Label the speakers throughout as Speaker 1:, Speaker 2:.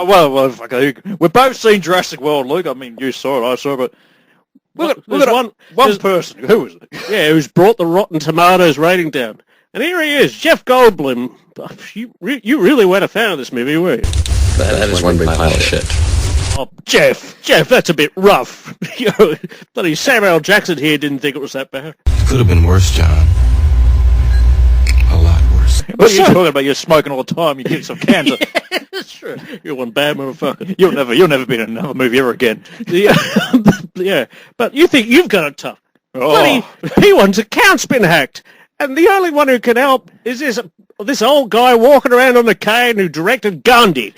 Speaker 1: Well, okay. We've both seen Jurassic World, Luke. I mean, you saw it, I saw it, but look at one person. Who was it?
Speaker 2: Yeah, who's brought the Rotten Tomatoes rating down. And here he is, Jeff Goldblum. You really weren't a fan of this movie, were you?
Speaker 3: That is one big pile of shit.
Speaker 2: Oh, Jeff, that's a bit rough. Bloody Samuel L. Jackson here didn't think it was that bad.
Speaker 4: It could have been worse, John. A lot worse.
Speaker 1: What are you talking about? You're smoking all the time. You get some cancer.
Speaker 2: That's true. You're one bad motherfucker.
Speaker 1: You'll never be in another movie ever again.
Speaker 2: Yeah, but you think you've got it tough.
Speaker 1: Oh.
Speaker 2: Bloody P1's account's been hacked. And the only one who can help is this old guy walking around on the cane who directed Gandhi.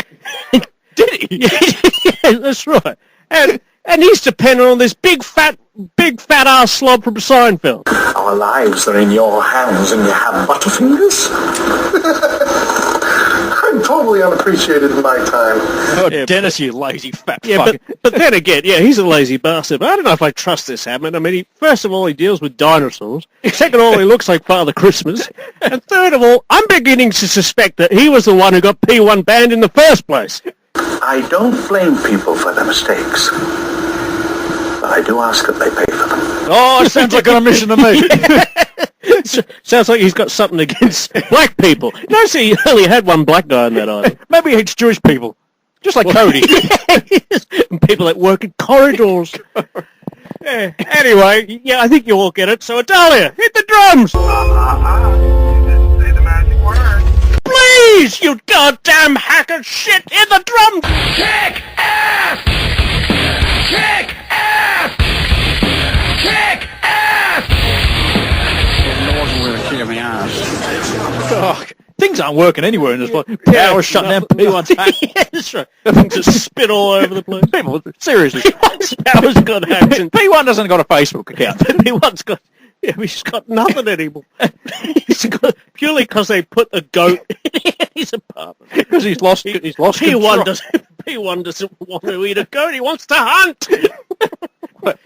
Speaker 1: Did he?
Speaker 2: Yeah, that's right. And he's dependent on this big fat ass slob from Seinfeld.
Speaker 5: Our lives are in your hands and you have butterfingers? I'm totally unappreciated in my time.
Speaker 1: Oh, yeah, Dennis, you lazy fat
Speaker 2: yeah,
Speaker 1: fuck.
Speaker 2: but then again, yeah, he's a lazy bastard. But I don't know if I trust this Hammond. I mean, first of all, he deals with dinosaurs. Second of all, he looks like Father Christmas. And third of all, I'm beginning to suspect that he was the one who got P1 banned in the first place.
Speaker 5: I don't blame people for their mistakes, but I do ask that they pay for them.
Speaker 1: Oh, it sounds like an omission to me.
Speaker 2: Sounds like he's got something against black people. Notice he only had one black guy in that island.
Speaker 1: Maybe he hates Jewish people, just like Cody.
Speaker 2: And people that work in corridors. Yeah. Anyway, yeah, I think you all get it. So, Adalia, hit the drums!
Speaker 6: Say the magic word.
Speaker 2: Please, you goddamn hacker shit, hit the drums!
Speaker 6: Kick ass! Kick ass! Kick ass!
Speaker 1: Oh, things aren't working anywhere in this place. Power's shutting down. P1's hacked.
Speaker 2: Yeah, that's right. Just spit all over the place.
Speaker 1: People, seriously.
Speaker 2: Power's got hacked. And
Speaker 1: P1 doesn't got a Facebook account.
Speaker 2: P1's got... Yeah, he's got nothing anymore. Purely because they put a goat in his apartment.
Speaker 1: Because he's lost
Speaker 2: P1
Speaker 1: control.
Speaker 2: P1 doesn't want to eat a goat. He wants to hunt.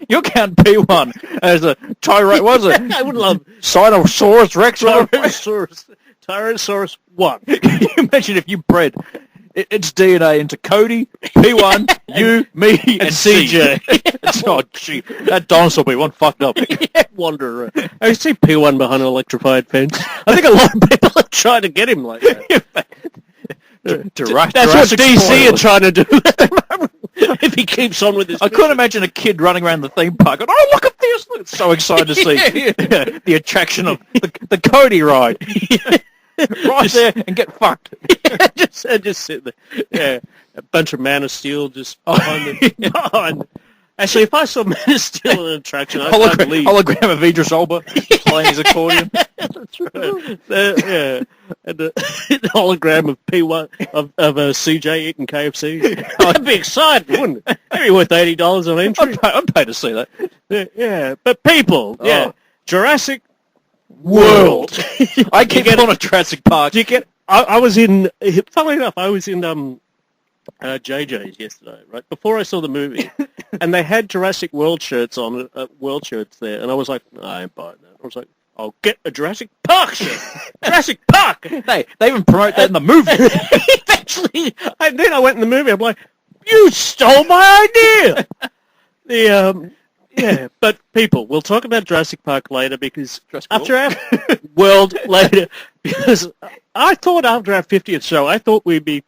Speaker 1: You count P1 as a Tyrannosaurus, was it?
Speaker 2: I would love
Speaker 1: Tyrannosaurus Rex.
Speaker 2: Tyrannosaurus 1.
Speaker 1: Can you imagine if you bred its DNA into Cody, P1, you, me, and CJ? Oh, gee, that dinosaur P1 fucked up.
Speaker 2: Yeah, wander around. I see P1 behind an electrified fence. I think a lot of people are trying to get him like that. That's what DC are trying to do at the moment. If he keeps on with this,
Speaker 1: I couldn't imagine a kid running around the theme park going, "Oh, look at this!" So excited to see the attraction of the Cody ride. Right there and get fucked.
Speaker 2: just sit there. Yeah, a bunch of Man of Steel just behind. Actually, if I saw Man of Steel in an attraction, I'd leave.
Speaker 1: Hologram of Idris Elba playing his accordion.
Speaker 2: That's right. Yeah, and the hologram of P1 of CJ eating KFC. That'd be exciting, wouldn't it? Maybe worth $80 on entry.
Speaker 1: I'd pay to see that.
Speaker 2: Yeah, but people, Jurassic World.
Speaker 1: I keep on a Jurassic Park.
Speaker 2: Do you get? I was in. Funnily enough, I was in JJ's yesterday, right before I saw the movie, and they had Jurassic World shirts on, World shirts there, and I was like, no, I ain't buying that. I was like, I'll get a Jurassic Park shirt. Jurassic Park.
Speaker 1: They even promote that in the movie.
Speaker 2: Actually, and then I went in the movie. I'm like, you stole my idea. Yeah, but people, we'll talk about Jurassic Park later because after our World later, because I thought after our 50th show, I thought we'd be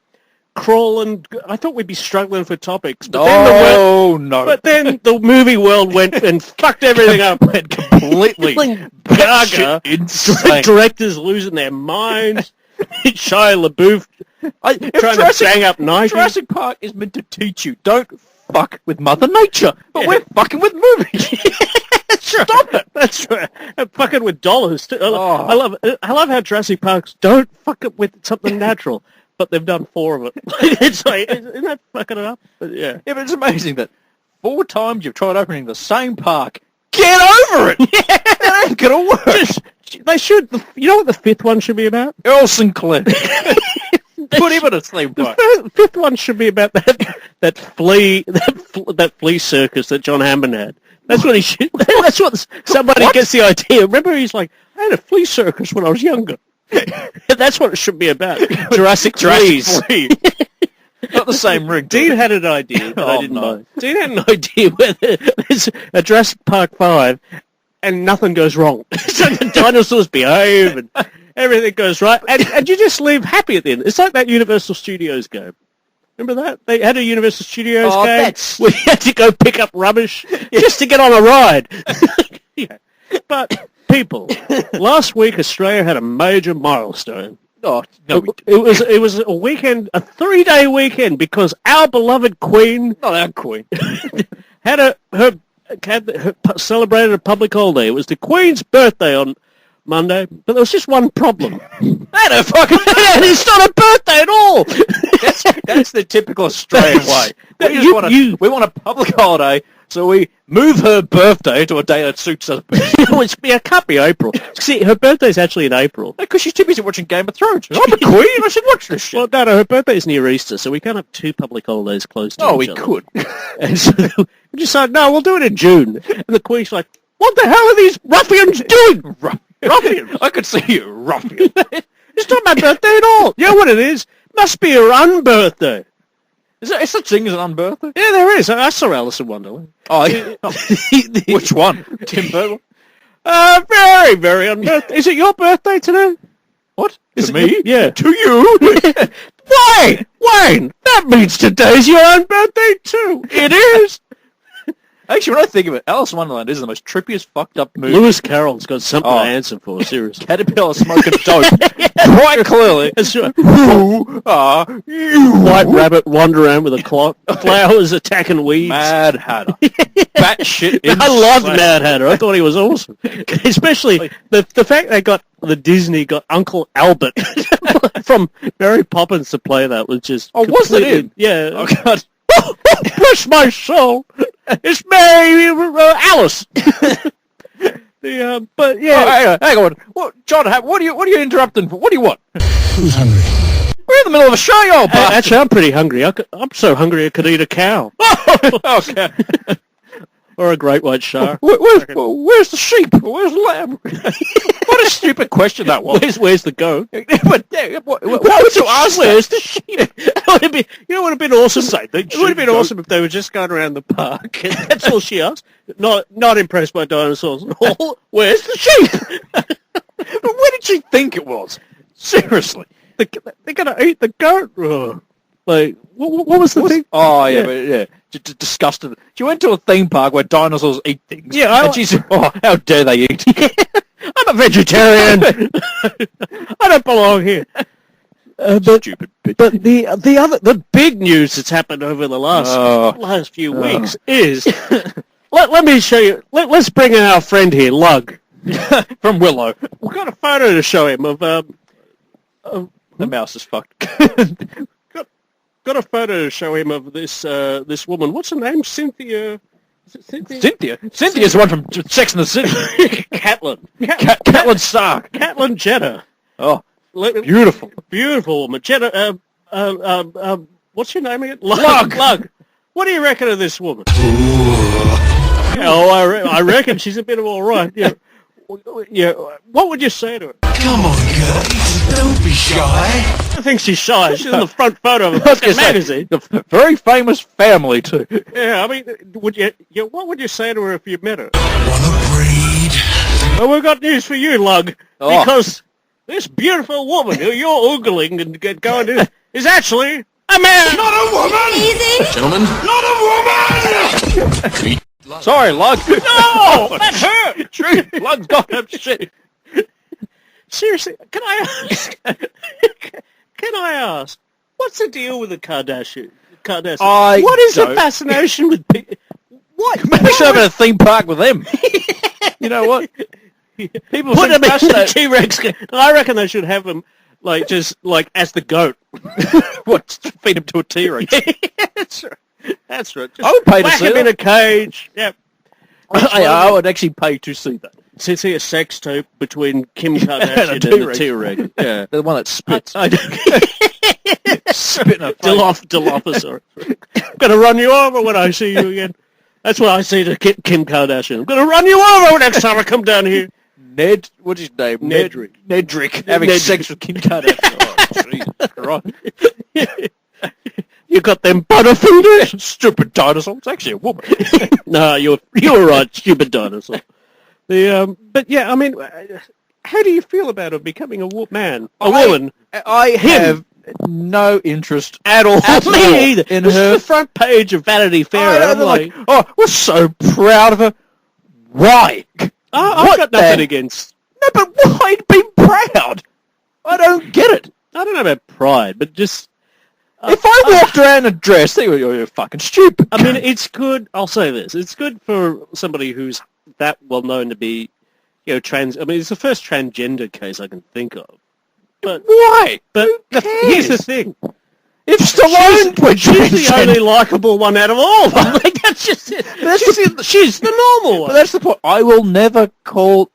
Speaker 2: crawling. I thought we'd be struggling for topics. But But then the movie world went and fucked everything up.
Speaker 1: Went completely
Speaker 2: gaga. Directors losing their minds. Shia LaBeouf trying to bang up knives.
Speaker 1: Jurassic Park is meant to teach you, don't fuck with Mother Nature. But we're fucking with movies. Stop it.
Speaker 2: That's right. I'm fucking with dollars. Too. I love how Jurassic Parks don't fuck it with something natural. But they've done 4 of it. It's like, isn't that fucking it up? But yeah,
Speaker 1: but it's amazing that 4 times you've tried opening the same park. Get over it! It ain't gonna work.
Speaker 2: They should. You know what the 5th one should be about?
Speaker 1: Earl Sinclair. Put him in a theme park.
Speaker 2: The 5th one should be about that flea circus that John Hammond had. That's what he should. That's what somebody gets the idea. Remember, he's like, I had a flea circus when I was younger. That's what it should be about. Jurassic Freeze.
Speaker 1: Not the same rig.
Speaker 2: Dean had an idea, but I
Speaker 1: Oh,
Speaker 2: didn't
Speaker 1: no.
Speaker 2: know. Dean had an idea where there's a Jurassic Park 5 and nothing goes wrong. So the dinosaurs behave and everything goes right. And you just live happy at the end. It's like that Universal Studios game. Remember that? They had a Universal Studios game
Speaker 1: that's-
Speaker 2: where you had to go pick up rubbish just to get on a ride. Yeah. But, people, last week Australia had a major milestone.
Speaker 1: Oh, no, we
Speaker 2: It was a weekend, a 3-day weekend, because our beloved Queen
Speaker 1: not our queen.
Speaker 2: had celebrated a public holiday. It was the Queen's birthday on Monday, but there was just one problem.
Speaker 1: That a fucking
Speaker 2: It's not a birthday at all.
Speaker 1: that's the typical Australian way. We just
Speaker 2: You-
Speaker 1: want
Speaker 2: you-
Speaker 1: we want a public holiday, so we move her birthday to a day that suits us best.
Speaker 2: It can't be April. See, her birthday's actually in April.
Speaker 1: Because she's too busy watching Game of Thrones. I'm a queen. I should watch this shit.
Speaker 2: Well, no, her birthday's near Easter, so we can't have two public holidays close to
Speaker 1: Oh,
Speaker 2: each
Speaker 1: we
Speaker 2: other.
Speaker 1: could.
Speaker 2: And so we decided, no, we'll do it in June. And the Queen's like, what the hell are these ruffians doing? Ruffians.
Speaker 1: I could see you, ruffian.
Speaker 2: It's not my birthday at all. You know what it is? Must be her unbirthday.
Speaker 1: Is there such thing as an unbirthday?
Speaker 2: Yeah, there is. I saw Alice in Wonderland.
Speaker 1: Oh, yeah. Which one? Tim Burton?
Speaker 2: Very, very unbirthday. Is it your birthday today?
Speaker 1: What?
Speaker 2: Is
Speaker 1: To
Speaker 2: it
Speaker 1: me?
Speaker 2: your- yeah.
Speaker 1: To you?
Speaker 2: Why? Wayne, that means today's your own birthday too.
Speaker 1: It is. Actually, when I think of it, Alice in Wonderland is the most trippiest, fucked up movie.
Speaker 2: Lewis Carroll's got something
Speaker 1: Oh.
Speaker 2: to answer for, seriously.
Speaker 1: Caterpillar smoking dope. Quite clearly.
Speaker 2: That's right.
Speaker 1: Who are you?
Speaker 2: White rabbit wander around with a clock. Flowers attacking weeds.
Speaker 1: Mad Hatter. Batshit
Speaker 2: I loved
Speaker 1: insane.
Speaker 2: Mad Hatter. I thought he was awesome. Especially the fact they got Disney got Uncle Albert from Mary Poppins to play that was just
Speaker 1: Oh, was it
Speaker 2: completely-
Speaker 1: him?
Speaker 2: Yeah.
Speaker 1: Oh, God.
Speaker 2: Bless my soul. It's Mary Alice. But yeah.
Speaker 1: Oh, hang on. What, John, what are you interrupting for? What do you want?
Speaker 4: Who's hungry?
Speaker 1: We're in the middle of a show, you old bastard.
Speaker 2: Actually, I'm pretty hungry. I'm so hungry I could eat a cow
Speaker 1: Okay.
Speaker 2: or a great white shark.
Speaker 1: Where's the sheep? Where's the lamb? What a stupid question that was.
Speaker 2: Where's the goat?
Speaker 1: But, yeah, what would you ask
Speaker 2: Where's
Speaker 1: that?
Speaker 2: the sheep? You know what would have been awesome?
Speaker 1: Say the
Speaker 2: It would have been
Speaker 1: sheep, goat.
Speaker 2: awesome if they were just going around the park. And that's all she asked. Not impressed by dinosaurs. Oh, where's the sheep?
Speaker 1: But where did she think it was? Seriously.
Speaker 2: They're going to eat the goat. Oh. Like, what was the thing?
Speaker 1: Oh, yeah,
Speaker 2: Yeah.
Speaker 1: but yeah. Just disgusted. She went to a theme park where dinosaurs eat things.
Speaker 2: Yeah,
Speaker 1: and she said, oh, how dare they eat?
Speaker 2: I'm a vegetarian. I don't belong here.
Speaker 1: Stupid bitch.
Speaker 2: But the big news that's happened over the last few weeks is let me show you. Let's bring in our friend here, Lug.
Speaker 1: From Willow.
Speaker 2: We've got a photo to show him of
Speaker 1: The mouse is fucked.
Speaker 2: got a photo to show him of this woman. What's her name? Cynthia. Is it Cynthia?
Speaker 1: Cynthia. Cynthia's the one from Sex and the City.
Speaker 2: Catlin.
Speaker 1: Catelyn Stark.
Speaker 2: Catlin Jenner.
Speaker 1: Oh,
Speaker 2: Beautiful. Beautiful woman. Jenner. What's your name again? Lug. What do you reckon of this woman? Oh, I reckon she's a bit of all right. Yeah. Yeah. What would you say to her?
Speaker 6: Come on, girl. Don't be shy.
Speaker 2: I think she's shy. She's in the front photo of a
Speaker 1: I was gonna
Speaker 2: fucking
Speaker 1: say,
Speaker 2: magazine.
Speaker 1: the very famous family too.
Speaker 2: Yeah, I mean, what would you say to her if you met her?
Speaker 6: Wanna breed?
Speaker 2: Well, we've got news for you, Lug,
Speaker 1: Oh.
Speaker 2: because this beautiful woman who you're oogling and going to is actually a man.
Speaker 6: Not a woman!
Speaker 3: Gentlemen,
Speaker 6: Not a woman!
Speaker 1: Sorry, Lug.
Speaker 2: No, that's her.
Speaker 1: True. Lug's got him shit.
Speaker 2: Seriously, can I ask? Can I ask? What's the deal with the Kardashians?
Speaker 1: I
Speaker 2: What is the
Speaker 1: don't-
Speaker 2: fascination with people? What?
Speaker 1: Maybe we should have a theme park with them. You know what? People
Speaker 2: Put
Speaker 1: seem
Speaker 2: them in the
Speaker 1: fascinated.
Speaker 2: T-Rex. I reckon they should have them like just like as the goat.
Speaker 1: What? Feed him to a T-Rex.
Speaker 2: That's right. That's right. Just
Speaker 1: I would pay to
Speaker 2: whack
Speaker 1: see
Speaker 2: him in
Speaker 1: that.
Speaker 2: a cage. Yep.
Speaker 1: I would actually pay to see that.
Speaker 2: See a sex tape between Kim Kardashian
Speaker 1: And a
Speaker 2: and the
Speaker 1: T-Rex.
Speaker 2: T-Rex. Yeah.
Speaker 1: The one that spits.
Speaker 2: I
Speaker 1: Spit in a face.
Speaker 2: Dilophosaurus. I'm going to run you over when I see you again. That's what I say to Kim Kardashian. I'm going to run you over next time I come down here.
Speaker 1: Ned, what's his name?
Speaker 2: Nedrick.
Speaker 1: Nedrick having
Speaker 2: Nedrick.
Speaker 1: sex with Kim Kardashian. Oh, Jesus Christ.
Speaker 2: You got them butterfingers?
Speaker 1: Stupid dinosaur. It's actually a woman.
Speaker 2: No, you're right, stupid dinosaur. But yeah, I mean, how do you feel about her becoming a woman? Woman?
Speaker 1: I have no interest
Speaker 2: At all.
Speaker 1: At all
Speaker 2: Me either.
Speaker 1: in
Speaker 2: This is
Speaker 1: her.
Speaker 2: the front page of Vanity Fair.
Speaker 1: Oh,
Speaker 2: I'm
Speaker 1: they're
Speaker 2: like,
Speaker 1: oh, we're so proud of her. Why?
Speaker 2: I've
Speaker 1: what
Speaker 2: got
Speaker 1: the-
Speaker 2: nothing against.
Speaker 1: No, but why be proud? I don't get it.
Speaker 2: I don't know about pride, but just.
Speaker 1: If I walked around in a dress, they would, you're fucking stupid.
Speaker 2: I mean, it's good. I'll say this: it's good for somebody who's that well known to be, trans. I mean, it's the first transgender case I can think of. But
Speaker 1: why?
Speaker 2: But
Speaker 1: Who
Speaker 2: here's the
Speaker 1: cares?
Speaker 2: thing:
Speaker 1: If Stallone were
Speaker 2: she's the only
Speaker 1: transgender,
Speaker 2: likable one out of all of them. Like, that's just it. She's the normal
Speaker 1: but
Speaker 2: one.
Speaker 1: that's the point. I will never call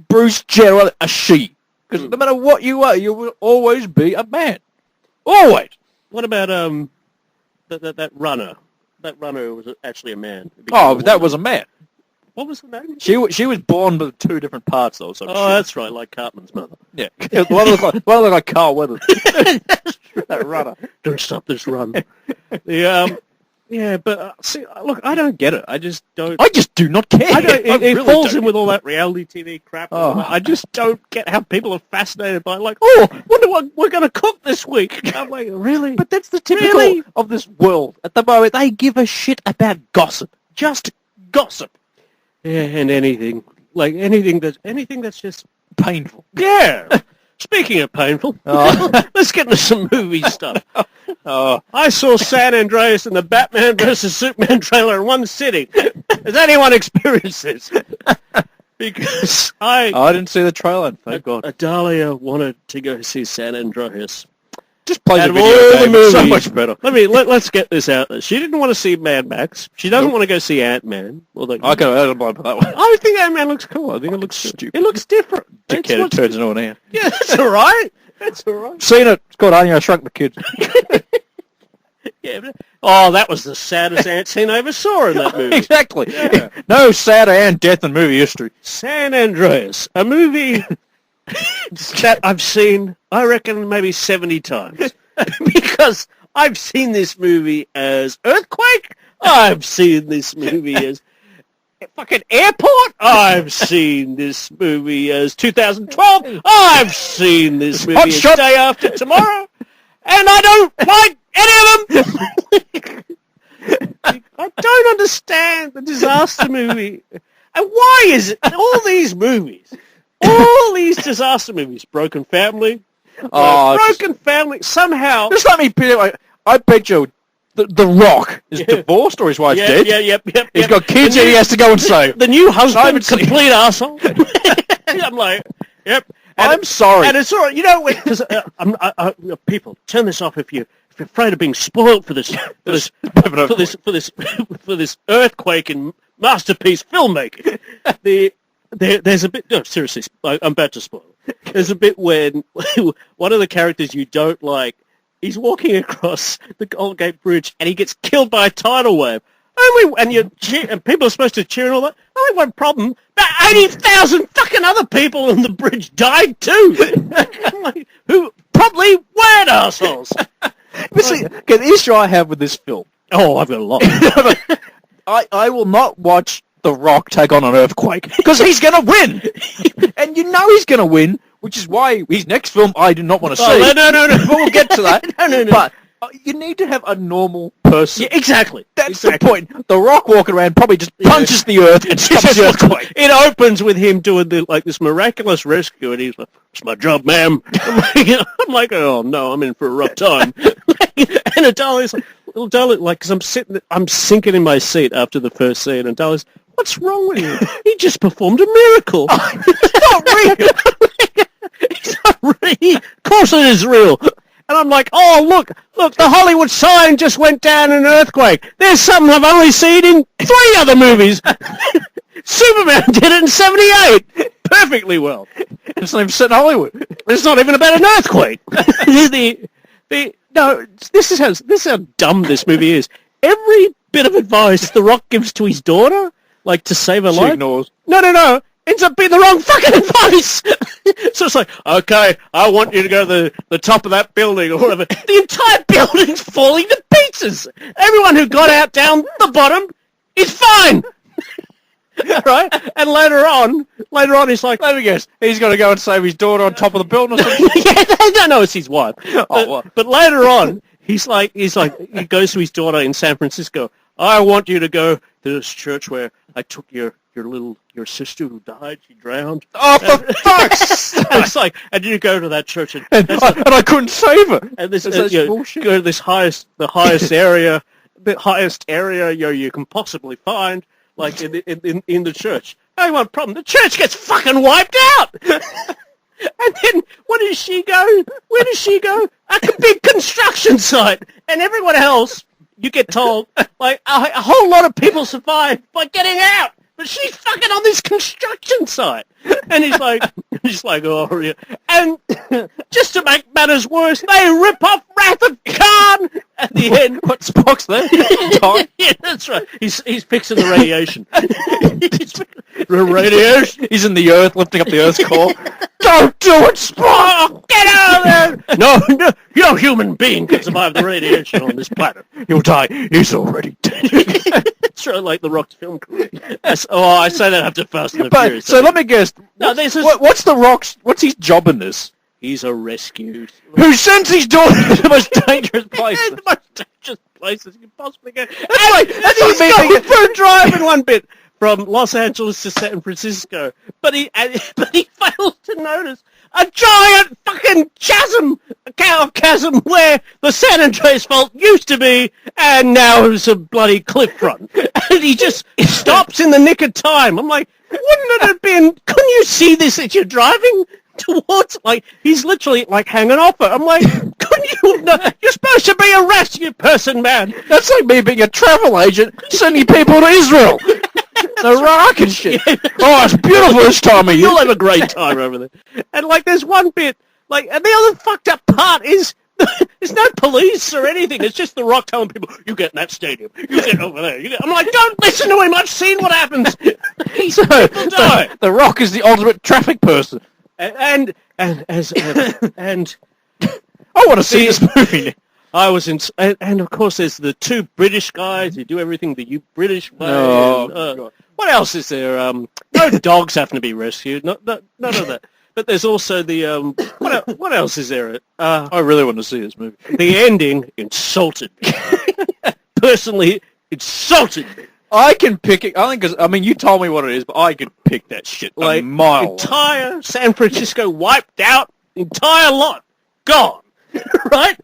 Speaker 1: Bruce Gerald a she, because no matter what you are, you will always be a man. Always.
Speaker 2: What about that runner? That runner was actually a man.
Speaker 1: Oh, but that was a man.
Speaker 2: What was the name?
Speaker 1: She was born with two different parts, though. So
Speaker 2: Oh, that's right, like Cartman's mother.
Speaker 1: yeah. One looked like Carl Weathers. That runner.
Speaker 2: Don't stop this run. Yeah, but see, look, I don't get it. I just don't.
Speaker 1: I just do not care.
Speaker 2: I don't.
Speaker 1: I
Speaker 2: It
Speaker 1: really
Speaker 2: falls
Speaker 1: don't.
Speaker 2: in with all that reality TV crap. and all
Speaker 1: Oh.
Speaker 2: that. I just don't get how people are fascinated by, like, oh, wonder what we're going to cook this week. I'm like, really?
Speaker 1: But that's the typical
Speaker 2: Really?
Speaker 1: of this world at the moment. They give a shit about gossip. Just gossip.
Speaker 2: Yeah, and anything that's just
Speaker 1: Painful.
Speaker 2: yeah. Speaking of painful, let's get into some movie stuff.
Speaker 1: Oh,
Speaker 2: I saw San Andreas and the Batman versus Superman trailer in one sitting. Has anyone experienced this? Because
Speaker 1: I didn't see the trailer. Thank God.
Speaker 2: Adalia wanted to go see San Andreas.
Speaker 1: Just play
Speaker 2: Out
Speaker 1: the
Speaker 2: of
Speaker 1: video
Speaker 2: all the
Speaker 1: game. It's so
Speaker 2: movies.
Speaker 1: much better.
Speaker 2: Let's get this out there. She didn't want to see Mad Max. She doesn't want to go see Ant-Man. Although
Speaker 1: I don't mind for that one.
Speaker 2: I think Ant-Man looks cool. I think it looks
Speaker 1: Stupid.
Speaker 2: It looks different.
Speaker 1: Dickhead it turns into an ant.
Speaker 2: Yeah, that's all right. That's all right.
Speaker 1: Seen it. It's called Honey, I Shrunk the Kids.
Speaker 2: Yeah. Oh, that was the saddest ant scene I ever saw in that movie.
Speaker 1: Exactly.
Speaker 2: Yeah.
Speaker 1: No sadder ant death in movie history.
Speaker 2: San Andreas, a movie that I've seen, I reckon, maybe 70 times. Because I've seen this movie as Earthquake. I've seen this movie as fucking Airport. I've seen this movie as 2012. I've seen this movie
Speaker 1: Hot
Speaker 2: as
Speaker 1: Shot.
Speaker 2: Day After Tomorrow. And I don't like any of them. I don't understand the disaster movie. And why is it all these movies, all these disaster movies, Broken Family, Broken Family, somehow...
Speaker 1: Just let me put it. I bet you the Rock is divorced or his wife's dead.
Speaker 2: Yep.
Speaker 1: He's got kids and he has to go and save.
Speaker 2: The new husband,
Speaker 1: haven't seen-
Speaker 2: complete arsehole. I'm like, yep. And
Speaker 1: I'm sorry.
Speaker 2: And it's all right, because people, turn this off if you're afraid of being spoiled for this earthquake and masterpiece filmmaking. There's a bit. No, seriously, I'm about to spoil. There's a bit when one of the characters you don't like, he's walking across the Golden Gate Bridge and he gets killed by a tidal wave. And people are supposed to cheer and all that. Only one problem: about 80,000 fucking other people on the bridge died too. Who probably weren't assholes.
Speaker 1: But see, okay, the issue I have with this film,
Speaker 2: Oh, I've got a lot.
Speaker 1: I will not watch The Rock take on an earthquake because he's going to win, and you know he's going to win, which is why his next film I do not want to see.
Speaker 2: Oh, no.
Speaker 1: But we'll get to that.
Speaker 2: No.
Speaker 1: But you need to have a normal person.
Speaker 2: Yeah, exactly.
Speaker 1: That's the point. The Rock walking around probably just punches the earth and stops the earthquake.
Speaker 2: It opens with him doing this miraculous rescue, and he's like, "It's my job, ma'am." I'm like, "Oh no, I'm in for a rough time." And Adalia's like, because I'm sinking in my seat after the first scene, and Adalia's, "What's wrong with you? He just performed a miracle."
Speaker 1: It's not real.
Speaker 2: It's not real. Of course it is real. And I'm like, oh, look, the Hollywood sign just went down in an earthquake. There's something I've only seen in 3 other movies. Superman did it in 78. Perfectly well.
Speaker 1: It's not even set in Hollywood.
Speaker 2: It's not even about an earthquake. No, this is how dumb this movie is. Every bit of advice The Rock gives to his daughter, like to save her
Speaker 1: She
Speaker 2: life.
Speaker 1: ignores.
Speaker 2: No. ends up being the wrong fucking advice. So it's like, okay, I want you to go to the top of that building or whatever. The entire building's falling to pieces. Everyone who got out down the bottom is fine. Right? And later on, he's like,
Speaker 1: Let me guess. He's got to go and save his daughter on top of the building or something.
Speaker 2: yeah, no, it's his wife.
Speaker 1: Well.
Speaker 2: But later on, he goes to his daughter in San Francisco. I want you to go to this church where I took your sister who died. She drowned.
Speaker 1: Oh, for fuck's sake!
Speaker 2: And it's like, and you go to that church and
Speaker 1: I couldn't save her.
Speaker 2: and this
Speaker 1: That's
Speaker 2: you know,
Speaker 1: bullshit.
Speaker 2: go to the highest area, you can possibly find, like in the church. Only one problem: the church gets fucking wiped out. And then where does she go? A big construction site, and everyone else, you get told, like a whole lot of people survive by getting out. But she's fucking on this construction site. And he's like, oh, yeah. And just to make matters worse, they rip off Wrath of Khan at the end.
Speaker 1: What, Spock's there?
Speaker 2: Yeah, that's right. He's fixing the radiation. The radiation?
Speaker 1: He's in the Earth, lifting up the Earth's core. Don't do it, Spock!
Speaker 2: Get out of there! No, no human being can survive the radiation on this planet.
Speaker 1: He'll die. He's already dead.
Speaker 2: It's sort of like The Rock's film career. I say that after Fast and the
Speaker 1: But,
Speaker 2: Furious.
Speaker 1: so let me guess.
Speaker 2: No, this is...
Speaker 1: What's The Rock's... What's his job in this?
Speaker 2: He's a rescue.
Speaker 1: Who sends his daughter to the most dangerous place?
Speaker 2: The most dangerous places you can possibly go.
Speaker 1: That's like
Speaker 2: He's
Speaker 1: me
Speaker 2: going
Speaker 1: thinking-
Speaker 2: for a drive in one bit from Los Angeles to San Francisco, but he fails to notice a giant fucking chasm where the San Andreas Fault used to be, and now it's a bloody cliff front. And he just stops in the nick of time. I'm like, wouldn't it have been? Couldn't you see this as you're driving towards? Like, he's literally like hanging off it. I'm like, couldn't you? No, you're supposed to be a rescue person, man.
Speaker 1: That's like me being a travel agent sending people to Israel. The Rock and shit. Oh, it's beautiful this time of year.
Speaker 2: You'll have a great time over there. And like, there's one bit, like, and the other fucked up part is there's no police or anything. It's just The Rock telling people, "You get in that stadium. You get over there." I'm like, don't listen to him. I've seen what happens. People die.
Speaker 1: The Rock is the ultimate traffic person.
Speaker 2: And I
Speaker 1: I want to see this movie.
Speaker 2: I was in, and of course there's the two British guys who do everything the British way.
Speaker 1: Oh,
Speaker 2: and,
Speaker 1: God.
Speaker 2: What else is there? No dogs having to be rescued. None of that. But there's also the what else is there?
Speaker 1: I really want to see this movie.
Speaker 2: The ending insulted me. Personally, insulted me.
Speaker 1: I can pick it. I mean, you told me what it is, but I could pick that shit
Speaker 2: Like,
Speaker 1: a mile.
Speaker 2: entire San Francisco wiped out, entire lot gone, right?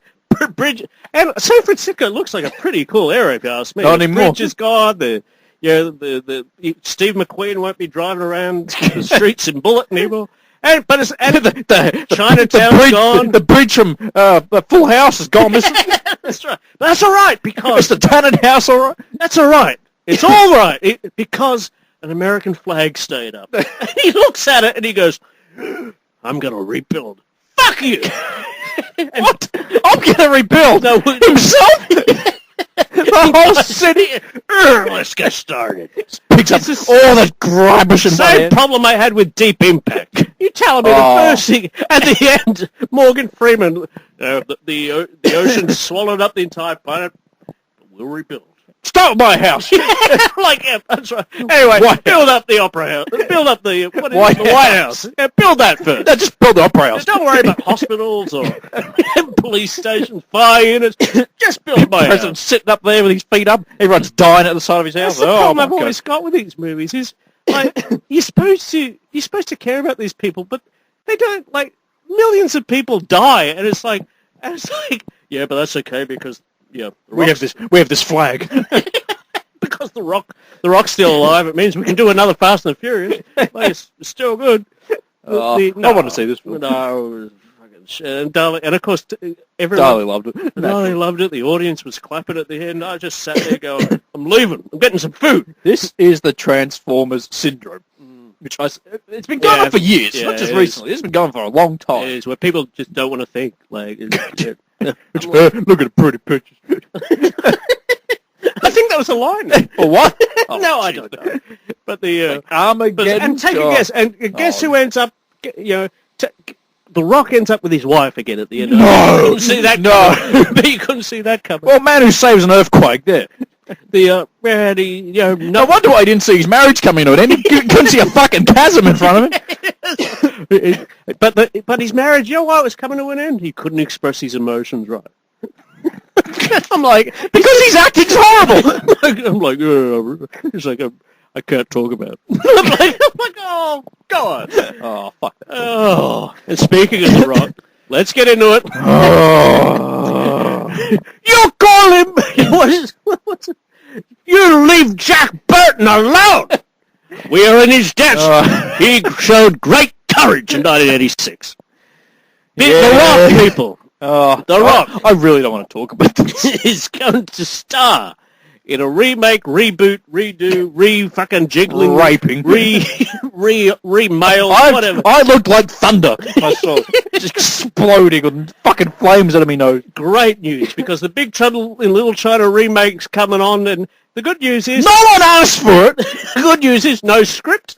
Speaker 2: Bridge and San Francisco looks like a pretty cool area, if you ask me.
Speaker 1: Not
Speaker 2: The
Speaker 1: anymore.
Speaker 2: bridge is gone. The Steve McQueen won't be driving around the streets in Bullet anymore. And
Speaker 1: the
Speaker 2: Chinatown's gone.
Speaker 1: The bridge from Full House is gone.
Speaker 2: That's right. But that's all right because
Speaker 1: Mr. Tanned House, all right?
Speaker 2: that's all right. It's all right because an American flag stayed up. And he looks at it and he goes, "I'm gonna rebuild." Fuck you.
Speaker 1: What? I'm going to rebuild
Speaker 2: No,
Speaker 1: himself? The whole city
Speaker 2: Let's get started.
Speaker 1: picks up all the rubbish and
Speaker 2: Same problem I had with Deep Impact. You telling me the first thing at the end, Morgan Freeman, the ocean swallowed up the entire planet. We'll rebuild.
Speaker 1: Start with my house.
Speaker 2: Like, yeah, that's right. Anyway, build up the Opera House. Build up the
Speaker 1: White
Speaker 2: White House. Yeah, build that first.
Speaker 1: No, just build the opera house.
Speaker 2: Don't worry about hospitals or police stations, fire units. Just build my
Speaker 1: President's
Speaker 2: house.
Speaker 1: sitting up there with his feet up. Everyone's dying at the side of his house.
Speaker 2: That's the problem
Speaker 1: my
Speaker 2: I've always
Speaker 1: God.
Speaker 2: got with these movies is like you're supposed to care about these people, but they don't. Like millions of people die, and it's like yeah, but that's okay because
Speaker 1: We have this flag.
Speaker 2: because the Rock's still alive. It means we can do another Fast and the Furious. Like, it's still good.
Speaker 1: I want to see this film.
Speaker 2: No, it was fucking shit. And Darling, and of course everyone.
Speaker 1: Darlie loved it.
Speaker 2: No, they loved it. The audience was clapping at the end. I just sat there going, "I'm leaving. I'm getting some food."
Speaker 1: This is the Transformers syndrome, which it's been going on for years,
Speaker 2: Yeah,
Speaker 1: not just
Speaker 2: it is.
Speaker 1: recently. It's been going for a long
Speaker 2: It
Speaker 1: time.
Speaker 2: is where people just don't want to think. Like,
Speaker 1: Look at the pretty pictures.
Speaker 2: I think that was a line.
Speaker 1: Or what?
Speaker 2: No, I don't know. But the
Speaker 1: Armageddon.
Speaker 2: and take a guess, and guess who ends up, The Rock ends up with his wife again at the end.
Speaker 1: No,
Speaker 2: You couldn't see that.
Speaker 1: no.
Speaker 2: But you couldn't see that coming.
Speaker 1: Well, man who saves an earthquake there.
Speaker 2: Where had he,
Speaker 1: No
Speaker 2: no
Speaker 1: wonder why he didn't see his marriage coming to an end. He couldn't see a fucking chasm in front of him.
Speaker 2: But his marriage, you know why it was coming to an end? He couldn't express his emotions right. I'm like,
Speaker 1: Because his acting's horrible.
Speaker 2: I'm like, he's like, I can't talk about it. I'm like, oh, go on.
Speaker 1: Oh, fuck that.
Speaker 2: Oh, and speaking of The Rock, let's get into it. You call him. What's it? You leave Jack Burton alone. We are in his debt. He showed great courage in 1986. The Rock, people. The Rock.
Speaker 1: I really don't want to talk about this.
Speaker 2: Is going to star in a remake, reboot, redo, fucking jiggling,
Speaker 1: Raping.
Speaker 2: remail, whatever.
Speaker 1: I looked like thunder myself. Just exploding and fucking flames out of me nose.
Speaker 2: Great news, because the Big Trouble in Little China remake's coming on, and the good news is...
Speaker 1: No one asked for it!
Speaker 2: The good news is no script.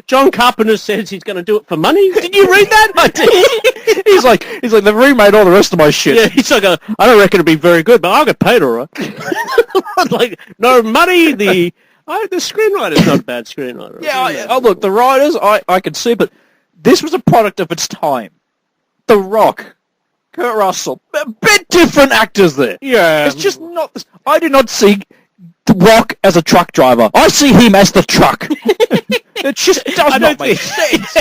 Speaker 2: John Carpenter says he's going to do it for money. Did you read that? I did.
Speaker 1: He's like, they've remade all the rest of my shit.
Speaker 2: Yeah, he's like, I don't reckon it'll be very good, but I'll get paid all right. Like, no money, the screenwriter's not a bad screenwriter.
Speaker 1: Yeah, look, the writers, I can see, but this was a product of its time. The Rock, Kurt Russell, a bit different actors there.
Speaker 2: Yeah.
Speaker 1: It's just not this. I do not see The Rock as a truck driver. I see him as the truck. It just does not make sense.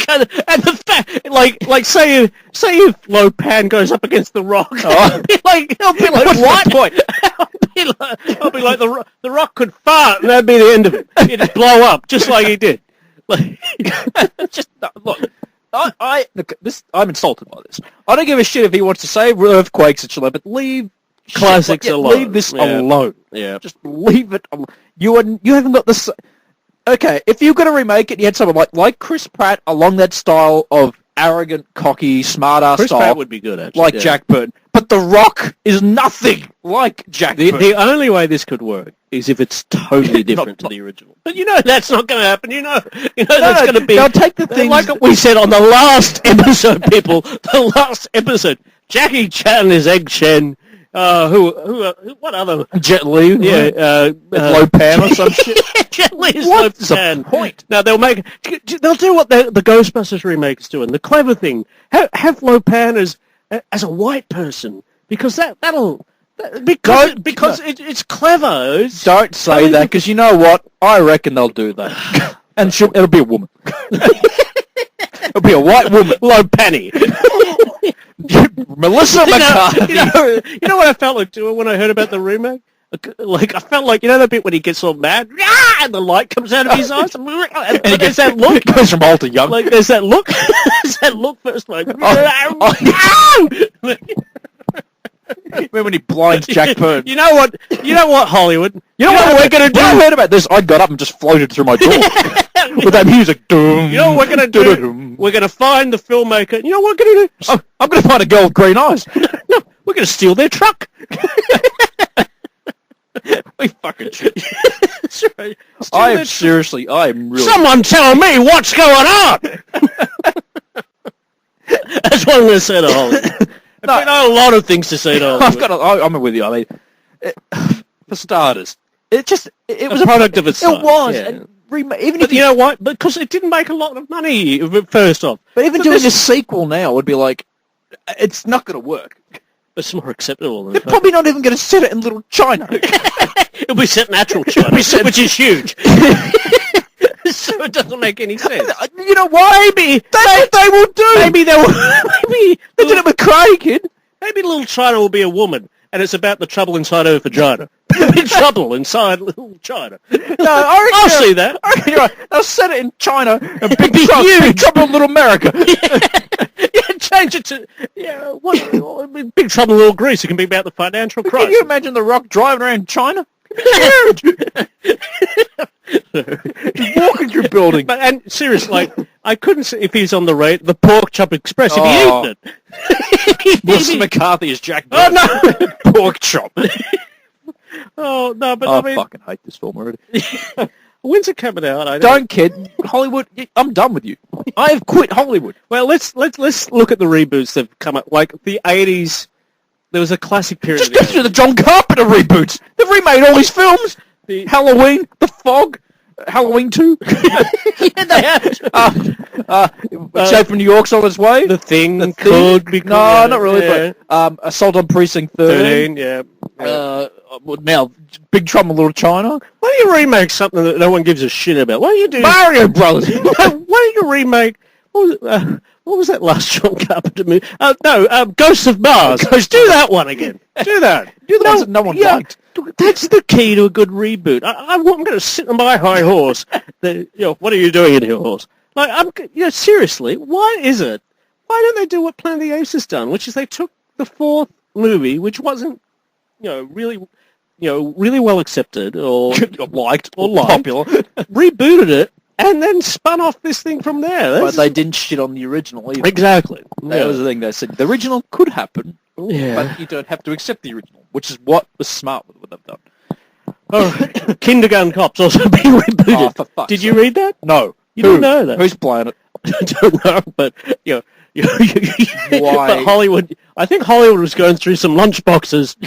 Speaker 2: And the fact, like, say if Lopan goes up against The Rock, he'll be like, what?
Speaker 1: Point?
Speaker 2: I'll be like, the Rock could fart, and that'd be the end of it. It'd blow up, just like he did. Like,
Speaker 1: just look. I'm insulted by this. I don't give a shit if he wants to save earthquakes and shit, but leave
Speaker 2: classics alone.
Speaker 1: Leave this alone.
Speaker 2: Yeah.
Speaker 1: Just leave it alone. You haven't got this. Okay, if you're going to remake it, you had someone like Chris Pratt along that style of arrogant, cocky, smart-ass
Speaker 2: Chris
Speaker 1: style.
Speaker 2: Pratt would be good, actually.
Speaker 1: Like Jack Burton. But The Rock is nothing like Jack Burton.
Speaker 2: The only way this could work is if it's totally different to the original. But that's not going to happen. That's going to be...
Speaker 1: They'll take the things...
Speaker 2: Like we said on the last episode, people, the last episode, Jackie Chan is Egg Shen. What other?
Speaker 1: Jet Li?
Speaker 2: Yeah.
Speaker 1: Lopan or some shit?
Speaker 2: Jet Li is
Speaker 1: What's
Speaker 2: Lopan.
Speaker 1: the point?
Speaker 2: Now, they'll do what the Ghostbusters remake is doing. The clever thing. Have Lopan as a white person. Because it's clever.
Speaker 1: Don't say that, because you know what? I reckon they'll do that. And it'll be a woman. It'll be a white woman.
Speaker 2: Lopanny.
Speaker 1: Melissa McCarthy.
Speaker 2: You know what I felt like doing when I heard about the remake? Like, I felt like, the bit when he gets all mad, and the light comes out of his eyes, and there's that look.
Speaker 1: It goes from old to young.
Speaker 2: Like, there's that look. There's that look first, like,
Speaker 1: Remember when he blinds Jack Burton?
Speaker 2: You know what, Hollywood?
Speaker 1: You know what we're going to do? When I heard about this, I got up and just floated through my door. With that music.
Speaker 2: You know what we're going to do? We're going to find the filmmaker. You know what we're going to do?
Speaker 1: I'm going to find a girl with green eyes.
Speaker 2: No, we're going to steal their truck.
Speaker 1: We fucking shit.
Speaker 2: That's right.
Speaker 1: I am really...
Speaker 2: Someone tell me what's going on! That's what I'm going to say to Hollywood. I've got a lot of things to say to Hollywood.
Speaker 1: I'm with you. I mean, for starters, it was
Speaker 2: a product of its time.
Speaker 1: It was.
Speaker 2: Yeah.
Speaker 1: And even
Speaker 2: but you know what? Because it didn't make a lot of money, first off.
Speaker 1: But even doing a sequel now would be like, it's not going to work.
Speaker 2: It's more acceptable than
Speaker 1: They're probably not even going to set it in Little China.
Speaker 2: It'll be set natural China, which is huge. So it doesn't make any sense.
Speaker 1: You know why? Maybe that's what they will do.
Speaker 2: Maybe maybe
Speaker 1: they did it with Craig, kid.
Speaker 2: Maybe Little China will be a woman, and it's about the trouble inside her vagina. Big trouble inside Little China.
Speaker 1: No, I'll
Speaker 2: see that.
Speaker 1: You're right. They'll set it in China. And big trouble in Little America.
Speaker 2: Yeah, change it to Big Trouble in Little Greece. It can be about the financial crisis.
Speaker 1: Can you imagine The Rock driving around China?
Speaker 2: Huge.
Speaker 1: Just walking through buildings.
Speaker 2: And seriously, like, I couldn't see if he's on the Pork Chop Express if he eaten it.
Speaker 1: Melissa McCarthy is Jack Burton.
Speaker 2: Oh no,
Speaker 1: Pork Chop.
Speaker 2: Oh no, but
Speaker 1: I
Speaker 2: mean,
Speaker 1: fucking hate this film already.
Speaker 2: When's it coming out? I
Speaker 1: Don't kid. Hollywood, I'm done with you. I have quit Hollywood.
Speaker 2: Well, let's look at the reboots that've come up. Like the 80s, there was a classic period.
Speaker 1: Just
Speaker 2: of
Speaker 1: go
Speaker 2: the
Speaker 1: through the John Carpenter reboots. They've remade all these films.
Speaker 2: The-
Speaker 1: Halloween, The Fog, Halloween 2.
Speaker 2: yeah, they have.
Speaker 1: Escape from New York's on its way.
Speaker 2: The Thing
Speaker 1: The
Speaker 2: could be.
Speaker 1: No, not really,
Speaker 2: yeah.
Speaker 1: but Assault on Precinct 13.
Speaker 2: 13, yeah.
Speaker 1: Well, now, Big Trouble in Little China.
Speaker 2: Why don't you remake something that no one gives a shit about? Why don't you do...
Speaker 1: Mario Brothers.
Speaker 2: Why don't you remake... What was that last John Carpenter movie? Ghosts of Mars. Do that one again. Do that.
Speaker 1: Do the ones that no one liked.
Speaker 2: That's the key to a good reboot. I'm going to sit on my high horse. What are you doing in here, horse? Like, seriously, why is it? Why don't they do what Planet of the Apes has done, which is they took the fourth movie, which wasn't, really well accepted or
Speaker 1: liked
Speaker 2: or
Speaker 1: popular,
Speaker 2: rebooted it, and then spun off this thing from there.
Speaker 1: but they didn't shit on the original either.
Speaker 2: Exactly.
Speaker 1: That was the thing they said. The original could happen,
Speaker 2: Yeah.
Speaker 1: but you don't have to accept the original, which is what was smart with what they've done.
Speaker 2: Oh, Kindergarten Cop's also being rebooted.
Speaker 1: Oh, for fuck's
Speaker 2: Did you
Speaker 1: sake.
Speaker 2: read that?
Speaker 1: No.
Speaker 2: You don't know that.
Speaker 1: Who's playing it?
Speaker 2: I don't know, but
Speaker 1: Why?
Speaker 2: But Hollywood. I think Hollywood was going through some lunch boxes,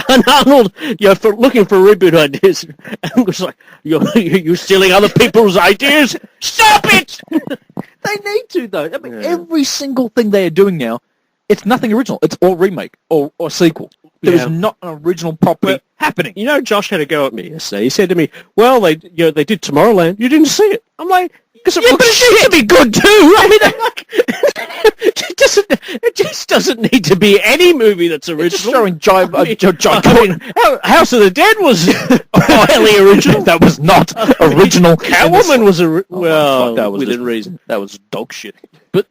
Speaker 2: and Arnold, for looking for reboot ideas, and was like, "You're stealing other people's ideas. Stop it!"
Speaker 1: They need to, though. I mean, every single thing they are doing now, it's nothing original. It's all remake or sequel. There is not an original property happening.
Speaker 2: Josh had a go at me yesterday. He said to me, "Well, they did Tomorrowland. You didn't see it." I'm like, "Because it looks shit to be good too." I mean, I'm like, it just doesn't need to be any movie that's original.
Speaker 1: It's just showing John
Speaker 2: House of the Dead was highly original.
Speaker 1: That was not original.
Speaker 2: Catwoman was
Speaker 1: that was
Speaker 2: within reason.
Speaker 1: That was dog shit.
Speaker 2: But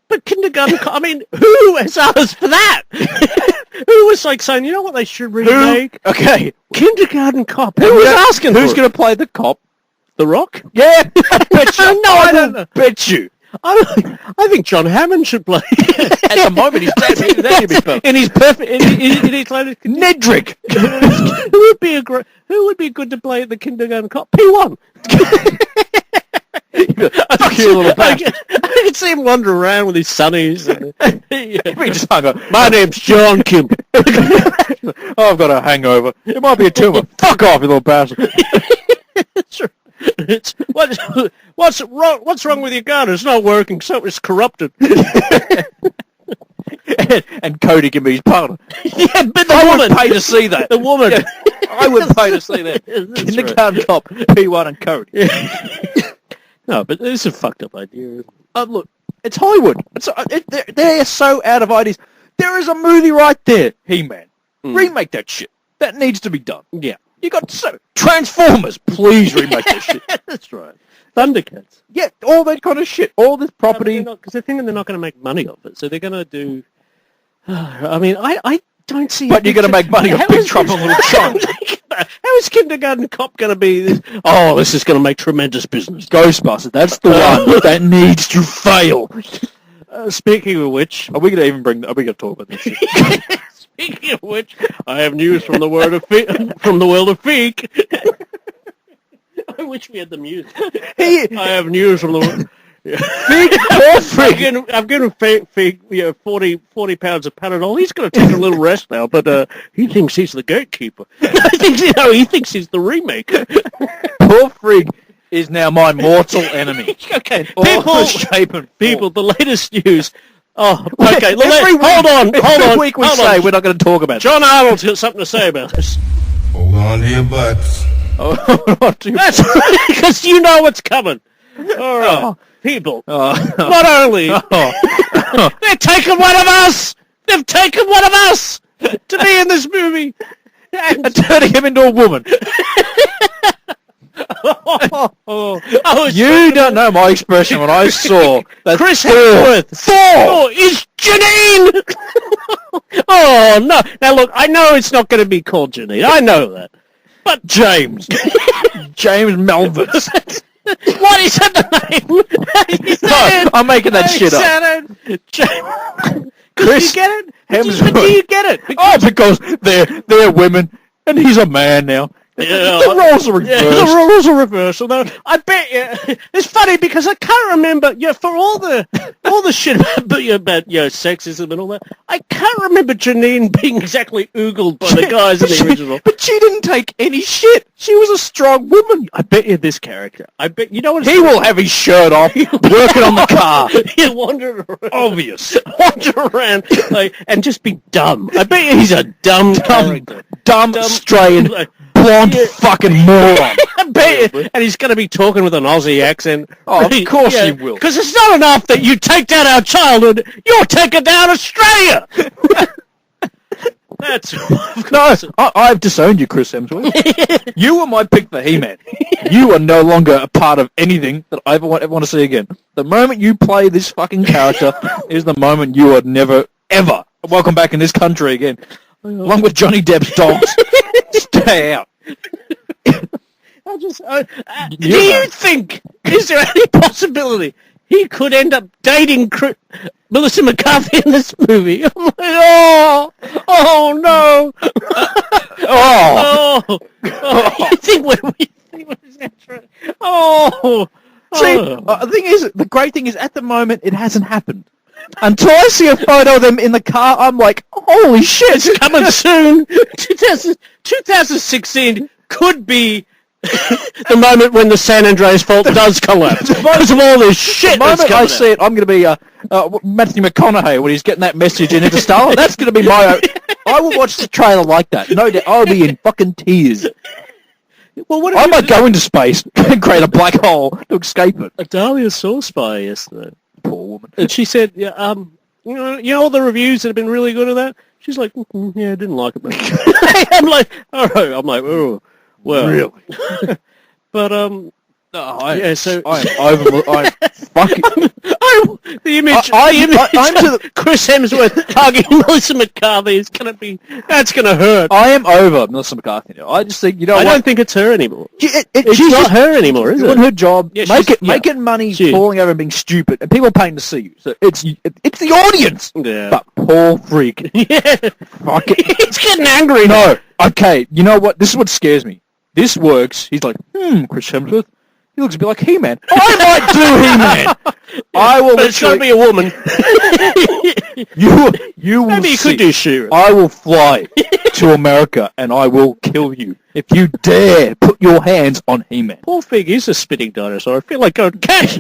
Speaker 2: but Kindergarten Cop, I mean, who has asked for that? Who was like saying, you know what they should remake?
Speaker 1: Okay.
Speaker 2: Kindergarten Cop. Who was asking
Speaker 1: Who's
Speaker 2: for
Speaker 1: going to play the cop?
Speaker 2: The Rock?
Speaker 1: Yeah. Bet you.
Speaker 2: No, I don't know.
Speaker 1: Bet you.
Speaker 2: I think John Hammond should play.
Speaker 1: At the moment, he's dead. That'd be perfect.
Speaker 2: And he's perfect. In his latest...
Speaker 1: Nedrick.
Speaker 2: Who would be good to play the Kindergarten Cop? P1.
Speaker 1: A cute little bastard.
Speaker 2: I could see him wander around with his sonnies.
Speaker 1: He just hung up.
Speaker 2: My name's John Kim.
Speaker 1: Oh, I've got a hangover. It might be a tumor. Fuck off, you little bastard.
Speaker 2: What's wrong with your gun? It's not working. So it's corrupted.
Speaker 1: And Cody can be his partner.
Speaker 2: Yeah, but
Speaker 1: I would pay to see that.
Speaker 2: The woman.
Speaker 1: Yeah, I would pay to see that. Kindergarten Cop, P1 and Cody.
Speaker 2: No, but it's a fucked up idea.
Speaker 1: Look, it's Hollywood. They're so out of ideas. There is a movie right there, He-Man. Remake that shit. That needs to be done.
Speaker 2: Yeah.
Speaker 1: You got Transformers. Please remake that shit.
Speaker 2: That's right. Thundercats.
Speaker 1: Yeah, all that kind of shit. All this property.
Speaker 2: Because they're thinking they're not going to make money off it, so they're going to do... I mean, I don't see...
Speaker 1: But you're going to make money off Big Trouble in Little China.
Speaker 2: How is Kindergarten Cop going to be this? Oh, this is going to make tremendous business.
Speaker 1: Ghostbusters, that's the one that needs to fail.
Speaker 2: Speaking of which...
Speaker 1: Are we going to even bring... Are we going to talk about this shit?
Speaker 2: Speaking of which, I have news from the world of from the world of Feek. I wish we had the music. I have news from the world... I've given Feek 40 pounds of Panadol. He's going to take a little rest now, but he thinks he's the gatekeeper. He thinks he's the remake.
Speaker 1: Poor Frig is now my mortal enemy.
Speaker 2: Okay,
Speaker 1: people,
Speaker 2: the latest news. Oh, okay.
Speaker 1: Hold on.
Speaker 2: Hold
Speaker 1: week we
Speaker 2: on.
Speaker 1: say we're not going to talk about
Speaker 2: John Arnold's got something to say about this.
Speaker 6: Hold on to your butts.
Speaker 2: That's right, because you know what's coming. All right, people. Not only they're taking one of us. They've taken one of us to be in this movie
Speaker 1: and turning him into a woman. You don't know my expression when I saw that
Speaker 2: Chris Hemsworth. Thor is Janine. Oh no! Now look, I know it's not going to be called Janine. I know that, but
Speaker 1: James Melvin.
Speaker 2: What is the name?
Speaker 1: No, I'm making that shit up.
Speaker 2: Chris, do you get it?
Speaker 1: Hemsworth.
Speaker 2: Do you get it?
Speaker 1: Because they're women and he's a man now. The roles are
Speaker 2: Yeah,
Speaker 1: reversed.
Speaker 2: the rules are reversed. Although I bet you, it's funny because I can't remember. Yeah, for all the shit about sexism and all that, I can't remember Janine being exactly oogled by the guys in the original.
Speaker 1: But she didn't take any shit. She was a strong woman.
Speaker 2: I bet you this character. I bet you know what
Speaker 1: He will have his shirt off, working on the car.
Speaker 2: He'll wander around.
Speaker 1: Obvious.
Speaker 2: Wander around and just be dumb. I bet you he's a dumb character.
Speaker 1: Dumb, Australian, blonde fucking moron.
Speaker 2: I bet you. And he's going to be talking with an Aussie accent.
Speaker 1: Oh, of course he will.
Speaker 2: Because it's not enough that you take down our childhood, you're taking down Australia! That's...
Speaker 1: No, I've disowned you, Chris Hemsworth. You were my pick for He-Man. You are no longer a part of anything that I ever want to see again. The moment you play this fucking character is the moment you are never, ever welcome back in this country again. Along with Johnny Depp's dogs. Stay out.
Speaker 2: Do you think, is there any possibility he could end up dating Melissa McCarthy in this movie? I'm like, oh no. You think that's right?
Speaker 1: See, the thing is, the great thing is, at the moment, it hasn't happened. Until I see a photo of them in the car, I'm like, holy shit.
Speaker 2: It's coming soon. 2016 could be the moment when the San Andreas fault does collapse because of all this shit.
Speaker 1: The moment I see it, I'm going to be Matthew McConaughey when he's getting that message in Interstellar. That's going to be my... I will watch the trailer like that. No doubt. I'll be in fucking tears.
Speaker 2: Well,
Speaker 1: I might go into space and create a black hole to escape it.
Speaker 2: Dahlia saw Spy yesterday.
Speaker 1: Poor woman.
Speaker 2: And she said, you know all the reviews that have been really good at that? She's like, yeah, I didn't like it, man. I'm like, all right. I'm like, oh, well.
Speaker 1: Really?
Speaker 2: But,
Speaker 1: I'm fucking...
Speaker 2: the image of Chris Hemsworth hugging Melissa McCarthy is going to be... That's going to hurt.
Speaker 1: I am over Melissa McCarthy now. I just think,
Speaker 2: I don't think it's her anymore.
Speaker 1: It's
Speaker 2: She's not her anymore, is it?
Speaker 1: Doing her job,
Speaker 2: Yeah,
Speaker 1: making money, falling over and being stupid, and people paying to see you. So it's the audience.
Speaker 2: Yeah.
Speaker 1: But poor freak.
Speaker 2: Yeah.
Speaker 1: Fuck it.
Speaker 2: He's getting angry.
Speaker 1: No. Okay, you know what? This is what scares me. This works. He's like, Chris Hemsworth. He looks a bit like He-Man. I might do He-Man. I will.
Speaker 2: But it's got to be a woman.
Speaker 1: You will.
Speaker 2: Maybe you could do She-Ra.
Speaker 1: I will fly to America and I will kill you if you dare put your hands on He-Man.
Speaker 2: Poor Fig is a spitting dinosaur. I feel like going, catch,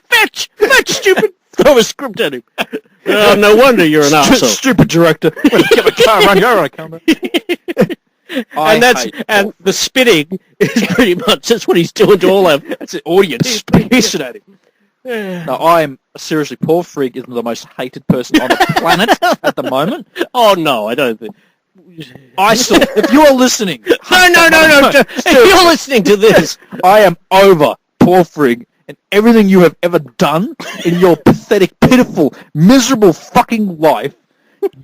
Speaker 2: fetch, stupid. Throw a script at him. No wonder you're an arsehole.
Speaker 1: Stupid director. Get my car run your I come
Speaker 2: And the spitting is pretty much that's what he's doing to all of them.
Speaker 1: That's the audience pissing at him. No, I am seriously, Paul Freak is the most hated person on the planet at the moment.
Speaker 2: Oh no, I don't think.
Speaker 1: If you are listening,
Speaker 2: No. If you're listening to this,
Speaker 1: I am over Paul Freak and everything you have ever done in your pathetic, pitiful, miserable fucking life.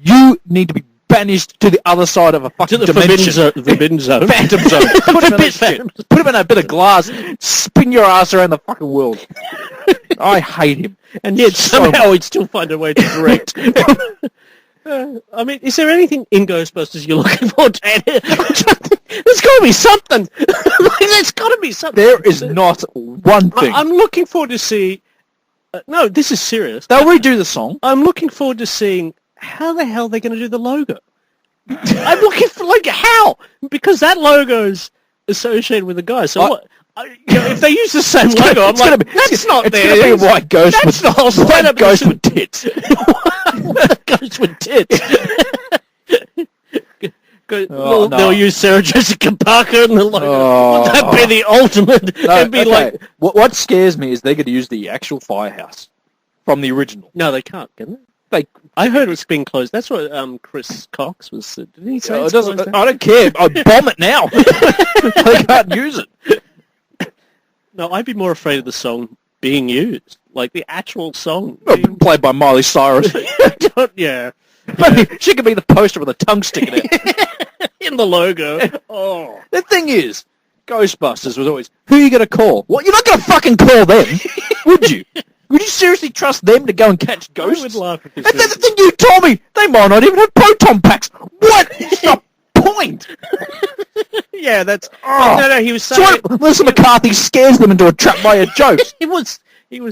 Speaker 1: You need to be banished to the other side of a fucking dimension.
Speaker 2: Forbidden zone.
Speaker 1: Phantom zone. Put him in a bit of glass, spin your ass around the fucking world. I hate him.
Speaker 2: And yet somehow he'd still find a way to direct. I mean, is there anything in Ghostbusters you're looking forward to? There's got to be something. There's got to be something.
Speaker 1: There is not one thing.
Speaker 2: I'm looking forward to see... no, this is serious.
Speaker 1: They'll redo the song.
Speaker 2: I'm looking forward to seeing how the hell they're going to do the logo. I'm looking for, how? Because that logo's associated with the guy. So what? If they use the same logo, I'm like, that's not there.
Speaker 1: It's going to be a white ghost
Speaker 2: That's
Speaker 1: with,
Speaker 2: not
Speaker 1: white ghost with tits.
Speaker 2: Ghost with tits.
Speaker 1: No.
Speaker 2: They'll use Sarah Jessica Parker in the logo. Would that be the ultimate?
Speaker 1: No,
Speaker 2: It'd be like...
Speaker 1: What scares me is they're going to use the actual firehouse from the original.
Speaker 2: No, they can't, can they? I heard it's being closed. That's what Chris Cox was... Did he say it's closed now?
Speaker 1: I don't care. I'd bomb it now. They can't use it.
Speaker 2: No, I'd be more afraid of the song being used. Like the actual song.
Speaker 1: Played by Miley Cyrus.
Speaker 2: Yeah.
Speaker 1: Maybe she could be the poster with a tongue sticking out.
Speaker 2: In the logo. Oh.
Speaker 1: The thing is, Ghostbusters was always, who are you going to call? What? You're not going to fucking call them, would you? Would you seriously trust them to go and catch ghosts?
Speaker 2: I would laugh at this.
Speaker 1: And that's the thing you told me. They might not even have proton packs. What is the point?
Speaker 2: Yeah, that's...
Speaker 1: Oh.
Speaker 2: No, he was
Speaker 1: So
Speaker 2: saying...
Speaker 1: Melissa McCarthy scares them into a trap by her jokes.
Speaker 2: He was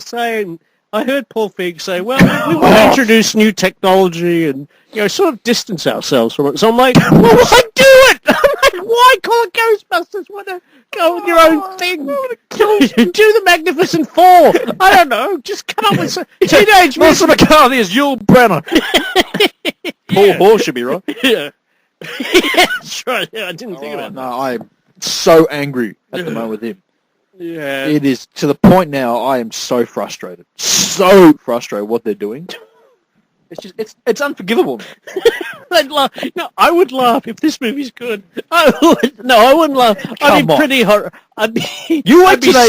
Speaker 2: saying... I heard Paul Feig say, well, we want to introduce new technology and, sort of distance ourselves from it. So I'm like, well, why do it? I'm like, why call it Ghostbusters? Want to go with your own thing? Do the Magnificent Four. I don't know. Just come up with some teenage...
Speaker 1: Melissa McCarthy is Yul Brenner. Paul Hall should be right.
Speaker 2: Yeah. That's right. Yeah, I didn't think about that.
Speaker 1: No, I'm so angry at the moment with him.
Speaker 2: Yeah.
Speaker 1: It is to the point now. I am so frustrated. So frustrated what they're doing. It's just it's unforgivable.
Speaker 2: I'd laugh. No, I would laugh if this movie's good. I wouldn't laugh. I'd be pretty horror. I'd be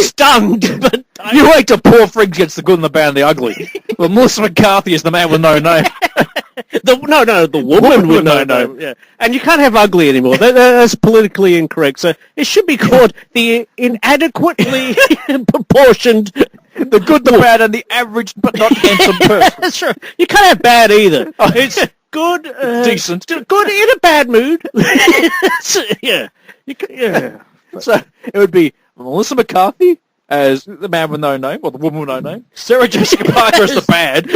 Speaker 2: stunned. But
Speaker 1: you wait till Paul Friggs gets the good and the bad and the ugly. Well, Melissa McCarthy is the man with no name.
Speaker 2: The woman with no name. Yeah, and you can't have ugly anymore. That's politically incorrect. So it should be called the inadequately proportioned,
Speaker 1: the good, the bad, and the average but not handsome person.
Speaker 2: That's right. You can't have bad either. It's good,
Speaker 1: decent,
Speaker 2: good in a bad mood. Yeah, yeah.
Speaker 1: So it would be Melissa McCarthy as the man with no name, or the woman with no name. Sarah Jessica Parker as the bad.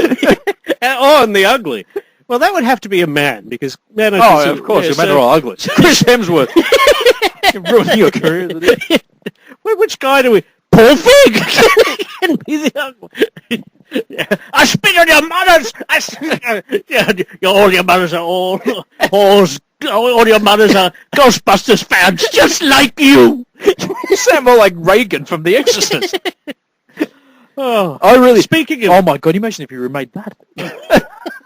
Speaker 2: And the ugly. Well, that would have to be a man, because men are...
Speaker 1: of course, your men are all ugly. Chris Hemsworth. You're ruining your career.
Speaker 2: Well, which guy do we... Paul Feig can be the ugly. Yeah. I spit on your mothers! All your mothers are all your mothers are Ghostbusters fans, just like you!
Speaker 1: You sound more like Reagan from The Exorcist.
Speaker 2: Oh,
Speaker 1: I really...
Speaker 2: Speaking of...
Speaker 1: Oh my god, imagine if you remade that.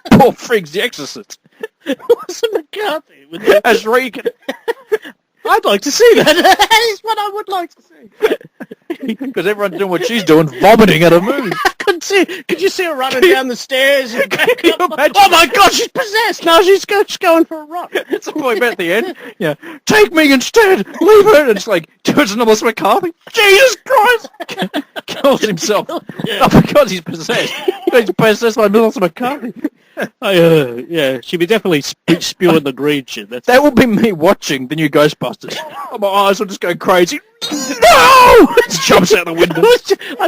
Speaker 1: Paul Friggs, The Exorcist.
Speaker 2: Melissa McCarthy
Speaker 1: as Reagan.
Speaker 2: I'd like to see that. That is what I would like to see.
Speaker 1: Because everyone's doing what she's doing, vomiting at a movie.
Speaker 2: Could you see her running down the stairs? And oh my god, she's possessed! Now she's going for a run.
Speaker 1: It's all about at the end. Yeah, take me instead. Leave her. And it's like, turns to Melissa McCarthy. Jesus Christ! Kills himself.
Speaker 2: Yeah.
Speaker 1: Not because he's possessed. He's possessed by Melissa McCarthy.
Speaker 2: Yeah, she'd be definitely spewing the green shit.
Speaker 1: That will be me watching the new Ghostbusters. My eyes will just go crazy. No! It jumps out the window.
Speaker 2: I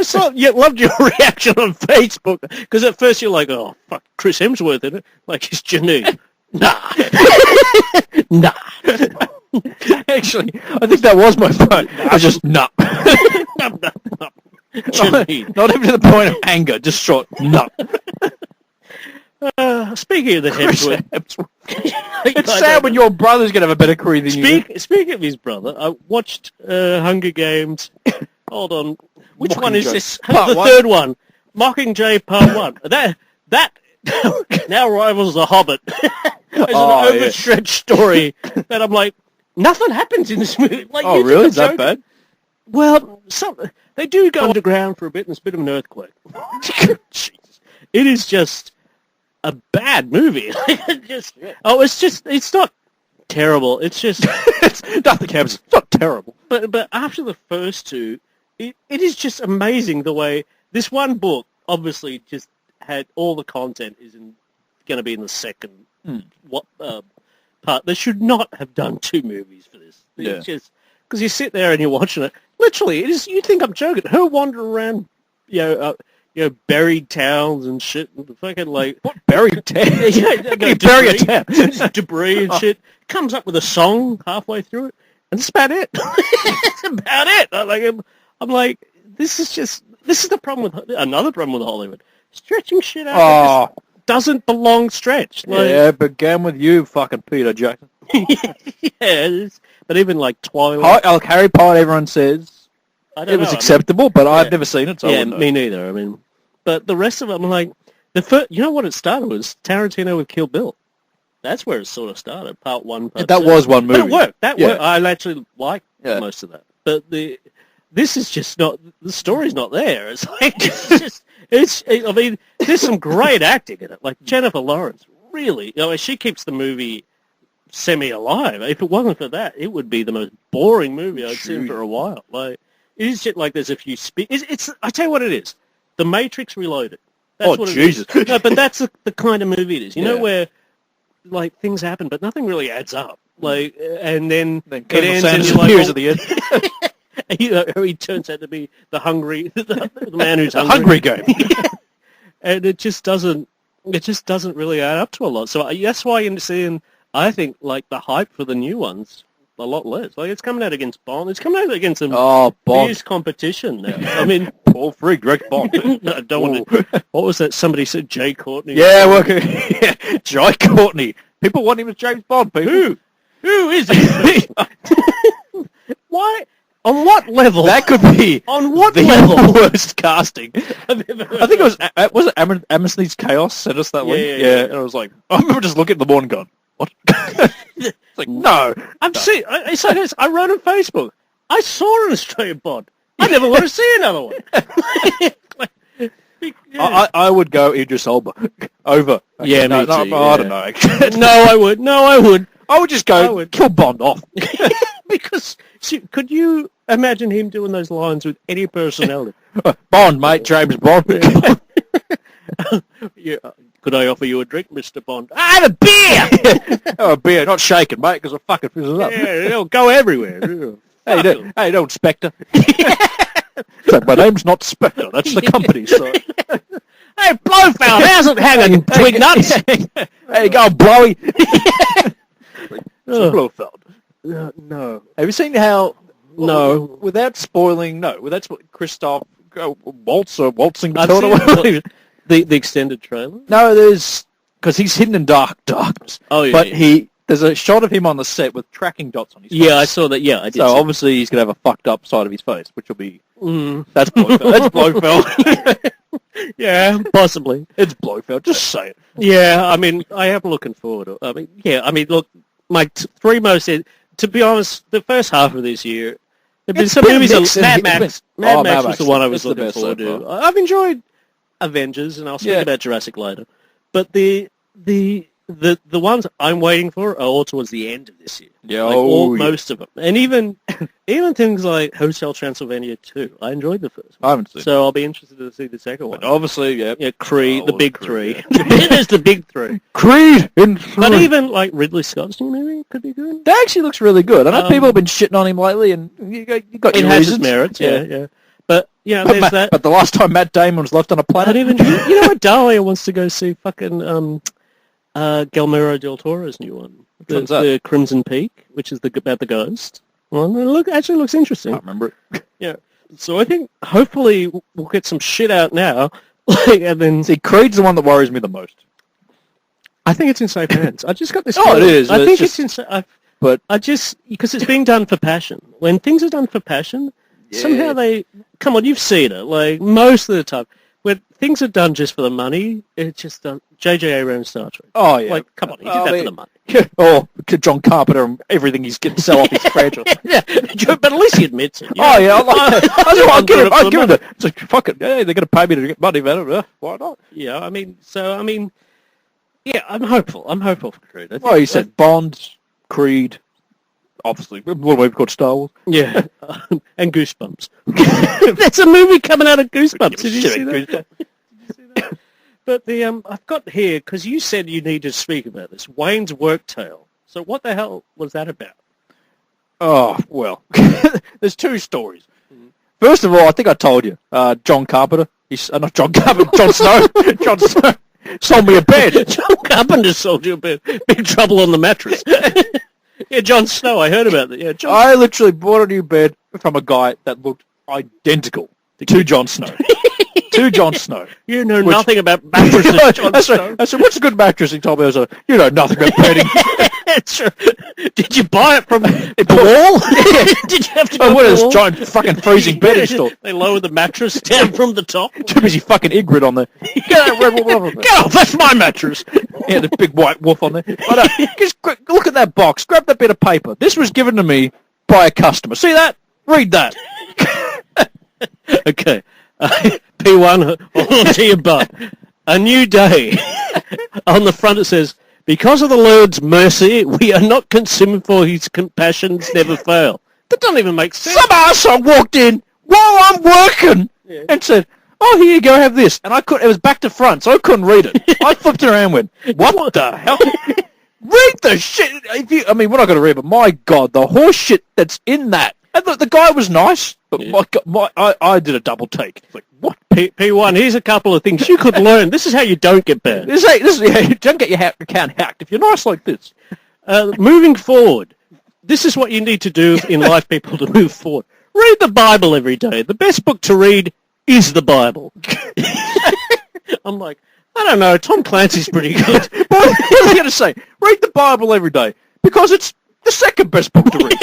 Speaker 2: loved your reaction on Facebook, because at first you're like, oh, fuck, Chris Hemsworth in it, like he's Janine. Nah. Nah.
Speaker 1: Actually, I think that was my point. I just, nah. Not even to the point of anger, just short, nah.
Speaker 2: Speaking of the Hemsworth,
Speaker 1: it's sad when your brother's going to have a better career than you.
Speaker 2: Speaking of his brother, I watched Hunger Games. Hold on, which one is this? The third one, Mockingjay Part 1. That now rivals The Hobbit as an overstretched story. That I'm like, nothing happens in this movie. Like,
Speaker 1: oh, really? Is that bad?
Speaker 2: Well, they do go underground for a bit, and there's a bit of an earthquake. Jesus. It is just a bad movie. It's not terrible. It's just
Speaker 1: nothing happens. It's not terrible.
Speaker 2: But after the first two, it is just amazing the way this one book obviously just had all the content going to be in the second part. They should not have done two movies for this. It's just because you sit there and you're watching it. Literally, it is. You think I'm joking? Her wandering around, buried towns and shit, and fucking like
Speaker 1: what buried towns?
Speaker 2: Bury a town, debris and shit. Comes up with a song halfway through it, and that's about it. That's about it. I'm like, this is the problem with another problem with Hollywood, stretching shit out. Doesn't belong stretched. Like,
Speaker 1: it began with you, fucking Peter Jackson.
Speaker 2: But even like Twilight,
Speaker 1: Harry Potter, everyone says. It was acceptable, but I've never seen it. So
Speaker 2: yeah, me neither. I mean, but the rest of them, I'm like, you know what it started was Tarantino with Kill Bill. That's where it sort of started. Part 1, part 2.
Speaker 1: That was one movie.
Speaker 2: But it worked. That worked. I actually liked most of that. But this is just not. The story's not there. It's like I mean, there's some great acting in it. Like Jennifer Lawrence, really. She keeps the movie semi-alive. If it wasn't for that, it would be the most boring movie I've seen for a while. Like. It's just like there's a few it's I tell you what it is. The Matrix Reloaded. That's what
Speaker 1: Jesus.
Speaker 2: No, but that's the kind of movie it is. You know where like things happen but nothing really adds up. Like, and then it
Speaker 1: Colonel
Speaker 2: ends
Speaker 1: Sanders
Speaker 2: and you're
Speaker 1: appears
Speaker 2: like,
Speaker 1: at the end.
Speaker 2: he turns out to be the man who's
Speaker 1: The
Speaker 2: hungry.
Speaker 1: hungry game.
Speaker 2: And it just doesn't really add up to a lot. So that's why you're seeing, I think, like the hype for the new ones a lot less. Like it's coming out against Bond. It's coming out against some
Speaker 1: Bond.
Speaker 2: fierce competition now. I mean,
Speaker 1: Paul Frigg, direct Bond.
Speaker 2: I don't want to. What was that? Somebody said Jay Courtney.
Speaker 1: Yeah, well, Jai Courtney. People want him as James Bond, people.
Speaker 2: Who is he? Why? On what level?
Speaker 1: That could be
Speaker 2: On what
Speaker 1: the
Speaker 2: level?
Speaker 1: worst casting.
Speaker 2: I've ever heard
Speaker 1: I think
Speaker 2: of.
Speaker 1: it was Amnesty's Chaos sent us that link.
Speaker 2: Yeah.
Speaker 1: And I was like, I remember just looking at the board and going, what? It's like, no.
Speaker 2: I'm seeing. It's like this. I wrote on Facebook. I saw an Australian Bond. I never want to see another one. Yeah.
Speaker 1: I would go Idris Elba over.
Speaker 2: Yeah,
Speaker 1: no,
Speaker 2: me
Speaker 1: no,
Speaker 2: too,
Speaker 1: I
Speaker 2: yeah.
Speaker 1: don't know.
Speaker 2: No, I would.
Speaker 1: I would just
Speaker 2: I
Speaker 1: go
Speaker 2: would.
Speaker 1: kill Bond off.
Speaker 2: Because could you imagine him doing those lines with any personality?
Speaker 1: Bond, mate, James Bond.
Speaker 2: Yeah. Could I offer you a drink, Mr. Bond? I have a beer.
Speaker 1: Oh, a beer, not shaking, mate, because it fucking fizzles up.
Speaker 2: Yeah, it'll go everywhere.
Speaker 1: Hey, you don't Spectre. So my name's not Spectre. That's the company. So.
Speaker 2: Hey, Blofeld, how's it hanging, twig nuts?
Speaker 1: Hey, go Blowy.
Speaker 2: Ugh.
Speaker 1: Blofeld.
Speaker 2: No.
Speaker 1: Have you seen how?
Speaker 2: No.
Speaker 1: Without spoiling, Christoph waltzing
Speaker 2: I've
Speaker 1: Matilda.
Speaker 2: seen the extended trailer.
Speaker 1: No, because he's hidden in darkness.
Speaker 2: Oh, yeah.
Speaker 1: But there's a shot of him on the set with tracking dots on his face.
Speaker 2: Yeah, I saw that. Yeah, I did.
Speaker 1: So
Speaker 2: see
Speaker 1: obviously he's gonna have a fucked up side of his face, which will be
Speaker 2: that.
Speaker 1: that's Blofeld. That's Blofeld.
Speaker 2: Yeah, possibly.
Speaker 1: It's Blofeld. Just say it.
Speaker 2: Yeah, I mean, I am looking forward to it. I mean, look, my three most, to be honest, the first half of this year, there have been
Speaker 1: It's
Speaker 2: some
Speaker 1: been
Speaker 2: movies.
Speaker 1: mixed.
Speaker 2: Mad Max. Mad Max was
Speaker 1: Max.
Speaker 2: the one I was
Speaker 1: It's the
Speaker 2: looking
Speaker 1: best so
Speaker 2: forward to.
Speaker 1: far.
Speaker 2: I've enjoyed Avengers, and I'll speak about Jurassic later. But the ones I'm waiting for are all towards the end of this year.
Speaker 1: Yeah,
Speaker 2: most of them, and even things like Hotel Transylvania 2. I enjoyed the first one,
Speaker 1: I haven't seen.
Speaker 2: so I'll be interested to see the second one.
Speaker 1: But obviously, yeah.
Speaker 2: Creed, the
Speaker 1: Oh,
Speaker 2: big
Speaker 1: Creed,
Speaker 2: three. There's the big three.
Speaker 1: Creed.
Speaker 2: But even like Ridley Scott's new movie could be good.
Speaker 1: That actually looks really good. I know people have been shitting on him lately, and you got
Speaker 2: It
Speaker 1: your
Speaker 2: has
Speaker 1: reasons.
Speaker 2: its merits, yeah. But yeah,
Speaker 1: But,
Speaker 2: there's that.
Speaker 1: but the last time Matt Damon was left on a planet,
Speaker 2: But even you know what, Dahlia wants to go see fucking Guillermo del Toro's new one,
Speaker 1: one's that?
Speaker 2: the Crimson Peak, which is about the ghost. Well, it actually looks interesting.
Speaker 1: I can't remember it.
Speaker 2: Yeah. So I think hopefully we'll get some shit out now, and then
Speaker 1: See, Creed's the one that worries me the most.
Speaker 2: I think it's in safe hands. I just got this.
Speaker 1: Oh,
Speaker 2: feeling.
Speaker 1: it is,
Speaker 2: I
Speaker 1: but
Speaker 2: think
Speaker 1: it's
Speaker 2: it's in.
Speaker 1: But
Speaker 2: I just because it's being done for passion. When things are done for passion, somehow they come on. You've seen it like most of the time. When things are done just for the money, it's just J.J. Abrams Star Trek.
Speaker 1: oh yeah,
Speaker 2: Like, come on, he did that for the money.
Speaker 1: Oh, John Carpenter and everything he's getting sell off his franchise.
Speaker 2: Yeah, but at least he admits it.
Speaker 1: Oh yeah, I like that. I'll give him.
Speaker 2: I'll
Speaker 1: I'll give him that. It's like fuck it. Yeah, they're gonna pay me to get money, man. Why not?
Speaker 2: Yeah, I mean, yeah, I'm hopeful. I'm hopeful for Creed. I think-
Speaker 1: Well, you said Bond, Creed, obviously. What we've got Star Wars.
Speaker 2: yeah, and Goosebumps. There's a movie coming out of Goosebumps. Did you see that? But I've got here because you said you need to speak about this Wayne's Work Tale. So what the hell was that about?
Speaker 1: Oh well, there's two stories. First of all, I think I told you, John Carpenter. He's not John Carpenter. John Snow. John Snow sold me a bed.
Speaker 2: John Carpenter sold you a bit. Big Trouble on the Mattress. Yeah, Jon Snow. I heard about it. Yeah, John.
Speaker 1: I literally bought a new bed from a guy that looked identical to Jon Snow. To Jon Snow.
Speaker 2: You know nothing about mattresses, Jon
Speaker 1: That's
Speaker 2: Snow.
Speaker 1: right. I said, what's a good mattress? He told me, I was like, you know nothing about bedding.
Speaker 2: Sure. Did you buy it from the wall? Did you have to go
Speaker 1: Oh, what
Speaker 2: to
Speaker 1: is
Speaker 2: the
Speaker 1: this
Speaker 2: wall?
Speaker 1: giant fucking freezing bed installed?
Speaker 2: They lowered the mattress down from the top.
Speaker 1: Too busy fucking Ygritte on there.
Speaker 2: Get off! That's my mattress.
Speaker 1: Yeah, the big white wolf on there. But, just look at that box. Grab that bit of paper. This was given to me by a customer. See that? Read that.
Speaker 2: Okay. P1, hold on to your butt. A new day. On the front it says, because of the Lord's mercy, we are not consumed, for his compassions never fail. That doesn't even make sense.
Speaker 1: Some arsehole walked in while I'm working and said, oh, here you go, have this. And it was back to front, so I couldn't read it. I flipped it around and went, what the hell? Read the shit. I mean, we're not going to read, but my God, the horse shit that's in that. And look, the guy was nice, but my God, I did a double take. Like, what?
Speaker 2: P1, here's a couple of things you could learn. This is how you don't get burned.
Speaker 1: You don't get your account hacked if you're nice like this.
Speaker 2: Moving forward, this is what you need to do in life, people, to move forward. Read the Bible every day. The best book to read is the Bible. I'm like, I don't know, Tom Clancy's pretty good.
Speaker 1: But what was I going to say? Read the Bible every day, because it's the second best book to read.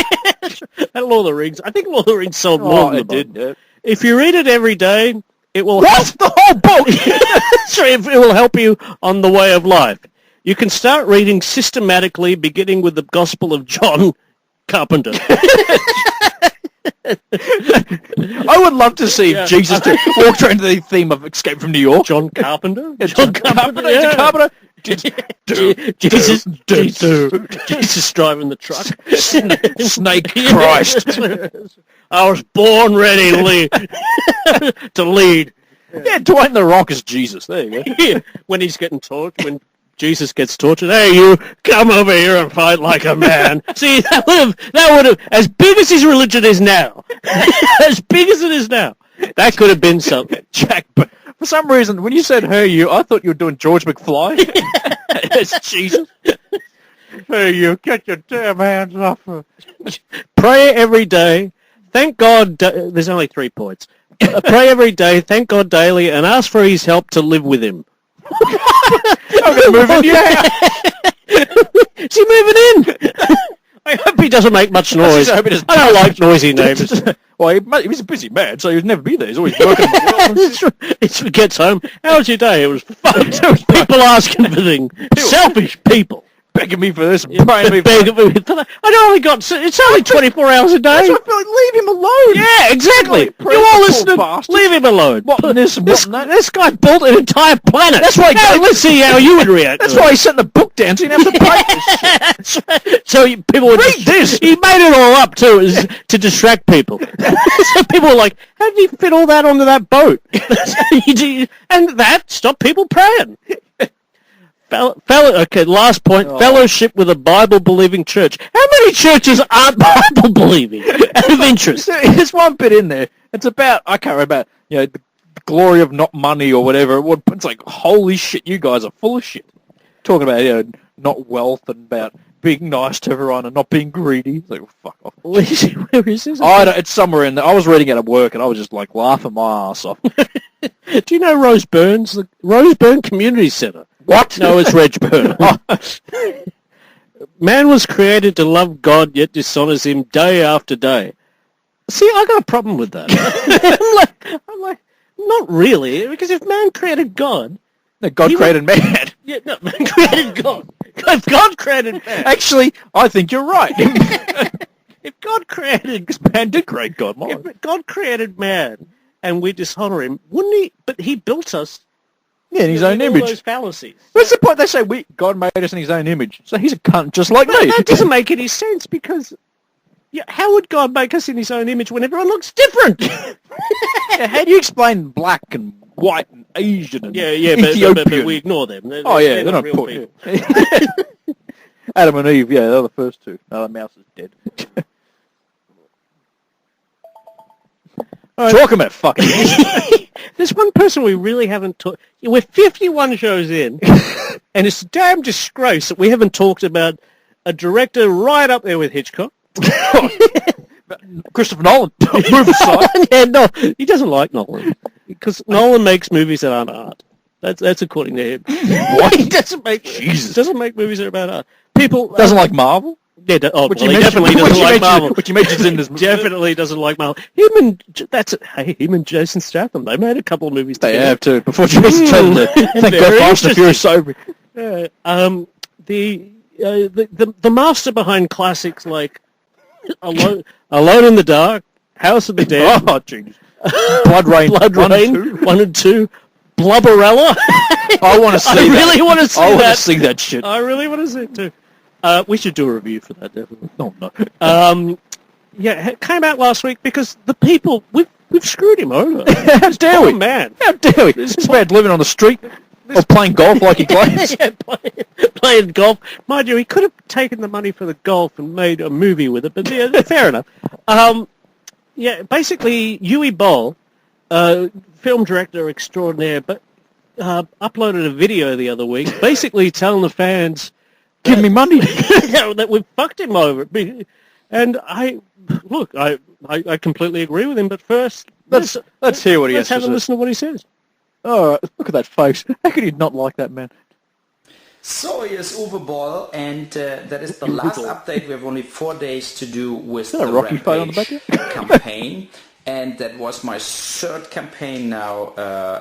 Speaker 2: And Lord of the Rings. I think Lord of the Rings sold more than the
Speaker 1: did,
Speaker 2: Bible.
Speaker 1: yeah.
Speaker 2: If you read it every day, it will
Speaker 1: What's the whole book?
Speaker 2: it will help you on the way of life. You can start reading systematically, beginning with the Gospel of John Carpenter.
Speaker 1: I would love to see Jesus walk around to the theme of Escape from New York.
Speaker 2: John Carpenter?
Speaker 1: John Carpenter. Yeah. Carpenter.
Speaker 2: Jesus driving the truck.
Speaker 1: Snake Christ.
Speaker 2: I was born ready to lead.
Speaker 1: Yeah, Dwayne The Rock is Jesus. There you go.
Speaker 2: When he's getting tortured, when Jesus gets tortured, hey, you come over here and fight like a man. See, that would have, as big as his religion is now, as big as it is now, that could have been something.
Speaker 1: Jack, but for some reason, when you said "hey you," I thought you were doing George McFly. It's Jesus. Hey you, get your damn hands off her.
Speaker 2: Pray every day. Thank God. There's only 3 points. Pray every day. Thank God daily, and ask for His help to live with Him.
Speaker 1: I'm going to move in your house.
Speaker 2: Is he moving in? I hope he doesn't make much noise. I don't like noisy neighbours.
Speaker 1: Well, he was a busy man, so he would never be there. He's always working.
Speaker 2: He gets home. How was your day? It was fun. People asking for things. Selfish people.
Speaker 1: Begging me for this, praying me for that.
Speaker 2: It's only 24 hours a day.
Speaker 1: That's what I feel like. Leave him alone.
Speaker 2: Yeah, exactly.
Speaker 1: Really,
Speaker 2: You all
Speaker 1: poor
Speaker 2: listen.
Speaker 1: bastard.
Speaker 2: Leave him alone.
Speaker 1: This
Speaker 2: guy built an entire planet.
Speaker 1: That's why.
Speaker 2: Let's see how you would react.
Speaker 1: That's why he sent the book down, so you didn't have to pray this shit.
Speaker 2: So people would
Speaker 1: read this.
Speaker 2: He made it all up too, to distract people. So people were like, "How did you fit all that onto that boat?" And that stopped people praying. Okay, last point. Fellowship with a Bible-believing church. How many churches aren't Bible-believing? Out of interest.
Speaker 1: There's one bit in there. It's about, I can't remember, the glory of not money or whatever. It's like, holy shit, you guys are full of shit. Talking about, not wealth and about being nice to everyone and not being greedy. It's like, fuck off.
Speaker 2: Where is this?
Speaker 1: It's somewhere in there. I was reading it at work and I was just like laughing my ass off.
Speaker 2: Do you know Rose Burns? The Rose Burn Community Centre.
Speaker 1: What?
Speaker 2: No, it's Reg Burn. Man was created to love God, yet dishonors Him day after day. See, I got a problem with that. I'm like, not really, because if man created God...
Speaker 1: No, God created man.
Speaker 2: Yeah, no, man created God. If God created man...
Speaker 1: Actually, I think you're right.
Speaker 2: If God created...
Speaker 1: Because man did create God.
Speaker 2: If God created man, and we dishonor Him, wouldn't He... But He built us...
Speaker 1: Yeah, in His own image.
Speaker 2: All those fallacies.
Speaker 1: What's the point? They say God made us in His own image, so He's a cunt just like me.
Speaker 2: That doesn't make any sense because how would God make us in His own image when everyone looks different?
Speaker 1: How do you explain black and white and Asian and Ethiopian?
Speaker 2: But we ignore them. They're
Speaker 1: not
Speaker 2: real
Speaker 1: people. Adam and Eve, they're the first two. No, the mouse is dead. Talking about fucking...
Speaker 2: There's one person we really haven't talked... We're 51 shows in, and it's a damn disgrace that we haven't talked about a director right up there with Hitchcock.
Speaker 1: Christopher Nolan. Move aside.
Speaker 2: Yeah, no, he doesn't like Nolan. Because Nolan makes movies that aren't art. That's according to him.
Speaker 1: What?
Speaker 2: He doesn't make movies that are about art. People...
Speaker 1: Doesn't like Marvel?
Speaker 2: Yeah, he definitely doesn't like Marvel.
Speaker 1: Which he mentions in this movie.
Speaker 2: Definitely doesn't like Marvel. Him and Jason Statham, they made a couple of movies together.
Speaker 1: They have too. Before Jason Statham, thank God Fast and Furious over.
Speaker 2: The master behind classics like Alone in the Dark, House of the Dead.
Speaker 1: Oh, jeez. Blood Rain
Speaker 2: 1 and 2. Blubberella.
Speaker 1: I want to see that.
Speaker 2: I really want to see that.
Speaker 1: I want to see that shit.
Speaker 2: I really want to see it too. We should do a review for that, definitely.
Speaker 1: Oh, no.
Speaker 2: It came out last week because the people, we've screwed him over.
Speaker 1: How dare we?
Speaker 2: Man.
Speaker 1: How dare we? This man's living on the street. Or playing golf like he plays.
Speaker 2: Yeah, playing golf. Mind you, he could have taken the money for the golf and made a movie with it, but yeah, fair enough. Yeah, basically, Uwe Boll, film director extraordinaire, but uploaded a video the other week, basically telling the fans,
Speaker 1: Give me money.
Speaker 2: that we fucked him over. And I completely agree with him, but first,
Speaker 1: Let's hear what he
Speaker 2: let's
Speaker 1: has
Speaker 2: have
Speaker 1: to
Speaker 2: a
Speaker 1: say.
Speaker 2: listen to what he says.
Speaker 1: Oh, look at that face. How could you not like that man?
Speaker 7: So here's Uwe Boll, and that is the last update. We have only 4 days to do with
Speaker 1: that a
Speaker 7: the
Speaker 1: Rocky fight on the
Speaker 7: Rampage campaign. And that was my third campaign now,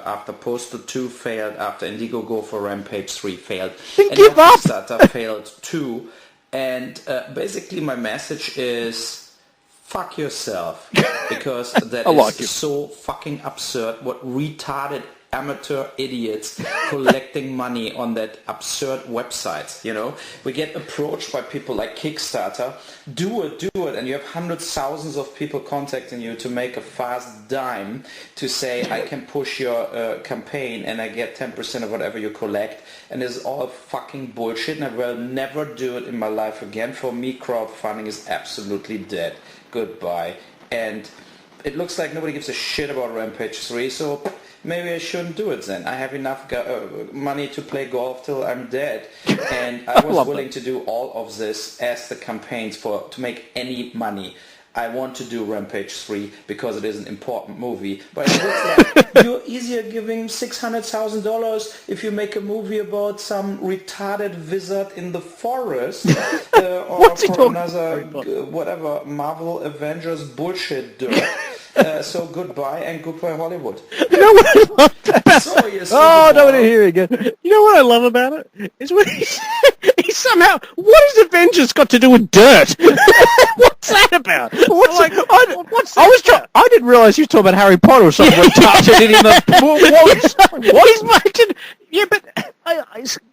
Speaker 7: after Postal 2 failed, after Indiegogo for Rampage 3 failed.
Speaker 1: Then
Speaker 7: and
Speaker 1: give
Speaker 7: now
Speaker 1: up!
Speaker 7: Kickstarter failed too. And basically my message is, fuck yourself. Because that is so fucking absurd what retarded amateur idiots collecting money on that absurd website, you know. We get approached by people like Kickstarter, do it, and you have hundreds, thousands of people contacting you to make a fast dime to say, I can push your campaign and I get 10% of whatever you collect, and it's all fucking bullshit, and I will never do it in my life again. For me, crowdfunding is absolutely dead. Goodbye. And it looks like nobody gives a shit about Rampage 3, so maybe I shouldn't do it then. I have enough money to play golf till I'm dead, and I was willing to do all of this as the campaigns to make any money. I want to do Rampage 3 because it is an important movie, but it looks like you're easier giving $600,000 if you make a movie about some retarded wizard in the forest, or for another whatever Marvel Avengers bullshit dirt. So goodbye and goodbye Hollywood.
Speaker 2: You know what I love about
Speaker 1: Nobody here again.
Speaker 2: You know what I love about it? Is when he somehow, what has Avengers got to do with dirt? What's that about?
Speaker 1: I didn't realise he was talking about Harry Potter or something.
Speaker 2: He's making, yeah, but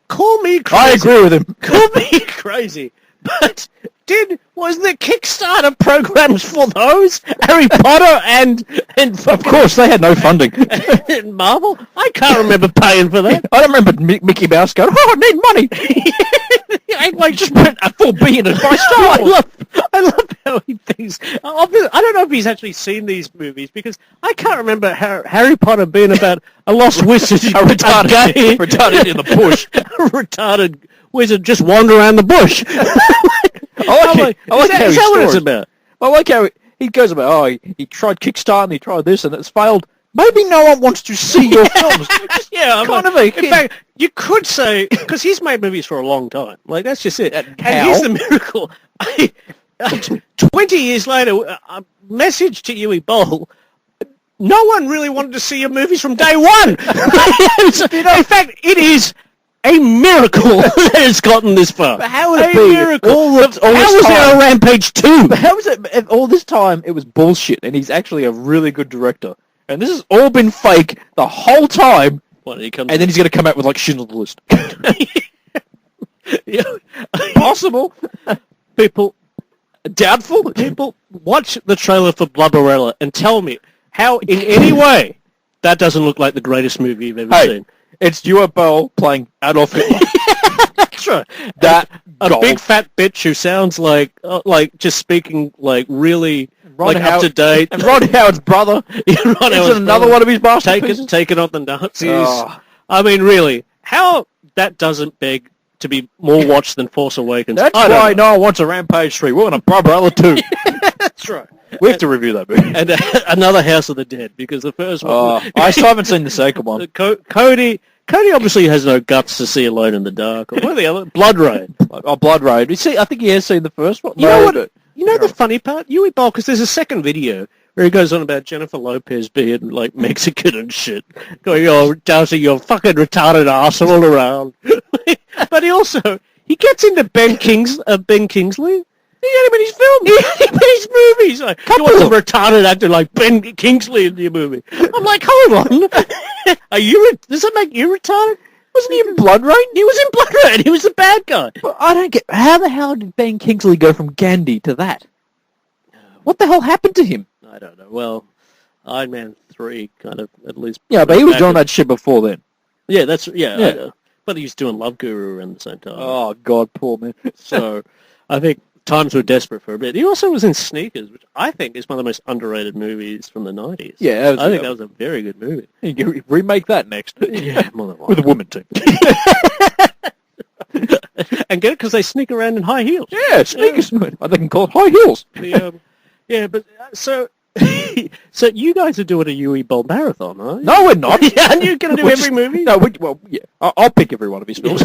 Speaker 2: call me crazy.
Speaker 1: I agree with him.
Speaker 2: Call me crazy, but was the Kickstarter programs for those Harry Potter and
Speaker 1: Of course, they had no funding.
Speaker 2: and Marvel? I can't remember paying for that.
Speaker 1: I don't remember Mickey Mouse going, I need money. I just spent a $4 billion to buy Star Wars.
Speaker 2: I love how he thinks. I don't know if he's actually seen these movies, because I can't remember Harry Potter being about a lost wizard,
Speaker 1: a retarded in the bush.
Speaker 2: a retarded wizard just wander around the bush.
Speaker 1: I like how
Speaker 2: is that what it's
Speaker 1: stories.
Speaker 2: about?
Speaker 1: I like how he goes about, he tried Kickstarter and he tried this and it's failed. Maybe no one wants to see your films.
Speaker 2: Yeah, I'm
Speaker 1: kind
Speaker 2: like,
Speaker 1: of a
Speaker 2: in
Speaker 1: kid.
Speaker 2: fact, you could say, because he's made movies for a long time. Like, that's just it. And
Speaker 1: how?
Speaker 2: here's the miracle. 20 years later, a message to Uwe Boll, no one really wanted to see your movies from day one. In fact, it is a miracle that it's gotten this far.
Speaker 1: But how would it
Speaker 2: a
Speaker 1: be?
Speaker 2: miracle.
Speaker 1: How was
Speaker 2: There a Rampage 2?
Speaker 1: But how was it? If all this time it was bullshit, and he's actually a really good director, and this has all been fake the whole time.
Speaker 2: What, he comes
Speaker 1: And then he's going to come out with like Schindler's List. Possible.
Speaker 2: People,
Speaker 1: Doubtful.
Speaker 2: people watch the trailer for Blubberella and tell me how, in any way, that doesn't look like the greatest movie you've ever
Speaker 1: Hey,
Speaker 2: seen.
Speaker 1: it's Stuart Bell playing Adolf Hitler.
Speaker 2: That's right.
Speaker 1: That
Speaker 2: A
Speaker 1: golf.
Speaker 2: big fat bitch who sounds like just speaking like really
Speaker 1: Ron
Speaker 2: up
Speaker 1: Howard-
Speaker 2: to date.
Speaker 1: And Ron Howard's brother.
Speaker 2: Ron
Speaker 1: Is
Speaker 2: Howard's
Speaker 1: another
Speaker 2: brother.
Speaker 1: one of his masterpieces.
Speaker 2: taken on the Nazis.
Speaker 1: Oh.
Speaker 2: I mean, really, how that doesn't beg to be more watched than Force Awakens.
Speaker 1: That's
Speaker 2: I don't
Speaker 1: why
Speaker 2: know.
Speaker 1: no one wants a Rampage 3. We're on a Barbarella 2.
Speaker 2: That's right.
Speaker 1: We have to review that movie.
Speaker 2: And another House of the Dead, because the first one...
Speaker 1: I still haven't seen the second one.
Speaker 2: Cody obviously has no guts to see Alone in the Dark. Or what are the other? Blood Rain.
Speaker 1: Oh, Blood Raid. You see, I think he has seen the first one.
Speaker 2: You know what? You know the funny part? Uwe Boll, because there's a second video where he goes on about Jennifer Lopez being like Mexican and shit, going, "Oh, Darcy, you're fucking retarded ass all around." But he gets into Ben Kingsley. He had him in his film. He had him in his movies. Like, you want a retarded actor like Ben Kingsley in your movie? I'm like, hold on. Does that make you retarded?
Speaker 1: Wasn't he in Blood Rain?
Speaker 2: He was in Blood Rain. He was the bad guy.
Speaker 1: But I don't get... How the hell did Ben Kingsley go from Gandhi to that? What the hell happened to him?
Speaker 2: I don't know. Well, Iron Man 3 kind of at least...
Speaker 1: Yeah, but he was doing that shit before then.
Speaker 2: Yeah, that's
Speaker 1: Yeah.
Speaker 2: But he was doing Love Guru around the same time.
Speaker 1: Oh God, poor man.
Speaker 2: So I think times were desperate for a bit. He also was in Sneakers, which I think is one of the most underrated movies from the 90s.
Speaker 1: Yeah,
Speaker 2: I think that was a very good movie.
Speaker 1: You can remake that next.
Speaker 2: Yeah, more than
Speaker 1: With a woman too.
Speaker 2: And get it because they sneak around in high heels.
Speaker 1: Yeah, sneakers. I think call it high heels.
Speaker 2: Yeah, but so so you guys are doing a UE Bowl marathon, aren't you?
Speaker 1: No, we're not.
Speaker 2: Yeah, and you're going to do every movie?
Speaker 1: No, well, yeah. I'll pick every one of his films.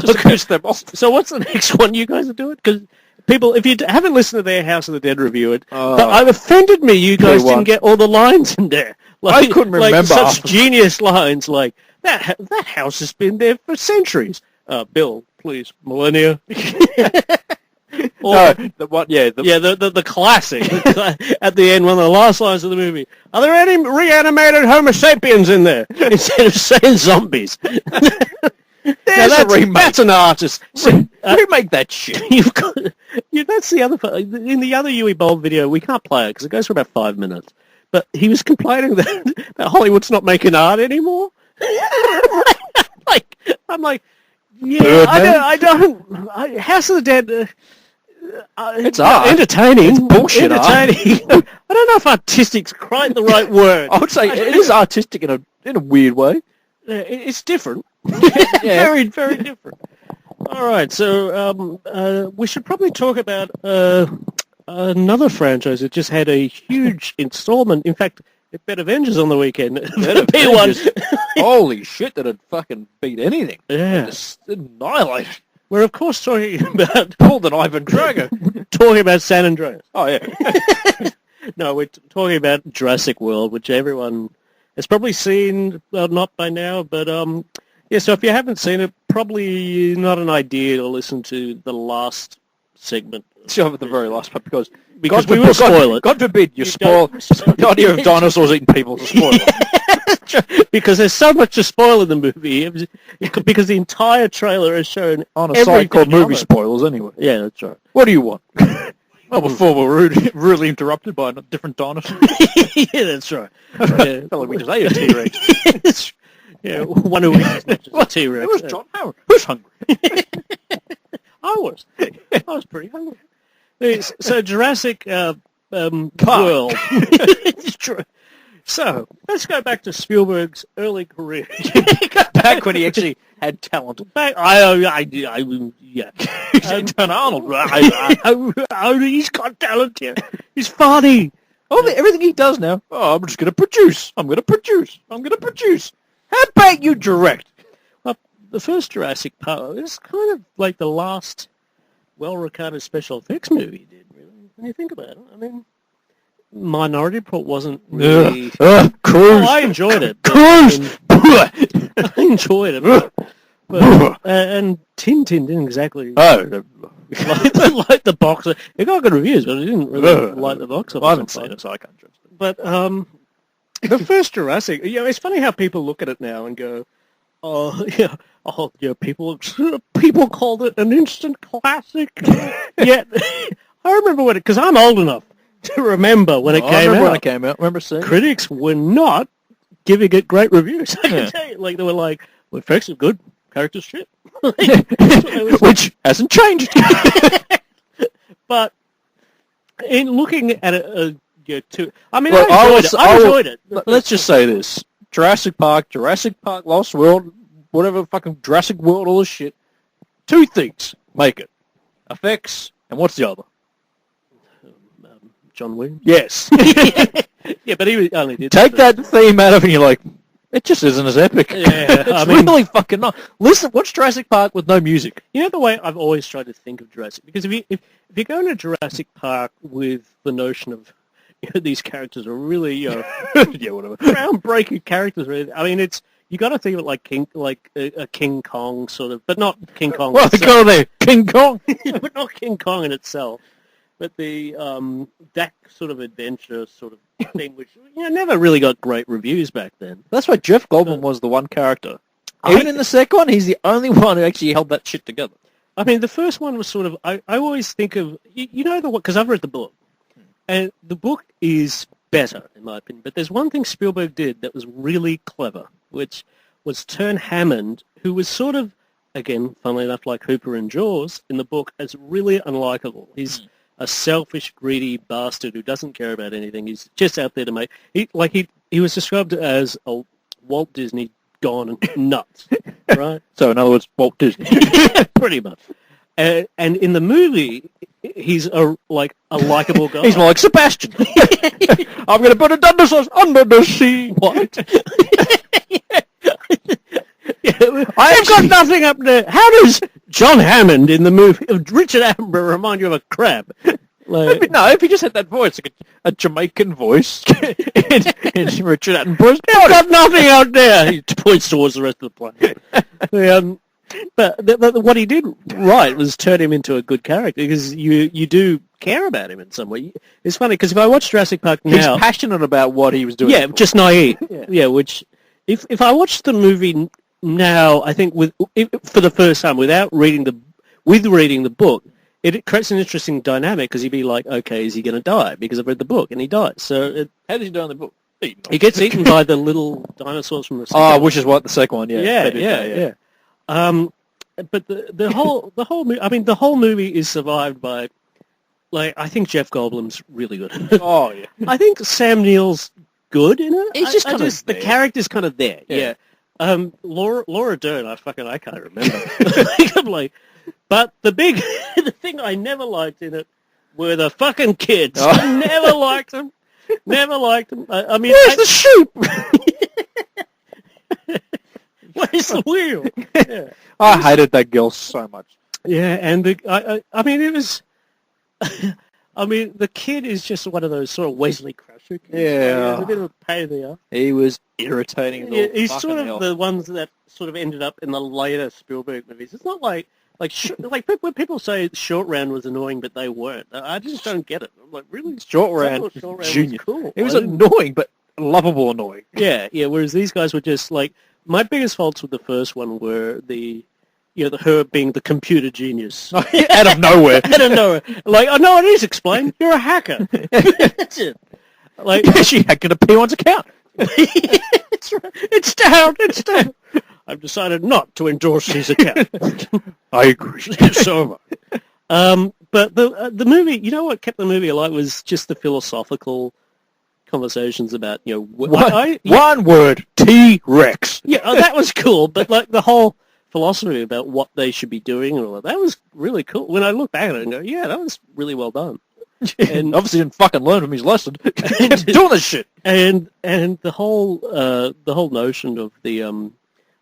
Speaker 1: Just finish them off.
Speaker 2: So what's the next one you guys are doing? Because people, if you haven't listened to their House of the Dead review, it offended me. You guys didn't get all the lines in there.
Speaker 1: I couldn't remember.
Speaker 2: Such genius lines like, that house has been there for centuries. Bill, please, millennia. Or, the classic at the end, one of the last lines of the movie. Are there any reanimated Homo sapiens in there? Instead of saying zombies. That's an artist.
Speaker 1: Remake that shit.
Speaker 2: That's the other part. In the other Yui Bold video, we can't play it because it goes for about 5 minutes. But he was complaining that Hollywood's not making art anymore. I'm like, yeah, I don't. House of the Dead.
Speaker 1: It's art.
Speaker 2: Entertaining.
Speaker 1: It's bullshit
Speaker 2: entertaining. I don't know if artistic's quite the right word.
Speaker 1: I would say it is artistic in a weird way.
Speaker 2: It's different.
Speaker 1: Yeah.
Speaker 2: Very, very different. All right, so we should probably talk about another franchise that just had a huge installment. In fact, it bet Avengers on the weekend. P1.
Speaker 1: Holy shit, that had fucking beat anything.
Speaker 2: Yeah.
Speaker 1: Just annihilated.
Speaker 2: We're, of course, talking about...
Speaker 1: Pulled an Ivan Drago.
Speaker 2: Talking about San Andreas.
Speaker 1: Oh, yeah.
Speaker 2: No, we're talking about Jurassic World, which everyone has probably seen, well, not by now, but, yeah, so if you haven't seen it, probably not an idea to listen to the last segment.
Speaker 1: Sure, at the very last part, because
Speaker 2: we will spoil it.
Speaker 1: God forbid you spoil the idea of dinosaurs eating people to spoil it.
Speaker 2: Because there's so much to spoil in the movie. Because the entire trailer has shown
Speaker 1: on a site called Movie Spoilers, anyway.
Speaker 2: Yeah, that's right.
Speaker 1: What do you want? Well, before we're rudely interrupted by a different dinosaur.
Speaker 2: Yeah, that's right. Yeah.
Speaker 1: Felt like we just ate a T-Rex.
Speaker 2: Yeah, one who eats a T-Rex.
Speaker 1: It was John Howard. Who's hungry?
Speaker 2: I was pretty hungry. So Jurassic World. So let's go back to Spielberg's early career.
Speaker 1: Back when he actually had talent.
Speaker 2: Yeah.
Speaker 1: John Arnold.
Speaker 2: He's got talent here. He's funny.
Speaker 1: Everything he does now. Oh, I'm just going to produce. I'm going to produce. How about you direct?
Speaker 2: Well, the first Jurassic Park is kind of like the last well-regarded special effects movie he did, really, when you think about it. I mean, Minority Report wasn't really...
Speaker 1: Cruise!
Speaker 2: I enjoyed it.
Speaker 1: Cruise!
Speaker 2: I enjoyed it. But, and Tintin didn't exactly...
Speaker 1: Oh,
Speaker 2: like the box. It got good reviews, but it didn't really like the box office.
Speaker 1: I haven't seen it, so I can't judge it.
Speaker 2: But the first Jurassic, it's funny how people look at it now and go, people called it an instant classic. Yet, I remember when because I'm old enough to remember when it came out.
Speaker 1: I remember when it came out. Remember seeing
Speaker 2: critics were not giving it great reviews. I can tell you, they were like, well, effects are good, characters shit.
Speaker 1: Which hasn't changed.
Speaker 2: But in looking at it, I enjoyed it.
Speaker 1: Let's just say this. Jurassic Park, Lost World, whatever fucking Jurassic World, all this shit. Two things make it. Effects, and what's the other?
Speaker 2: John Williams?
Speaker 1: Yes.
Speaker 2: Yeah, but he only did...
Speaker 1: Take that theme out of it and you're like, it just isn't as epic.
Speaker 2: Yeah,
Speaker 1: it's really fucking not. Listen, watch Jurassic Park with no music.
Speaker 2: You know the way I've always tried to think of Jurassic? Because if you go into Jurassic Park with the notion of these characters are really, yeah, whatever, groundbreaking characters. Really. I mean, you got to think of it like a King Kong sort of, but not King Kong.
Speaker 1: Well, they go there, King Kong,
Speaker 2: but not King Kong in itself. But the that sort of adventure sort of thing, which never really got great reviews back then.
Speaker 1: That's why Jeff Goldblum was the one character. Even in the second one, he's the only one who actually held that shit together.
Speaker 2: I mean, the first one was sort of. I always think of because I've read the book. And the book is better, in my opinion. But there's one thing Spielberg did that was really clever, which was Turn Hammond, who was sort of, again, funnily enough, like Hooper and Jaws in the book, as really unlikable. He's a selfish, greedy bastard who doesn't care about anything. He's just out there to make... He was described as a Walt Disney gone nuts, right?
Speaker 1: So, in other words, Walt Disney.
Speaker 2: Pretty much. And in the movie, he's a likable guy.
Speaker 1: He's more like Sebastian. I'm going to put a dinosaur under the sea.
Speaker 2: What? I've got nothing up there. How does John Hammond in the movie Richard Attenborough remind you of a crab? Like,
Speaker 1: no, if he just had that voice, like a Jamaican voice, and Richard Attenborough's
Speaker 2: I've got nothing out there. He points towards the rest of the plane. But what he did right was turn him into a good character, because you do care about him in some way. It's funny because if I watch Jurassic Park now,
Speaker 1: he's passionate about what he was doing.
Speaker 2: Yeah, just naive. Yeah, which if I watch the movie now, I think for the first time without reading the book, it creates an interesting dynamic, because you'd be like, okay, is he going to die? Because I've read the book and he dies. So
Speaker 1: how does he die in the book?
Speaker 2: He gets eaten by the little dinosaurs from the second
Speaker 1: one. Which is what the second one. Yeah.
Speaker 2: Yeah. But the whole movie is survived by, like, I think Jeff Goldblum's really good.
Speaker 1: Oh yeah.
Speaker 2: I think Sam Neill's good in it.
Speaker 1: He's just kind of
Speaker 2: the character's kind of there. Yeah. Laura Dern, I can't remember. But the thing I never liked in it were the fucking kids.
Speaker 1: Oh.
Speaker 2: I never liked them. I mean,
Speaker 1: where's the sheep?
Speaker 2: Where's the wheel? Yeah.
Speaker 1: I hated that girl so much.
Speaker 2: Yeah, and I mean, it was. I mean, the kid is just one of those sort of Wesley Crusher kids.
Speaker 1: Yeah.
Speaker 2: He's a bit of a pain in the ass.
Speaker 1: He was irritating.
Speaker 2: Yeah, he's sort of the ones that sort of ended up in the later Spielberg movies. It's not like when people say Short Round was annoying, but they weren't. I just don't get it. I'm like, really?
Speaker 1: Short Round Junior.
Speaker 2: Was cool.
Speaker 1: It was annoying, but lovable annoying.
Speaker 2: Yeah. Whereas these guys were just like, my biggest faults with the first one were her being the computer genius.
Speaker 1: Out of nowhere.
Speaker 2: Out of nowhere. Like, oh no, it is explained. You're a hacker. That's it. Like,
Speaker 1: she hacked a P1's account.
Speaker 2: It's down. I've decided not to endorse his account.
Speaker 1: I agree.
Speaker 2: So am I. But the movie, you know what kept the movie alive was just the philosophical conversations about,
Speaker 1: one word, T-Rex.
Speaker 2: Yeah, that was cool, but like the whole philosophy about what they should be doing and all that was really cool. When I look back at it and go, yeah, that was really well done.
Speaker 1: And obviously didn't fucking learn from his lesson. Kept doing this shit.
Speaker 2: And the whole notion of the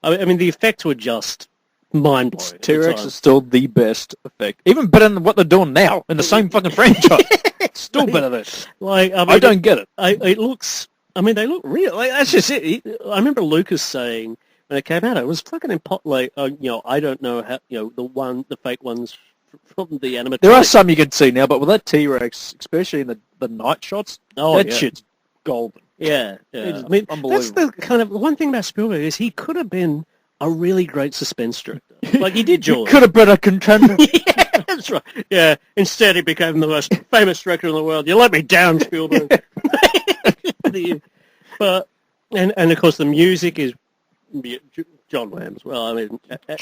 Speaker 2: I mean the effects were just mind blowing.
Speaker 1: T-Rex is still the best effect, even better than what they're doing now in the same fucking franchise. Still better than this.
Speaker 2: Like, I mean,
Speaker 1: I don't get it.
Speaker 2: It looks. I mean, they look real. Like, that's just it. I remember Lucas saying when it came out, it was fucking like, I don't know how, the fake ones from the animatronics.
Speaker 1: There are some you can see now, but with that T-Rex, especially in the night shots, that shit's golden.
Speaker 2: Yeah. I mean, that's the kind of one thing about Spielberg is he could have been a really great suspense director. Like he did Jaws.
Speaker 1: He could have been a contender.
Speaker 2: Yeah, that's right. Yeah. Instead, he became the most famous director in the world. You let me down, Spielberg. But and of course the music is John Williams. Well, I mean, at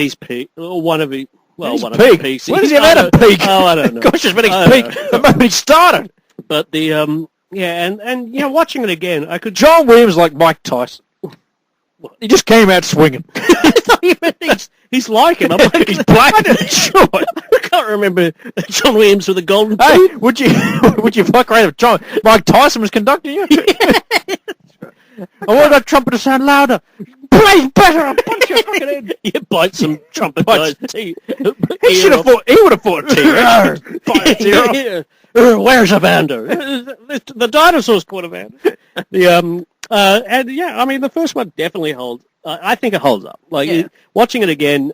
Speaker 2: his peak, or one of his. Well, one of his peaks.
Speaker 1: When does he have had a peak?
Speaker 2: Oh, I don't know.
Speaker 1: Gosh, it's been his peak the moment he started.
Speaker 2: But the and watching it again, I could.
Speaker 1: John Williams like Mike Tyson. He just came out swinging.
Speaker 2: I thought you meant he's like him. I'm like,
Speaker 1: he's black and short.
Speaker 2: I can't remember John Williams with a golden.
Speaker 1: Hey, would you fuck around if Mike Tyson was conducting you? I want that trumpet to sound louder. Play better. I'll punch your fucking head.
Speaker 2: You bite some trumpet guy's teeth.
Speaker 1: He would have fought T-Rex.
Speaker 2: Where's Evander? The dinosaurs caught Evander. And yeah, I mean, the first one definitely holds. I think it holds up. Like watching it again,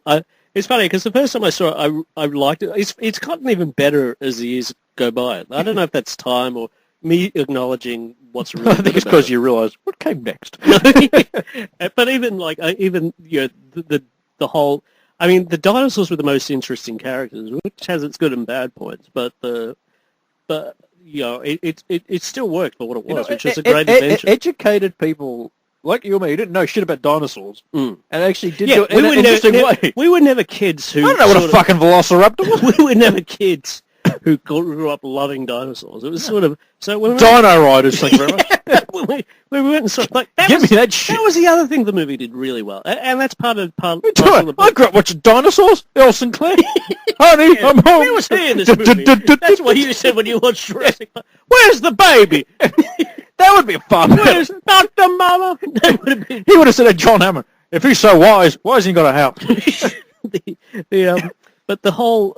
Speaker 2: it's funny because the first time I saw it, I liked it. It's gotten even better as the years go by. I don't know if that's time or me acknowledging what's really.
Speaker 1: I think it's because you realise what came next.
Speaker 2: But even the whole. I mean, the dinosaurs were the most interesting characters, which has its good and bad points. But it still worked for what it was, which was a great adventure.
Speaker 1: Educated people like you or me who didn't know shit about dinosaurs and actually did do it
Speaker 2: we
Speaker 1: in
Speaker 2: were
Speaker 1: an interesting way.
Speaker 2: We were never kids who...
Speaker 1: I don't know what a fucking velociraptor was.
Speaker 2: We were never kids who grew up loving dinosaurs. It was sort of... So when
Speaker 1: Dino Riders, thank you very much.
Speaker 2: when we went and saw... Like,
Speaker 1: Give me that shit.
Speaker 2: That was the other thing the movie did really well. And that's part of the book.
Speaker 1: I grew up watching dinosaurs. Earl Sinclair. Honey, I'm home.
Speaker 2: Where was he in this movie? That's what you said when you watched Jurassic Park. Where's the baby?
Speaker 1: That would be a fun.
Speaker 2: Where's Dr. Mama? That would have been...
Speaker 1: He would have said to John Hammond, if he's so wise, why hasn't he got a house?
Speaker 2: But the whole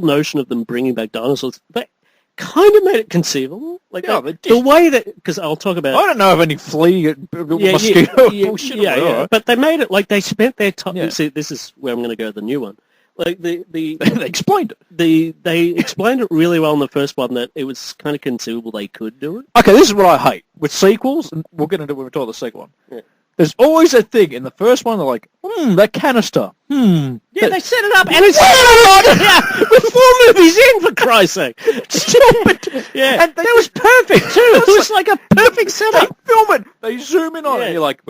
Speaker 2: notion of them bringing back dinosaurs, that kind of made it conceivable. Like the way that, because I'll talk about.
Speaker 1: I don't know of any flea mosquito bullshit.
Speaker 2: Yeah. But they made it like they spent their time. Yeah. See, this is where I'm going to go with the new one. Like they
Speaker 1: explained it.
Speaker 2: They explained it really well in the first one that it was kind of conceivable they could do it.
Speaker 1: Okay, this is what I hate with sequels, and we'll get into it when we talk about the second one.
Speaker 2: Yeah.
Speaker 1: There's always a thing in the first one. They're like, that canister.
Speaker 2: Yeah, they set it up, and it's with 4 movies in, for Christ's sake. Stupid. Yeah, and that was perfect too. It was like a perfect setup.
Speaker 1: They film it. They zoom in on it. And you're like,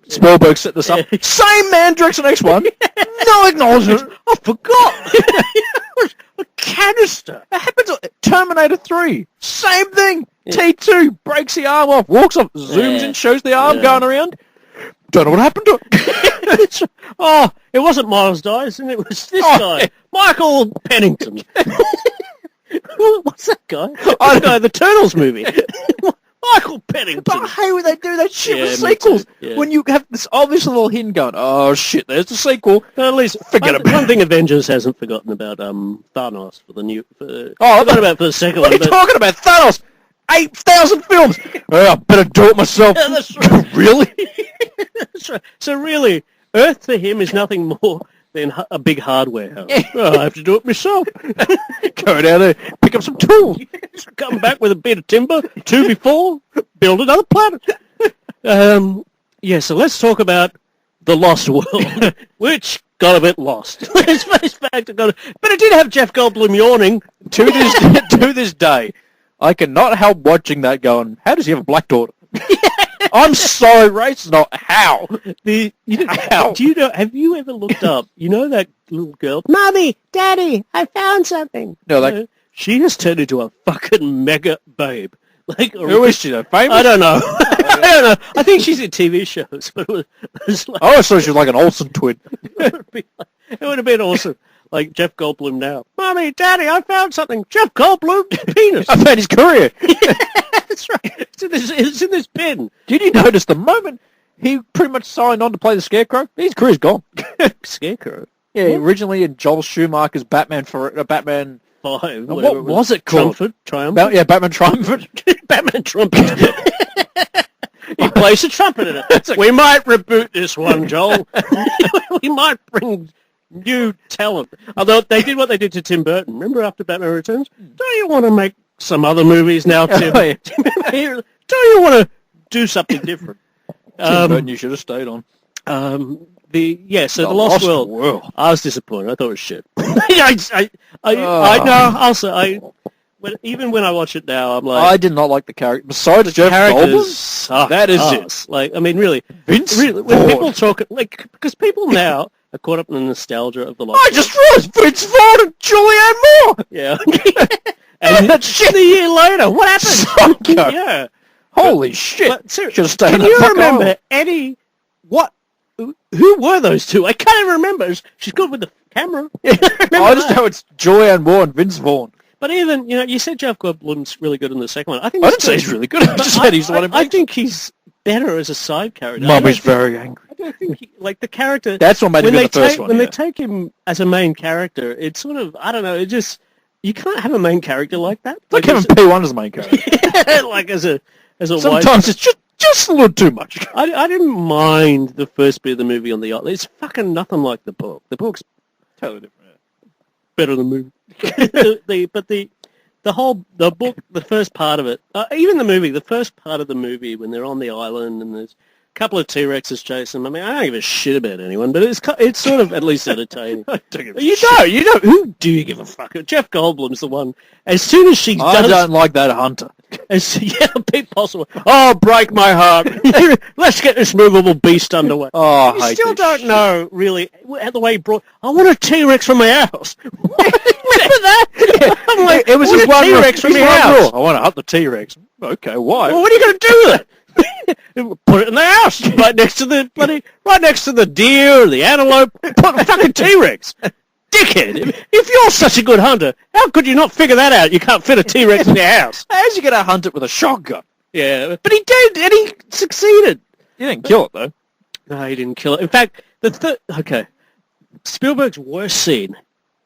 Speaker 1: Spielberg set this up. Same man directs the next one. No acknowledgement. I forgot.
Speaker 2: A canister.
Speaker 1: It happens on Terminator 3. Same thing. T2 breaks the arm off, walks off, zooms in, shows the arm going around. Don't know what happened to it.
Speaker 2: It wasn't Miles Dyson, it was this guy, Michael Pennington. What's that guy? The Turtles movie. Michael Pennington.
Speaker 1: But I hate when they do that shit with sequels. Yeah. When you have this obvious little hint going, oh shit, there's the sequel.
Speaker 2: But at least
Speaker 1: forget about
Speaker 2: one thing Avengers hasn't forgotten about Thanos for the new.
Speaker 1: I
Speaker 2: forgot about for the second
Speaker 1: one.
Speaker 2: What
Speaker 1: are you talking about? Thanos. 8,000 films. I better do it myself.
Speaker 2: Yeah, that's right.
Speaker 1: Really?
Speaker 2: That's right. So really, Earth to him is nothing more than a big hardware house.
Speaker 1: Yeah.
Speaker 2: I have to do it myself.
Speaker 1: Go down there, pick up some tools.
Speaker 2: Come back with a bit of timber, 2 before, build another planet. So let's talk about The Lost World, which got a bit lost. Let's face fact, but it did have Jeff Goldblum yawning.
Speaker 1: To this day. I cannot help watching that going, how does he have a black daughter? I'm sorry, racist, not how.
Speaker 2: How? Do you know, have you ever looked up, that little girl, Mommy, Daddy, I found something.
Speaker 1: No,
Speaker 2: she has turned into a fucking mega babe.
Speaker 1: Who is she, though? Famous?
Speaker 2: I don't know. I don't know. I think she's in TV shows, but it was like...
Speaker 1: I thought she was like an Olsen twin.
Speaker 2: It would have been awesome. Like Jeff Goldblum now. Mommy, Daddy, I found something. Jeff Goldblum, penis.
Speaker 1: I found his career.
Speaker 2: That's right. It's in this bin.
Speaker 1: Did you notice the moment he pretty much signed on to play the Scarecrow? His career's gone.
Speaker 2: Scarecrow?
Speaker 1: Yeah, originally in Joel Schumacher's Batman 5.
Speaker 2: What
Speaker 1: was it called?
Speaker 2: Triumphant?
Speaker 1: Batman Triumphant.
Speaker 2: Batman Trumpet. He plays a trumpet in it. We might reboot this one, Joel. We might bring... new talent. Although they did what they did to Tim Burton. Remember after Batman Returns? Don't you want to make some other movies now, Tim? Don't you want to do something different?
Speaker 1: Tim Burton, you should have stayed on.
Speaker 2: The Lost World. I was disappointed. I thought it was shit. I know. Also, even when I watch it now, I'm like,
Speaker 1: I did not like the character. Besides Jeff Goldblum, that is it.
Speaker 2: Like, I mean, really, when people talk, because people now are caught up in the nostalgia of the Lost World.
Speaker 1: I just realized Vince Vaughn and Julianne Moore.
Speaker 2: Yeah. And that's shit. A year later, what happened?
Speaker 1: Psycho.
Speaker 2: Yeah.
Speaker 1: Holy shit.
Speaker 2: Should have stayed. Can you remember any? What? Who were those two? I can't even remember. She's good with the camera.
Speaker 1: I just know it's Julianne Moore and Vince Vaughn.
Speaker 2: But even, you said Jeff Goldblum's really good in the second one. I
Speaker 1: didn't say he's really good. I just said he's the one who makes
Speaker 2: I think he's better as a side character.
Speaker 1: Mummy's very angry.
Speaker 2: I don't think the character...
Speaker 1: That's what made him the first one.
Speaker 2: When they take him as a main character, it's sort of, I don't know, it just... You can't have a main character like that.
Speaker 1: Like having P1 as a main character.
Speaker 2: Like as a
Speaker 1: sometimes it's just a little too much.
Speaker 2: I didn't mind the first bit of the movie on the yacht. It's fucking nothing like the book. The book's
Speaker 1: totally different.
Speaker 2: Better than the movie. But the book, the first part of it, even the movie, the first part of the movie when they're on the island and there's couple of T-Rexes chasing them. I mean, I don't give a shit about anyone, but it's sort of at least entertaining. You don't. Who do you give a fuck? Jeff Goldblum's the one. As soon as she does...
Speaker 1: I don't like that hunter.
Speaker 2: Pete Possible. Oh, break my heart. Let's get this movable beast underway.
Speaker 1: Oh,
Speaker 2: you still don't know, really, the way he brought... I want a T-Rex from my house. Remember that? I'm like,
Speaker 1: it was
Speaker 2: just
Speaker 1: one
Speaker 2: T-Rex from your house.
Speaker 1: I want to hunt the T-Rex. Okay, why?
Speaker 2: Well, what are you going to do with it? Put it in the house, right next to the deer, the antelope. Put a fucking T-Rex. Dickhead! If you're such a good hunter, how could you not figure that out? You can't fit a T-Rex in your house.
Speaker 1: How's you going to hunt it with a shotgun?
Speaker 2: Yeah, but he did, and he succeeded.
Speaker 1: You didn't kill it, though.
Speaker 2: No, he didn't kill it. In fact, Spielberg's worst scene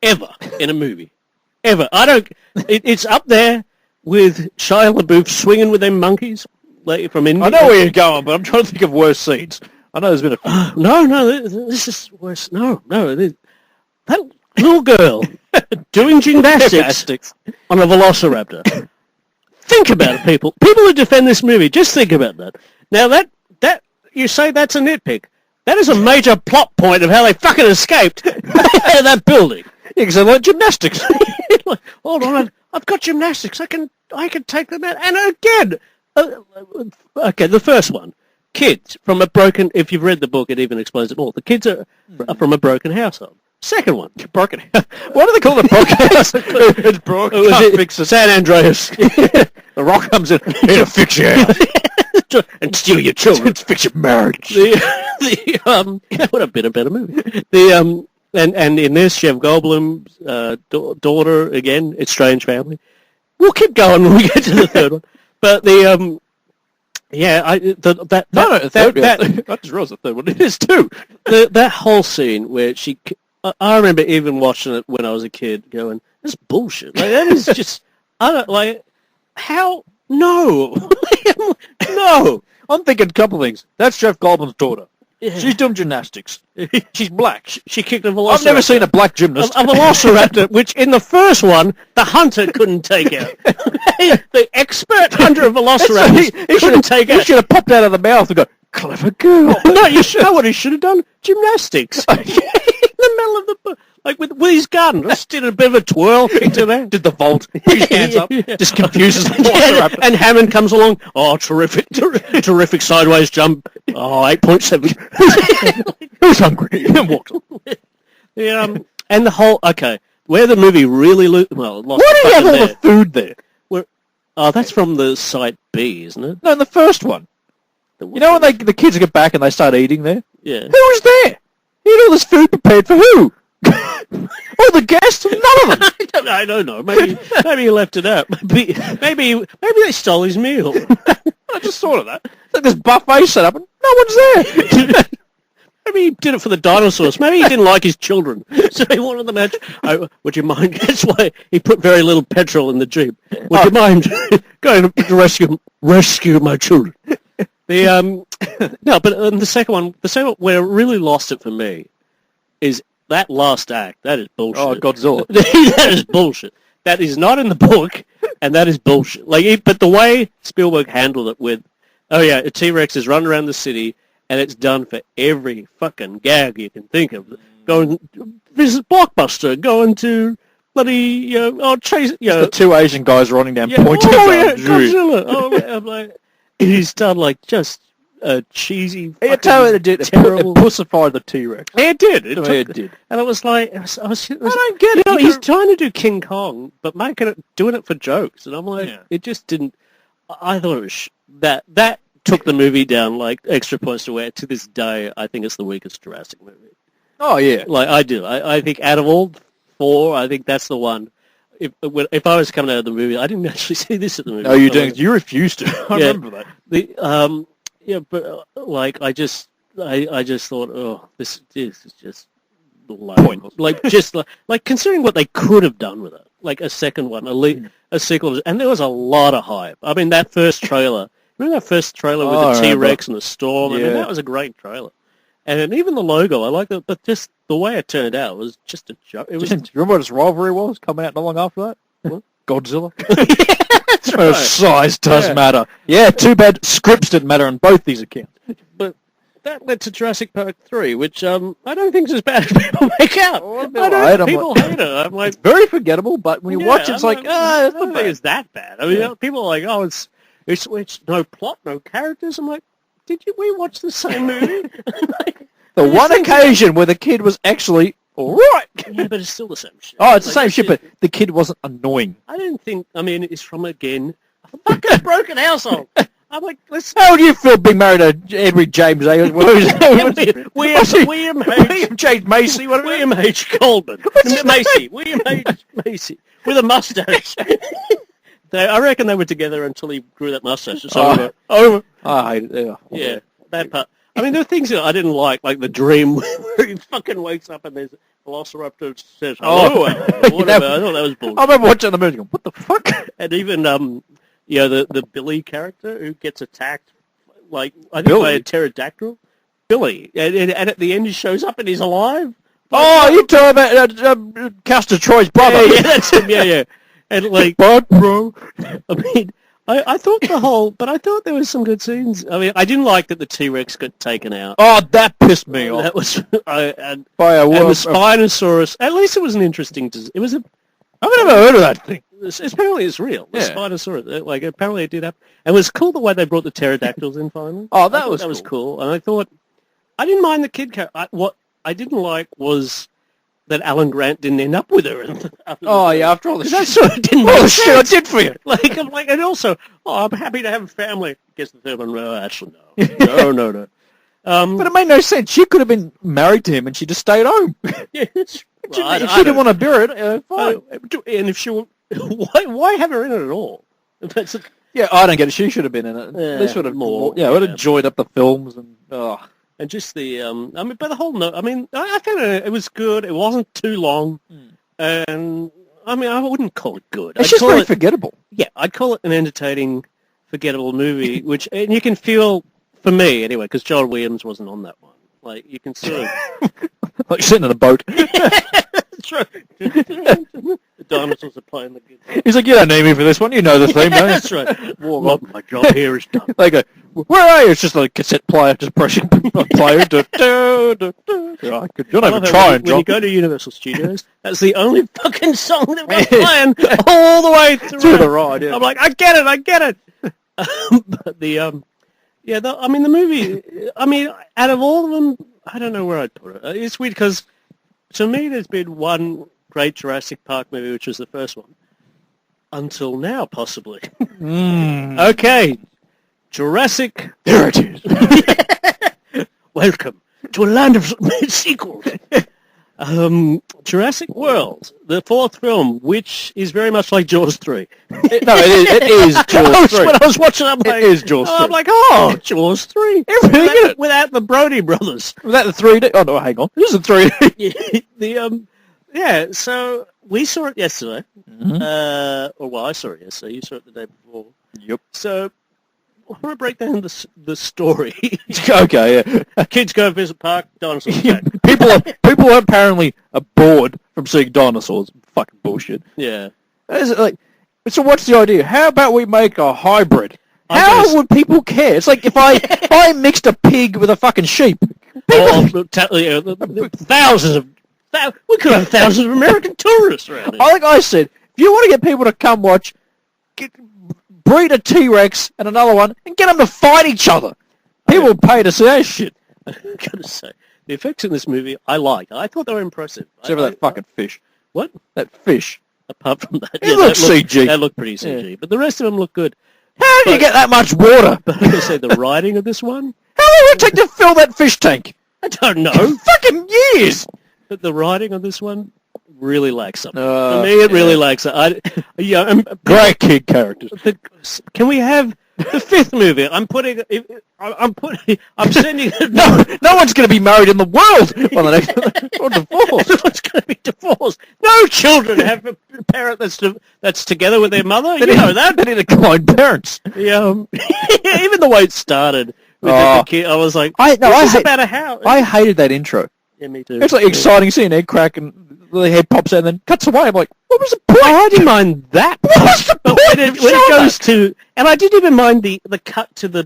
Speaker 2: ever in a movie. Ever. It's up there with Shia LaBeouf swinging with them monkeys from India.
Speaker 1: I know where you're going, but I'm trying to think of worse scenes. I know there's been a few.
Speaker 2: No, this is worse. No, that little girl doing gymnastics on a velociraptor. Think about it, people. People who defend this movie, just think about that. Now, that you say that's a nitpick. That is a major plot point of how they fucking escaped out of that building.
Speaker 1: Yeah, because they learned gymnastics.
Speaker 2: Like, hold on, I've got gymnastics. I can take them out. And again, okay, the first one. Kids from a broken... If you've read the book, it even explains it all. The kids are from a broken household. Second one.
Speaker 1: Broken house. What do they call the broken house? It's broken.
Speaker 2: Fix it. San Andreas.
Speaker 1: The Rock comes in. Here to fix your house.
Speaker 2: And steal your children.
Speaker 1: To fix your marriage.
Speaker 2: That would have been a better movie. And in this, Jeff Goldblum's daughter, again, it's Strange Family. We'll keep going when we get to the third one. But I just realized the third one. It is too. That whole scene where I remember even watching it when I was a kid, going, "This is bullshit." Like, that is just, I don't like how. No, no.
Speaker 1: I'm thinking a couple things. That's Jeff Goldblum's daughter.
Speaker 2: Yeah.
Speaker 1: She's doing gymnastics. She's black.
Speaker 2: She kicked a velociraptor.
Speaker 1: I've never seen a black gymnast.
Speaker 2: A velociraptor, which in the first one, the hunter couldn't take out. The expert hunter of velociraptors couldn't take out.
Speaker 1: He should have popped out of the mouth and go, clever girl.
Speaker 2: No, you know what he should have done? Gymnastics. In the middle of the... Like with his gun. Just did a bit of a twirl, kicked it out.
Speaker 1: Did the vault. Put his hands up. Just confuses the velociraptor.
Speaker 2: And Hammond comes along. Oh, terrific sideways jump. Oh, 8.7.
Speaker 1: Who's hungry? And walked on.
Speaker 2: And the whole... Okay, where the movie really... lost.
Speaker 1: Why do you have all the food there?
Speaker 2: That's from the Site B, isn't it?
Speaker 1: No, in the first one. You know when the kids get back and they start eating there?
Speaker 2: Yeah.
Speaker 1: Who was there? He had all this food prepared for who? All the guests? None of them.
Speaker 2: I don't know. Maybe he left it out. Maybe they stole his meal.
Speaker 1: I just thought of that. It's like this buffet set up and no one's there.
Speaker 2: Maybe he did it for the dinosaurs. Maybe he didn't like his children, so he wanted them out. Would you mind? That's why he put very little petrol in the Jeep. Would you mind going to rescue my children? No, but the second one where it really lost it for me is that last act. That is bullshit.
Speaker 1: Oh, Godzilla.
Speaker 2: That is bullshit. That is not in the book, and that is bullshit. But the way Spielberg handled it with, a T-Rex is running around the city, and it's done for every fucking gag you can think of. Going, this is Blockbuster, going to bloody, chase,
Speaker 1: the two Asian guys running down pointing
Speaker 2: Godzilla. I'm like, he's done like just a cheesy, terrible...
Speaker 1: It pussified the T-Rex.
Speaker 2: It did. It
Speaker 1: did.
Speaker 2: And it was like, I
Speaker 1: don't get it.
Speaker 2: He's trying to do King Kong, but doing it for jokes. And I'm like, it just didn't... I thought it was... That took the movie down like extra points to where, to this day, I think it's the weakest Jurassic movie.
Speaker 1: Oh, yeah.
Speaker 2: Like, I do. I think out of all four, I think that's the one. If I was coming out of the movie, I didn't actually see this at the movie.
Speaker 1: No, you didn't. You refused to. I remember that.
Speaker 2: But like I just thought, oh, this is just pointless. Like just like considering what they could have done with it, like a second one, a sequel, and there was a lot of hype. I mean, that first trailer. Remember that first trailer with the T-Rex and the storm? I mean, that was a great trailer. And even the logo, I like that, but just the way it turned out was just a joke. It was.
Speaker 1: Do you remember what its rivalry was coming out not long after that?
Speaker 2: What?
Speaker 1: Godzilla.
Speaker 2: That's right.
Speaker 1: Size does matter. Yeah, too bad scripts didn't matter on both these accounts.
Speaker 2: But that led to Jurassic Park 3, which I don't think is as bad as people make out. People hate it. I'm like,
Speaker 1: it's very forgettable, but when you watch it, it's like,
Speaker 2: I
Speaker 1: it's
Speaker 2: don't
Speaker 1: not
Speaker 2: think
Speaker 1: bad.
Speaker 2: it's that bad. I mean, people are like, oh, it's no plot, no characters. I'm like, we watch the same movie?
Speaker 1: The one occasion where the kid was actually alright.
Speaker 2: Yeah, but it's still the same shit.
Speaker 1: Oh, it's the same shit, but the kid wasn't annoying.
Speaker 2: I didn't think, it's from, again, a fucking broken household. I'm like,
Speaker 1: How do you feel being married to Edward James?
Speaker 2: William
Speaker 1: James Macy.
Speaker 2: William H. Goldman. William H. Macy. With a mustache. I reckon they were together until he grew that mustache. It's over.
Speaker 1: I hate it.
Speaker 2: Yeah, that part. I mean, there are things that I didn't like the dream where he fucking wakes up and there's a velociraptor says, hello. Whatever. I thought that was bullshit.
Speaker 1: I remember watching the movie going, what the fuck?
Speaker 2: And even, the Billy character who gets attacked, I think by a pterodactyl. Billy. And at the end he shows up and he's alive.
Speaker 1: Oh, you talking about Castor Troy's brother.
Speaker 2: Yeah, that's him, yeah. And
Speaker 1: but bro.
Speaker 2: I mean, I thought I thought there was some good scenes. I mean, I didn't like that the T-Rex got taken out.
Speaker 1: Oh, that pissed me off.
Speaker 2: That was, and the Spinosaurus. At least it was an interesting. It was a.
Speaker 1: I've never heard of that thing.
Speaker 2: Apparently, it's real. The Spinosaurus. Apparently, it did happen. And it was cool the way they brought the pterodactyls in finally.
Speaker 1: Oh, that was
Speaker 2: cool. And I thought, I didn't mind the kid character. What I didn't like was that Alan Grant didn't end up with her.
Speaker 1: After all the
Speaker 2: that sort of didn't make sense.
Speaker 1: Shit I did for you.
Speaker 2: And also, I'm happy to have a family. Guess the third one, actually, no. No.
Speaker 1: But it made no sense. She could have been married to him and she just stayed home.
Speaker 2: Yeah,
Speaker 1: if she didn't want to bury it, fine.
Speaker 2: And if she, why have her in it at all?
Speaker 1: Yeah, I don't get it. She should have been in it. This would have more. Yeah, would have joined up the films and.
Speaker 2: And just the, but the whole I found it was good. It wasn't too long, and I wouldn't call it good.
Speaker 1: It's just very forgettable.
Speaker 2: Yeah, I'd call it an entertaining, forgettable movie. And you can feel, for me anyway, because John Williams wasn't on that one. You can sort of
Speaker 1: like sitting in a boat.
Speaker 2: That's right. The dinosaurs are playing the good.
Speaker 1: He's like, you don't need me for this one. You know the theme, don't you?
Speaker 2: That's right. My job here is done.
Speaker 1: They go, where are you? It's just like a cassette player, just pressing play. You're not even trying,
Speaker 2: When you go to Universal Studios, that's the only fucking song they've got playing all the way through
Speaker 1: the ride. Yeah.
Speaker 2: I'm like, I get it. But the movie. Out of all of them, I don't know where I'd put it. It's weird because to me, there's been one great Jurassic Park movie, which was the first one, until now, possibly. Okay. Jurassic.
Speaker 1: There it is.
Speaker 2: Welcome to a land of sequels. Jurassic World, the fourth film, which is very much like Jaws 3.
Speaker 1: It is Jaws 3.
Speaker 2: When I was watching it,
Speaker 1: it is Jaws 3.
Speaker 2: I'm like, Jaws 3.
Speaker 1: Everything
Speaker 2: without the Brody brothers.
Speaker 1: Without the 3D. Oh, no, hang on. This is the 3D.
Speaker 2: So we saw it yesterday. I saw it yesterday. You saw it the day before.
Speaker 1: Yep.
Speaker 2: So I want to break down the story.
Speaker 1: Okay, yeah.
Speaker 2: Kids go visit park, dinosaurs.
Speaker 1: People apparently are bored from seeing dinosaurs. Fucking bullshit.
Speaker 2: Yeah.
Speaker 1: So what's the idea? How about we make a hybrid? How would people care? It's like if I mixed a pig with a fucking sheep.
Speaker 2: Thousands of... We could have thousands of American tourists around here.
Speaker 1: Like I said, if you want to get people to come watch, breed a T-Rex and another one, and get them to fight each other. People pay to see that shit.
Speaker 2: I gotta say, the effects in this movie, I like. I thought they were impressive.
Speaker 1: Except for that fucking fish.
Speaker 2: What?
Speaker 1: That fish.
Speaker 2: Apart from that.
Speaker 1: It looks CG.
Speaker 2: That looked pretty CG. Yeah. But the rest of them look good.
Speaker 1: How did you get that much water?
Speaker 2: But like I say, the writing of this one...
Speaker 1: How long did it take to fill that fish tank?
Speaker 2: I don't know.
Speaker 1: Fucking years!
Speaker 2: But the writing of this one really lacks something. For me, it really lacks it.
Speaker 1: Great kid characters.
Speaker 2: Can we have the fifth movie? I'm sending...
Speaker 1: No one's going to be married in the world on the next... or divorced.
Speaker 2: Everyone's going to be divorced. No children have a parent that's together with their mother. You know that.
Speaker 1: They need to clone parents.
Speaker 2: Even the way it started with the kid, I was like, about a house.
Speaker 1: I hated that intro.
Speaker 2: Yeah, me too.
Speaker 1: It's like exciting seeing an egg crack and the head pops out and then cuts away. I'm like, what was the point?
Speaker 2: I didn't mind that.
Speaker 1: What was the point?
Speaker 2: When it goes to... And I didn't even mind the cut to the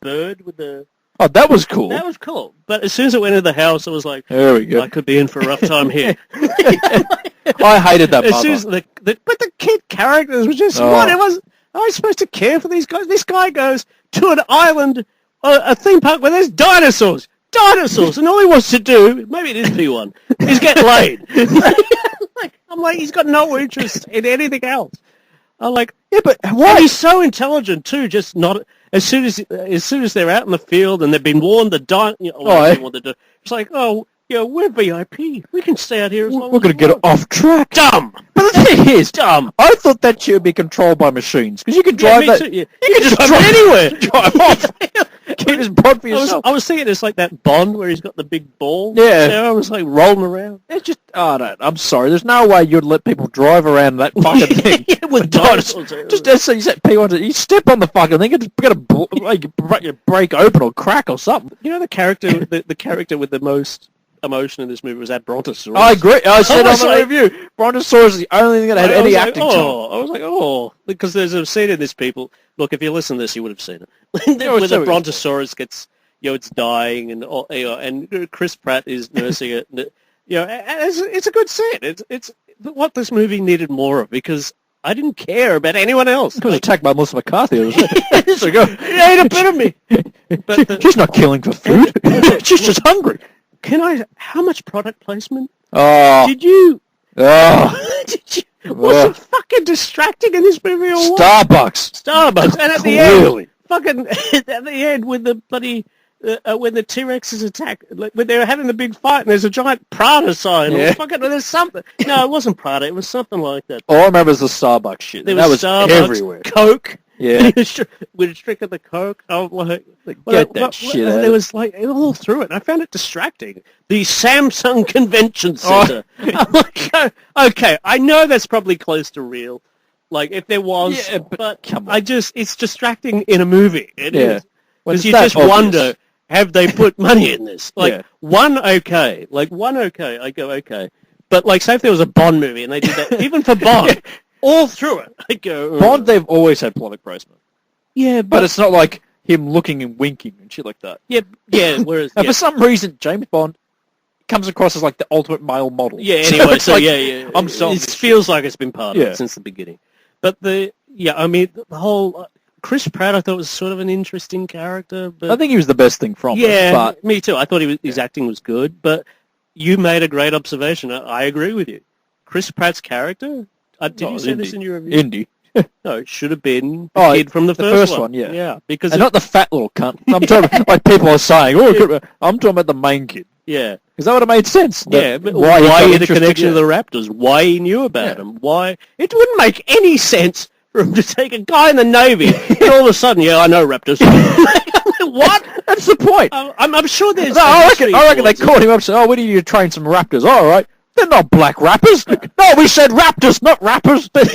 Speaker 2: bird with the
Speaker 1: Oh, that was cool.
Speaker 2: That was cool. But as soon as it went into the house, I was like,
Speaker 1: there we go.
Speaker 2: I could be in for a rough time here.
Speaker 1: I hated that
Speaker 2: as soon as but the kid characters were just what it was. I was supposed to care for these guys. This guy goes to an island, a theme park where there's dinosaurs, and all he wants to do, maybe it is P1, is get laid. I'm like, he's got no interest in anything else. I'm like, yeah, but why? He's so intelligent too. Just not as soon as they're out in the field and they've been warned it's like, oh. Yeah, we're VIP. We can stay out here as long as
Speaker 1: we're going to get off track.
Speaker 2: Dumb!
Speaker 1: But the thing is,
Speaker 2: dumb.
Speaker 1: I thought that shit would be controlled by machines. Because you can drive that...
Speaker 2: Yeah.
Speaker 1: You can just drive anywhere. Drive off. Keep his bod for yourself.
Speaker 2: I was thinking it's like that Bond where he's got the big ball.
Speaker 1: Yeah.
Speaker 2: I was like rolling around.
Speaker 1: It's just... Oh, no, I'm sorry. There's no way you'd let people drive around that fucking thing.
Speaker 2: With dinosaurs.
Speaker 1: Just as you said, P1, you step on the fucking thing, it's going to break open or crack or something.
Speaker 2: You know the character, the character with the most emotion in this movie was that Brontosaurus.
Speaker 1: I agree. I said on the review, Brontosaurus is the only thing that had any acting time.
Speaker 2: I was like, because there's a scene in this, people. Look, if you listen to this, you would have seen it. Where the Brontosaurus gets, it's dying, and Chris Pratt is nursing it. And it's a good scene. It's what this movie needed more of, because I didn't care about anyone else.
Speaker 1: It was attacked by Melissa McCarthy.
Speaker 2: She ate a bit of me. But
Speaker 1: she's not killing for food. She's just hungry.
Speaker 2: How much product placement?
Speaker 1: Oh.
Speaker 2: Did you?
Speaker 1: Oh.
Speaker 2: Was it fucking distracting in this movie or what?
Speaker 1: Starbucks.
Speaker 2: And at the end, fucking, at the end when the bloody, when the T-Rexes attack, when they were having the big fight and there's a giant Prada sign, or fucking, there's something. No, it wasn't Prada, it was something like that.
Speaker 1: All I remember is the Starbucks shit. That was Starbucks, everywhere.
Speaker 2: Coke.
Speaker 1: Yeah.
Speaker 2: With drinking the Coke, I was like,
Speaker 1: get that shit out.
Speaker 2: There was like, all through it. I found it distracting. The Samsung Convention Center. I'm like, okay, I know that's probably close to real. Like, if there was, but come on. It's distracting in a movie. It is. Because you just wonder, have they put money in this? Like, one okay. I go, okay. But, like, say if there was a Bond movie and they did that, even for Bond, all through it, I go...
Speaker 1: Bond, they've always had product placement.
Speaker 2: Yeah,
Speaker 1: but it's not like him looking and winking and shit like that.
Speaker 2: Yeah, whereas...
Speaker 1: And for some reason, James Bond comes across as, like, the ultimate male model.
Speaker 2: Yeah, anyway, so
Speaker 1: like,
Speaker 2: I'm sorry. It feels like it's been part of it since the beginning. But the whole... Chris Pratt, I thought, was sort of an interesting character. But
Speaker 1: I think he was the best thing from it. But
Speaker 2: me too. I thought his acting was good, but you made a great observation. I agree with you. Chris Pratt's character... did you say this in your review?
Speaker 1: Indy.
Speaker 2: No, it should have been the kid from the first one.
Speaker 1: Yeah.
Speaker 2: Yeah, because...
Speaker 1: And not the fat little cunt. I'm talking like people are saying. I'm talking about the main kid.
Speaker 2: Yeah.
Speaker 1: Because that would have made sense.
Speaker 2: Yeah, but why he had a connection to the Raptors? Why he knew about them? Why... It wouldn't make any sense for him to take a guy in the Navy and all of a sudden, I know Raptors. What?
Speaker 1: That's the point.
Speaker 2: I'm sure there's...
Speaker 1: No, I reckon they called him up and said, we need you to train some Raptors. All right. They're not black rappers. No, we said Raptors, not rappers.
Speaker 2: But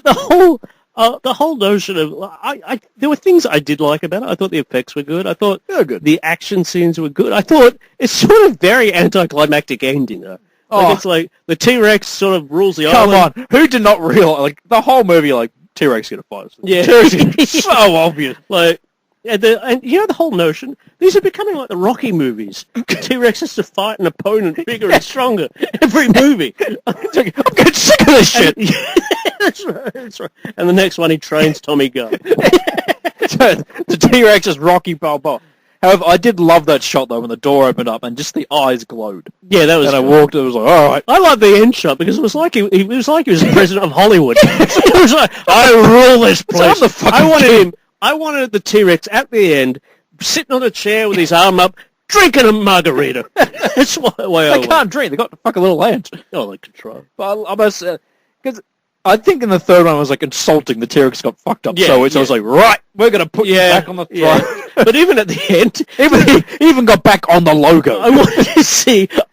Speaker 2: the whole notion of there were things I did like about it. I thought the effects were good. I thought the action scenes were good. I thought it's sort of very anticlimactic ending though. It's like the T-Rex sort of rules the island.
Speaker 1: Come on, who did not realize? Like the whole movie, like T-Rex gonna fight us.
Speaker 2: Yeah,
Speaker 1: T-Rex so obvious.
Speaker 2: Like. And the whole notion, these are becoming like the Rocky movies. T-Rex has to fight an opponent bigger and stronger every movie.
Speaker 1: I'm getting sick of this shit.
Speaker 2: That's right. And the next one, he trains Tommy Gunn.
Speaker 1: The T-Rex is Rocky Balboa. However, I did love that shot, though, when the door opened up and just the eyes glowed.
Speaker 2: Yeah, that was
Speaker 1: And cool. I walked, it was like, all right.
Speaker 2: I love the end shot because it was like he was president of Hollywood. It was like, I rule this place. I wanted the T-Rex at the end, sitting on a chair with his arm up, drinking a margarita. That's why
Speaker 1: they can't drink. They got the fucking little hands.
Speaker 2: Oh, they can try.
Speaker 1: But I must, because I think in the third one I was like insulting. The T-Rex got fucked up. So I was like, right, we're gonna put you back on the throne.
Speaker 2: Yeah. But even at the end,
Speaker 1: he even got back on the logo.
Speaker 2: I wanted to see the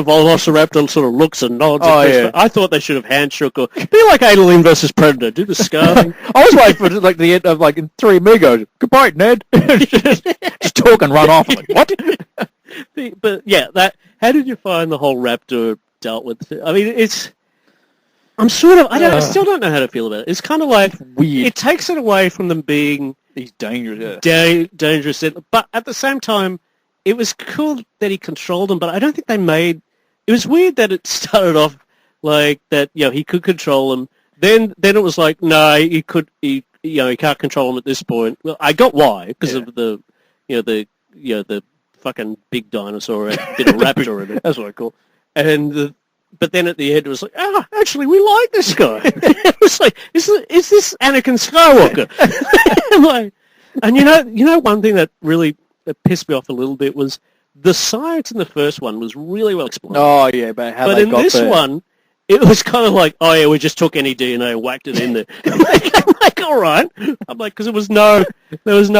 Speaker 2: Velociraptor sort of looks and nods. I thought they should have handshook or be like Alien versus Predator, do the scarfing.
Speaker 1: I was waiting for like the end of like in Three Amigos. Goodbye, Ned. just talk and run off. I'm like, what?
Speaker 2: But yeah, how did you find the whole raptor dealt with? I mean, I still don't know how to feel about it. It's kind of like
Speaker 1: weird.
Speaker 2: It takes it away from them being
Speaker 1: He's dangerous, yeah.
Speaker 2: Dangerous. But at the same time, it was cool that he controlled them, but I don't think they made... It was weird that it started off like that, he could control them. Then it was like, no, he can't control them at this point. Well, I got why, because of the fucking big dinosaur, a bit of raptor in it. That's what I call it. But then at the end, it was like, actually, we like this guy. It was like, is this Anakin Skywalker? And you know, one thing that really pissed me off a little bit was the science in the first one was really well explained.
Speaker 1: Oh yeah, but how
Speaker 2: but
Speaker 1: they
Speaker 2: in
Speaker 1: got
Speaker 2: this
Speaker 1: there.
Speaker 2: one, it was kind of like, oh yeah, we just took any DNA and whacked it in there. I'm like, all right. I'm like, because there was no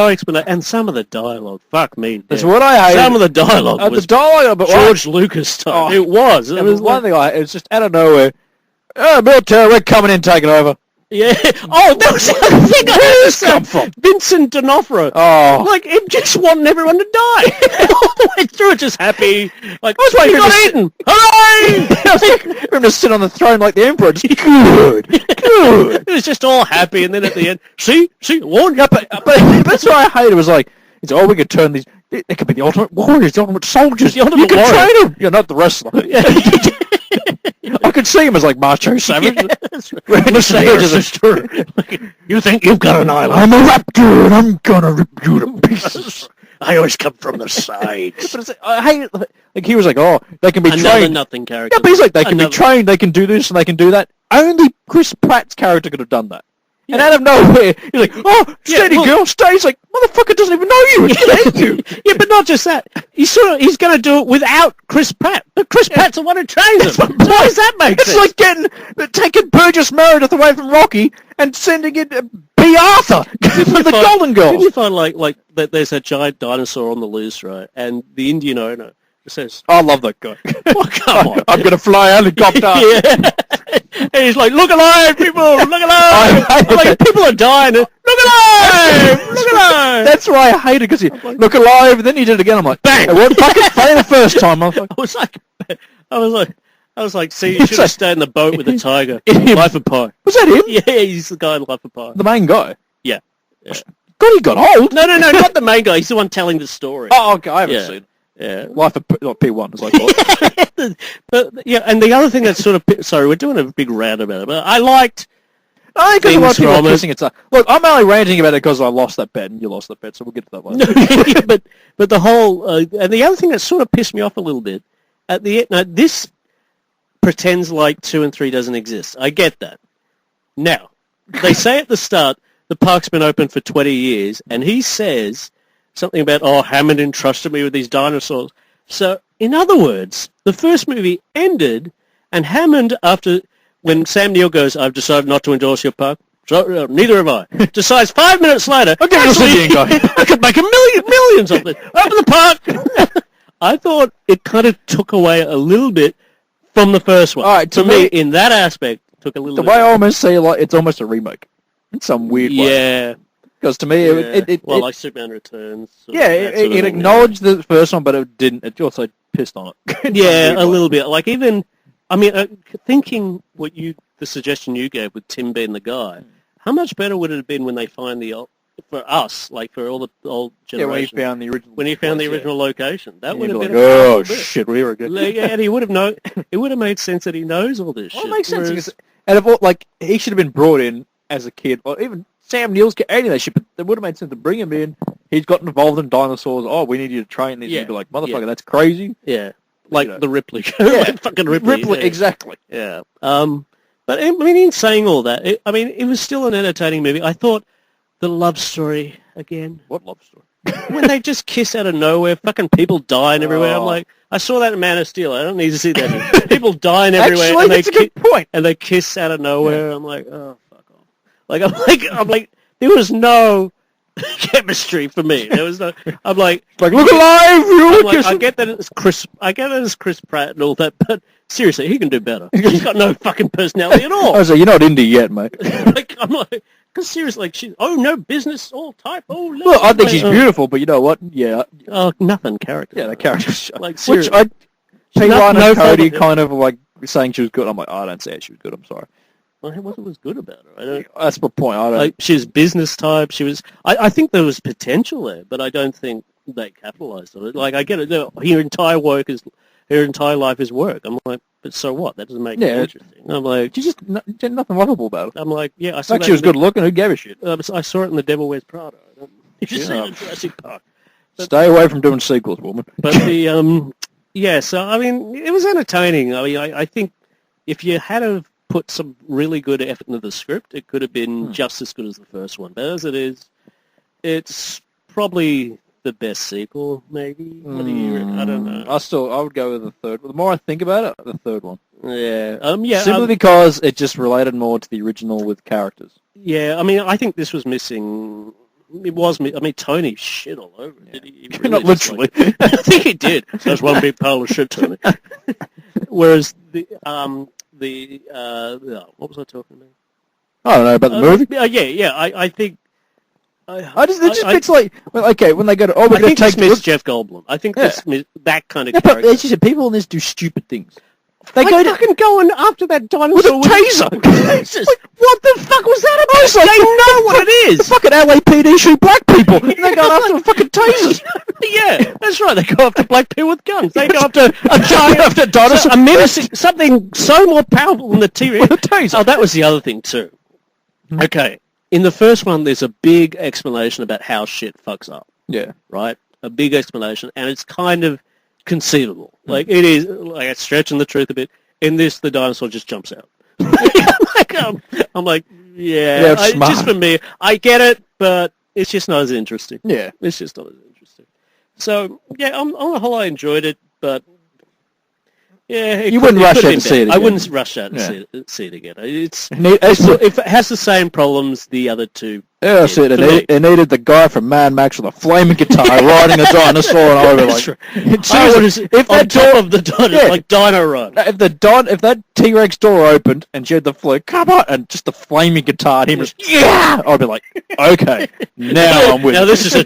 Speaker 2: explanation, and some of the dialogue, fuck me.
Speaker 1: That's what I hate.
Speaker 2: Some of the dialogue was
Speaker 1: the dialogue, but
Speaker 2: George Lucas style. It was. It was
Speaker 1: one thing. It was just out of nowhere. Oh, military, we're coming in, taking over.
Speaker 2: Yeah. Oh, that was the other thing I
Speaker 1: Where's this come from?
Speaker 2: Vincent D'Onofrio.
Speaker 1: Oh.
Speaker 2: Like, it just wanting everyone to die. All the way through, just happy. Like,
Speaker 1: I was waiting
Speaker 2: you
Speaker 1: for
Speaker 2: got
Speaker 1: him
Speaker 2: eaten. Hooray!
Speaker 1: For him to sit on the throne like the emperor. Just, good.
Speaker 2: It was just all happy, and then at the end, see, warn you.
Speaker 1: But that's what I hated. Was like, it's we could turn these. They could be the ultimate warriors, the ultimate soldiers.
Speaker 2: The ultimate
Speaker 1: you can
Speaker 2: warrior.
Speaker 1: train them. You're not the wrestler. I could see him as like Macho Savage.
Speaker 2: You think you've got an island?
Speaker 1: I'm a raptor and I'm gonna rip you to pieces.
Speaker 2: I always come from the sides.
Speaker 1: But I hate it. Like he was like, oh, they can be
Speaker 2: Another
Speaker 1: trained.
Speaker 2: nothing character.
Speaker 1: Yeah, but he's like, they can be trained. They can do this and they can do that. Only Chris Pratt's character could have done that. And out of nowhere, he's like, oh, steady girl, stay. He's like, motherfucker doesn't even know you. He hate you.
Speaker 2: Yeah, but not just that. He's going to do it without Chris Pratt. But Chris Pratt's the one who trains him. So why does that make sense?
Speaker 1: It's like taking Burgess Meredith away from Rocky and sending it B. Arthur from the Golden Girls.
Speaker 2: Didn't you find like that there's a giant dinosaur on the loose, right? And the Indian owner says,
Speaker 1: I love that guy.
Speaker 2: Oh, come on.
Speaker 1: I'm going to fly a helicopter.
Speaker 2: Yeah. And he's like, look alive, people, look alive. I'm like, people are dying. Look alive, look alive.
Speaker 1: That's why I hate it, because he look alive, and then he did it again. I'm like, bang! It wasn't fucking funny the first time. I
Speaker 2: was like, see, you should have stayed in the boat with the tiger. Life of Pi.
Speaker 1: Was that him?
Speaker 2: Yeah, he's the guy in Life of Pi.
Speaker 1: The main guy?
Speaker 2: Yeah.
Speaker 1: God, he got old.
Speaker 2: No, not the main guy. He's the one telling the story.
Speaker 1: Oh, okay, I haven't seen it.
Speaker 2: Yeah.
Speaker 1: Life of P1, as I call it.
Speaker 2: But, yeah, and the other thing that's sort of... Sorry, we're doing a big rant about it, but I liked...
Speaker 1: I think a lot of people are
Speaker 2: from it.
Speaker 1: kissing it. Look, I'm only ranting about it because I lost that bet and you lost that bet, so we'll get to that later.
Speaker 2: but the whole... and the other thing that sort of pissed me off a little bit, at the end... Now, this pretends like 2 and 3 doesn't exist. I get that. Now, they say at the start, the park's been open for 20 years, and he says something about, oh, Hammond entrusted me with these dinosaurs. So, in other words, the first movie ended, and Hammond, when Sam Neill goes, I've decided not to endorse your park, so neither have I, decides 5 minutes later, actually, I could make millions of it. Open the park! I thought it kind of took away a little bit from the first one.
Speaker 1: All right,
Speaker 2: to me, in that aspect, took a little bit.
Speaker 1: The way I almost say like it's almost a remake. In some weird way.
Speaker 2: Yeah.
Speaker 1: Because to me,
Speaker 2: like Superman Returns.
Speaker 1: Yeah, it acknowledged the first one, but it didn't. It also pissed on it.
Speaker 2: Yeah, a little bit. Like even, I mean, thinking the suggestion you gave with Tim being the guy, how much better would it have been when they find for us, like for all the old generation.
Speaker 1: Yeah, when he found the original
Speaker 2: location, that would have been.
Speaker 1: Oh shit, we were good.
Speaker 2: Yeah, and he would have known. It would have made sense that he knows all this shit.
Speaker 1: It makes sense. And he should have been brought in as a kid, or even Sam Neill's any of that shit. But it would have made sense to bring him in. He's gotten involved in dinosaurs. Oh, we need you to train these. You'd be like, motherfucker, that's crazy.
Speaker 2: Yeah, like the Ripley. Like fucking Ripley.
Speaker 1: Exactly.
Speaker 2: Yeah. But I mean, in saying all that, it was still an entertaining movie. I thought the love story again.
Speaker 1: What love story?
Speaker 2: When they just kiss out of nowhere, fucking people dying everywhere. I'm like, I saw that in Man of Steel. I don't need to see that. People dying everywhere.
Speaker 1: Actually, that's a good point.
Speaker 2: And they kiss out of nowhere. I'm like, oh, fuck off. I'm like, there was no chemistry for me. There was no. I'm like,
Speaker 1: look alive!
Speaker 2: I get that it's Chris Pratt and all that, but seriously, he can do better. He's got no fucking personality at all.
Speaker 1: I was like, you're not indie yet, mate.
Speaker 2: I'm like. Because seriously, she's no business, all type, no.
Speaker 1: Well, I think she's beautiful, but you know what? Yeah.
Speaker 2: Oh, nothing character.
Speaker 1: Yeah, the character's
Speaker 2: like seriously.
Speaker 1: Which P1 and Cody kind of like saying she was good. I'm like, I don't say she was good. I'm sorry.
Speaker 2: what was good about her? I don't.
Speaker 1: That's my point. I don't.
Speaker 2: Like, she was business type. She was. I think there was potential there, but I don't think they capitalized on it. Like, I get it. Her entire life is work. I'm like, but so what? That doesn't make it interesting. I'm like,
Speaker 1: She's just nothing lovable about it.
Speaker 2: I'm like, yeah. I saw
Speaker 1: Like she was good looking. Who gave a shit?
Speaker 2: I saw it in The Devil Wears Prada. You just seen it in Jurassic Park.
Speaker 1: Stay away from doing sequels, woman.
Speaker 2: But the yeah. So I mean, it was entertaining. I mean, I think if you had to put some really good effort into the script, it could have been just as good as the first one. But as it is, it's probably the best sequel, maybe. What do you reckon? I don't know.
Speaker 1: I would go with the third one. The more I think about it, the third one.
Speaker 2: Yeah. Yeah.
Speaker 1: Simply because it just related more to the original with characters.
Speaker 2: Yeah. I mean, I think this was missing. It was. I mean, Tony shit all over it. Did he really
Speaker 1: Not literally.
Speaker 2: I think he did. That's one big pile of shit, Tony. Whereas the what was I talking about?
Speaker 1: I don't know about the movie.
Speaker 2: Yeah. I think.
Speaker 1: It just fits like, well, okay, when they go to, we're
Speaker 2: I
Speaker 1: going
Speaker 2: think
Speaker 1: to take
Speaker 2: this missed Jeff Goldblum. I think this missed that kind of character.
Speaker 1: But as you said, people in this do stupid things.
Speaker 2: They go fucking going after that dinosaur
Speaker 1: with a taser.
Speaker 2: Jesus. What the fuck was that about?
Speaker 1: Like,
Speaker 2: they know what it is.
Speaker 1: The fucking LAPD shoot black people. And they go after fucking tasers.
Speaker 2: Yeah, that's right. They go after black people with guns. They go after a giant,
Speaker 1: after dinosaur,
Speaker 2: a menacing, something so more powerful than the T-Rex.
Speaker 1: With a taser.
Speaker 2: Oh, that was the other thing too. Okay, in the first one, there's a big explanation about how shit fucks up.
Speaker 1: Yeah.
Speaker 2: Right? A big explanation, and it's kind of conceivable. Like, it is, like, it's stretching the truth a bit. In this, the dinosaur just jumps out. I'm like, yeah, just for me, I get it, but it's just not as interesting.
Speaker 1: Yeah.
Speaker 2: It's just not as interesting. So, yeah, on the whole, I enjoyed it, but yeah,
Speaker 1: you wouldn't rush out to see it again.
Speaker 2: I wouldn't rush out to see it again. If it has the same problems the other two.
Speaker 1: Yeah, it needed the guy from Mad Max with a flaming guitar riding a dinosaur, and I was like,
Speaker 2: if that top of the dinosaur, like Dino Run.
Speaker 1: If that T-Rex door opened and she had the flu, come on, and just the flaming guitar, and he was, yeah, I'd be like, okay, now I'm with.
Speaker 2: Now this is a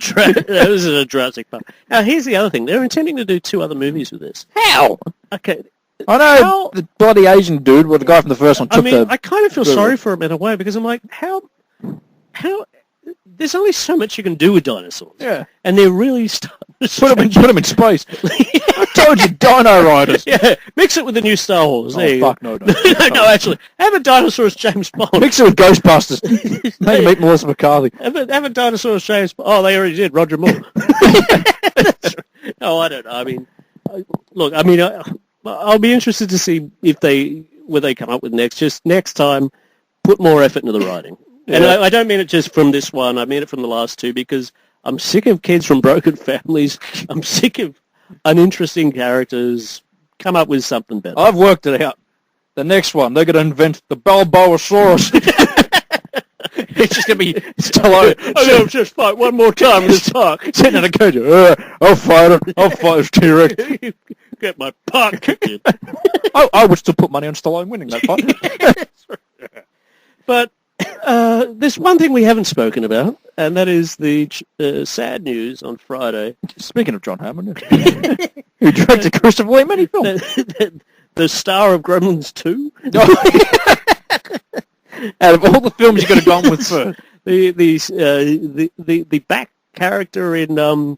Speaker 2: Jurassic Park. Now here's the other thing: they're intending to do 2 other movies with this.
Speaker 1: How?
Speaker 2: Okay.
Speaker 1: I know the bloody Asian dude, the guy from the first one, took
Speaker 2: I kind of feel sorry for him in a way because I'm like, how? There's only so much you can do with dinosaurs.
Speaker 1: Yeah.
Speaker 2: And they're really starting to
Speaker 1: put them in space. I told you, Dino Riders.
Speaker 2: Yeah, mix it with the new Star Wars.
Speaker 1: Oh, fuck, no.
Speaker 2: No, actually, have a dinosaur as James Bond.
Speaker 1: Mix it with Ghostbusters. Make meet Melissa McCarthy.
Speaker 2: Have a dinosaur as James Bond. Oh, they already did. Roger Moore. No, I don't know. I mean, look, I'll be interested to see what they come up with next. Just next time, put more effort into the writing. And I don't mean it just from this one. I mean it from the last 2 because I'm sick of kids from broken families. I'm sick of uninteresting characters. Come up with something better.
Speaker 1: I've worked it out. The next one, they're going to invent the Balboasaurus. It's just going to be Stallone.
Speaker 2: I'm going to just fight one more time in this park.
Speaker 1: Sitting in a cage. I'll fight him. I'll fight this T-Rex.
Speaker 2: Get my park kicked.
Speaker 1: I would still put money on Stallone winning that fight.
Speaker 2: But there's one thing we haven't spoken about, and that is the sad news on Friday.
Speaker 1: Speaking of John Hammond, who directed Christopher Lee many films.
Speaker 2: The star of Gremlins 2.
Speaker 1: Out of all the films you could have gone with first,
Speaker 2: the back character in I'm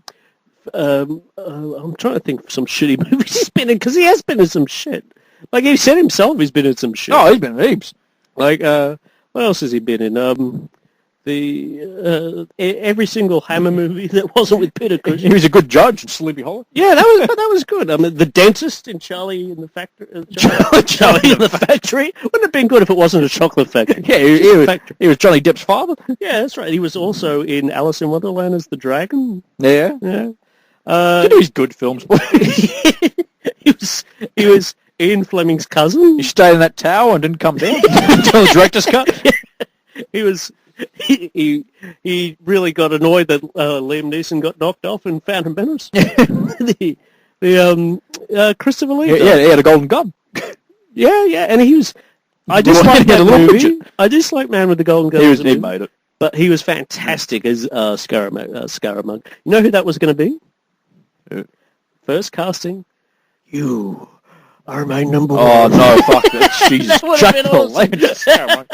Speaker 2: trying to think of some shitty movies he's been in because he has been in some shit. Like he said himself, he's been in some shit.
Speaker 1: Oh, he's been in heaps.
Speaker 2: Like what else has he been in? Every single Hammer movie that wasn't with Peter Cushing.
Speaker 1: He was a good judge in Sleepy Hollow.
Speaker 2: Yeah, that was good. I mean, the dentist in Charlie in the Factory. Charlie in the Factory. Wouldn't it have been good if it wasn't a chocolate factory?
Speaker 1: Yeah, he was Johnny Depp's father.
Speaker 2: Yeah, that's right. He was also in Alice in Wonderland as the dragon.
Speaker 1: Yeah. You know his good films.
Speaker 2: he was Ian Fleming's cousin.
Speaker 1: He stayed in that tower and didn't come down until the director's cut.
Speaker 2: He was. He really got annoyed that Liam Neeson got knocked off in Phantom Menace. Christopher Lee.
Speaker 1: Yeah, he had a golden gun.
Speaker 2: Yeah, and he was. I just like that movie. I just like Man with the Golden Gun.
Speaker 1: He made it,
Speaker 2: but he was fantastic as Scaramouche. You know who that was going to be? First casting, you I remain number
Speaker 1: Oh,
Speaker 2: one.
Speaker 1: no, fuck that. Jesus.
Speaker 2: That
Speaker 1: Jack
Speaker 2: would have been awesome.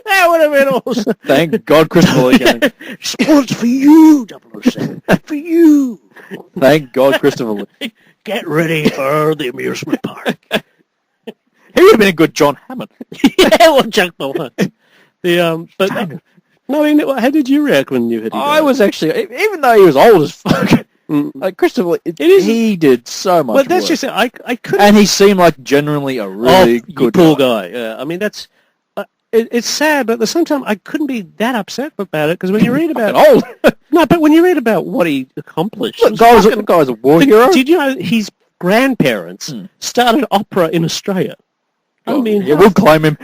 Speaker 2: That would have been awesome.
Speaker 1: Thank God Christopher Lee came in.
Speaker 2: Sports for you, 007. For you.
Speaker 1: Thank God Christopher Lee.
Speaker 2: Get ready for the amusement park.
Speaker 1: He would have been a good John Hammond.
Speaker 2: Yeah, well, Jack the One. But no, I mean, how did you react when you heard?
Speaker 1: I was actually, even though he was old as fuck, like Christopher Lee, he did so much.
Speaker 2: But that's
Speaker 1: work.
Speaker 2: just it. I couldn't.
Speaker 1: And he seemed like genuinely a really good
Speaker 2: cool guy. Yeah, I mean that's. It's sad, but at the same time, I couldn't be that upset about it because when you read about
Speaker 1: old.
Speaker 2: no, but when you read about what he accomplished,
Speaker 1: Look, the guy's a war hero.
Speaker 2: Did you know his grandparents started opera in Australia? I mean,
Speaker 1: yeah, we'll claim him.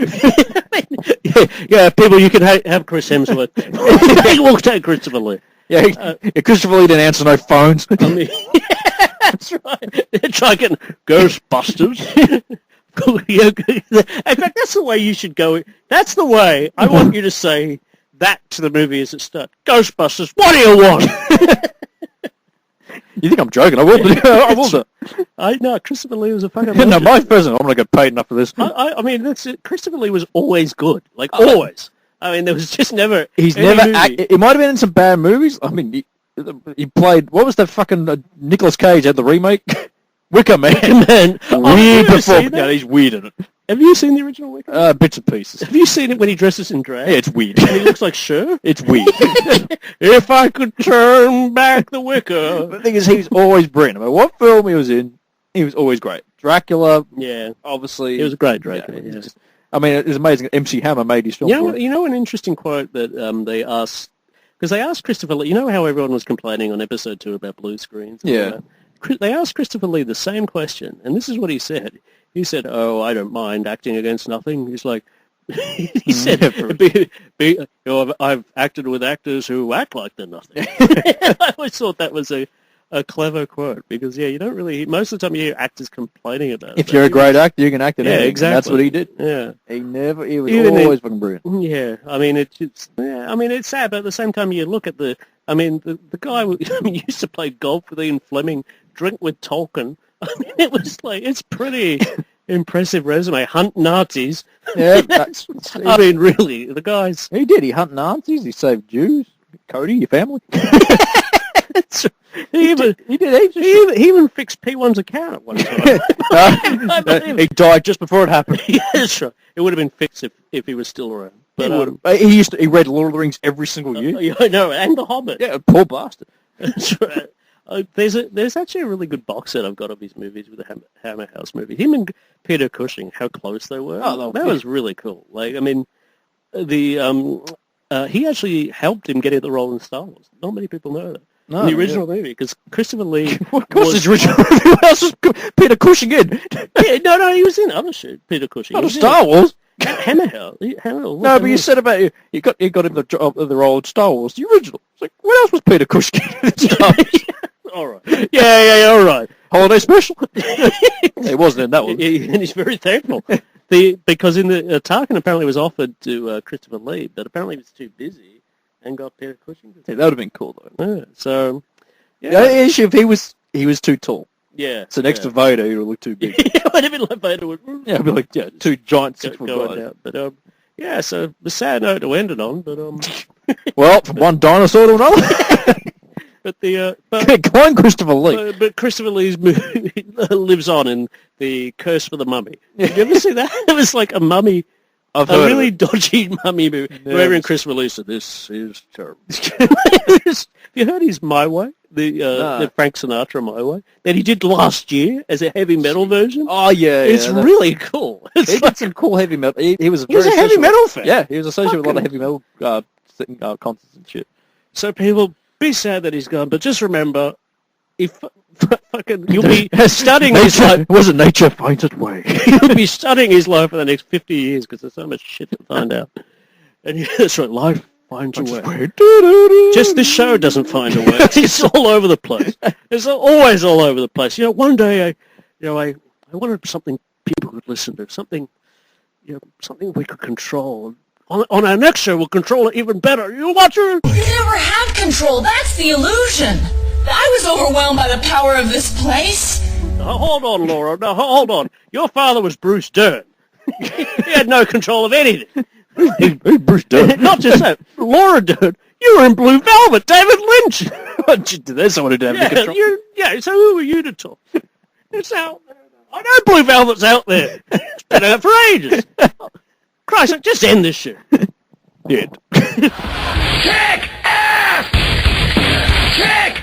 Speaker 2: yeah, people, you can have Chris Hemsworth. We'll take Christopher Lee.
Speaker 1: Yeah, Christopher Lee didn't answer no phones.
Speaker 2: I mean, yeah, that's right. It's like in Ghostbusters. In fact, that's the way you should go. That's the way I want you to say that to the movie as it starts. Ghostbusters, what do you want?
Speaker 1: You think I'm joking? I will do. I will do.
Speaker 2: I know Christopher Lee was a fucking.
Speaker 1: No, my president. I'm not going to get paid enough for this.
Speaker 2: I mean, that's it. Christopher Lee was always good, like always. I mean, there was just never.
Speaker 1: He's
Speaker 2: any
Speaker 1: never.
Speaker 2: movie.
Speaker 1: He might have been in some bad movies. I mean, he played. What was the fucking Nicolas Cage had the remake? Wicker Man.
Speaker 2: Man,
Speaker 1: Weird before.
Speaker 2: seen that?
Speaker 1: Yeah, he's weird in it.
Speaker 2: Have you seen the original Wicker Man?
Speaker 1: Bits and pieces.
Speaker 2: Have you seen it when he dresses in drag?
Speaker 1: Yeah, it's weird.
Speaker 2: And he looks like Cher?
Speaker 1: It's weird.
Speaker 2: If I could turn back the wicker.
Speaker 1: The thing is, he was always brilliant. No matter what film he was in, he was always great. Dracula,
Speaker 2: Yeah.
Speaker 1: obviously.
Speaker 2: He was a great Dracula.
Speaker 1: Yeah,
Speaker 2: Yeah.
Speaker 1: just- I mean, it was amazing. MC Hammer made his film.
Speaker 2: You know an interesting quote that they asked, because they asked Christopher Lee, you know how everyone was complaining on episode 2 about blue screens? And
Speaker 1: Yeah.
Speaker 2: all that? They asked Christopher Lee the same question, and this is what he said. He said, "Oh, I don't mind acting against nothing." He's like, he said, I've acted with actors who act like they're nothing. I always thought that was a clever quote because, yeah, you don't really, most of the time you hear actors complaining about it.
Speaker 1: If you're a great actor, you can act in
Speaker 2: Yeah,
Speaker 1: anything.
Speaker 2: exactly.
Speaker 1: That's what he did.
Speaker 2: Yeah.
Speaker 1: He was
Speaker 2: Even
Speaker 1: always fucking brilliant.
Speaker 2: Yeah, I mean it's sad, but at the same time you look at the guy used to play golf with Ian Fleming, drink with Tolkien. I mean it was like it's pretty impressive resume. Hunt Nazis.
Speaker 1: Yeah,
Speaker 2: I mean really, the guys.
Speaker 1: He did. He hunted Nazis. He saved Jews. Cody, your family.
Speaker 2: He even fixed P1's account at one time.
Speaker 1: He died just before it happened.
Speaker 2: Yeah, that's right. It would have been fixed if he was still around. But
Speaker 1: He read Lord of the Rings every single year.
Speaker 2: I know, and The Hobbit.
Speaker 1: Yeah, poor bastard.
Speaker 2: That's right. There's actually a really good box set I've got of his movies with the Hammer House movie. Him and Peter Cushing, how close they were.
Speaker 1: Oh,
Speaker 2: that was really cool. Like, I mean, he actually helped him get the role in Star Wars. Not many people know that.
Speaker 1: No,
Speaker 2: in the original movie, because Christopher Lee
Speaker 1: Of course, his original movie. What else was Peter Cushing in?
Speaker 2: yeah, no, he was in other shit. Peter Cushing.
Speaker 1: Not
Speaker 2: He
Speaker 1: a
Speaker 2: was in
Speaker 1: Star Wars.
Speaker 2: Hammer House.
Speaker 1: No, but you said about you got him the role in Star Wars, the original. It's like, what else was Peter Cushing in Star Wars?
Speaker 2: All right. Yeah, all right.
Speaker 1: Holiday special? He wasn't in that one.
Speaker 2: And he's very thankful. Because in the Tarkin apparently was offered to Christopher Lee, but apparently he was too busy and got Peter Cushing.
Speaker 1: Yeah, that would have been cool though.
Speaker 2: Yeah, so
Speaker 1: The only issue if he was too tall.
Speaker 2: yeah.
Speaker 1: So next to Vader, he would look too big.
Speaker 2: it would have been like Vader would
Speaker 1: Yeah, I'd be like, yeah, two giant 6 foot
Speaker 2: going
Speaker 1: guys.
Speaker 2: out. But yeah, so the sad note to end it on, but
Speaker 1: Well, from one dinosaur to another.
Speaker 2: but the
Speaker 1: Go on, Christopher Lee.
Speaker 2: but Christopher Lee's movie lives on in The Curse for the Mummy. Did you ever see that? It was like a mummy.
Speaker 1: I've
Speaker 2: A
Speaker 1: heard
Speaker 2: really
Speaker 1: of it.
Speaker 2: dodgy mummy movie.
Speaker 1: Yeah,
Speaker 2: Whoever in
Speaker 1: it's-
Speaker 2: Chris released it, this is terrible. You heard his My Way? The Frank Sinatra My Way? That he did last year as a heavy metal version?
Speaker 1: Oh, yeah.
Speaker 2: It's
Speaker 1: yeah,
Speaker 2: really cool. It's
Speaker 1: He
Speaker 2: like,
Speaker 1: did some cool heavy metal. He was
Speaker 2: He was a
Speaker 1: very
Speaker 2: heavy
Speaker 1: associated-
Speaker 2: metal fan?
Speaker 1: Yeah, he was associated with a lot of heavy metal concerts and shit.
Speaker 2: so people, be sad that he's gone, but just remember, if fucking you'll be studying his
Speaker 1: Nature,
Speaker 2: life.
Speaker 1: wasn't nature finds its way.
Speaker 2: You'll be studying his life for the next 50 years because there's so much shit to find out. And yeah, that's right, life finds a way. Just this show doesn't find a way. It's all over the place. It's always all over the place. You know, one day I wanted something people could listen to, something we could control. On our next show, we'll control it even better. You watch it.
Speaker 8: You never have control. That's the illusion. I was overwhelmed by the power of this place.
Speaker 2: hold on, Laura. No, hold on. Your father was Bruce Dern. He had no control of anything.
Speaker 1: Who's Bruce Dern?
Speaker 2: Not just that. Laura Dern, you were in Blue Velvet. David Lynch.
Speaker 1: There's someone who didn't have any control.
Speaker 2: So who were you to talk? It's out there. I know Blue Velvet's out there. It's been out for ages. Christ, just end this shit.
Speaker 1: Yeah.
Speaker 6: Kick ass! Kick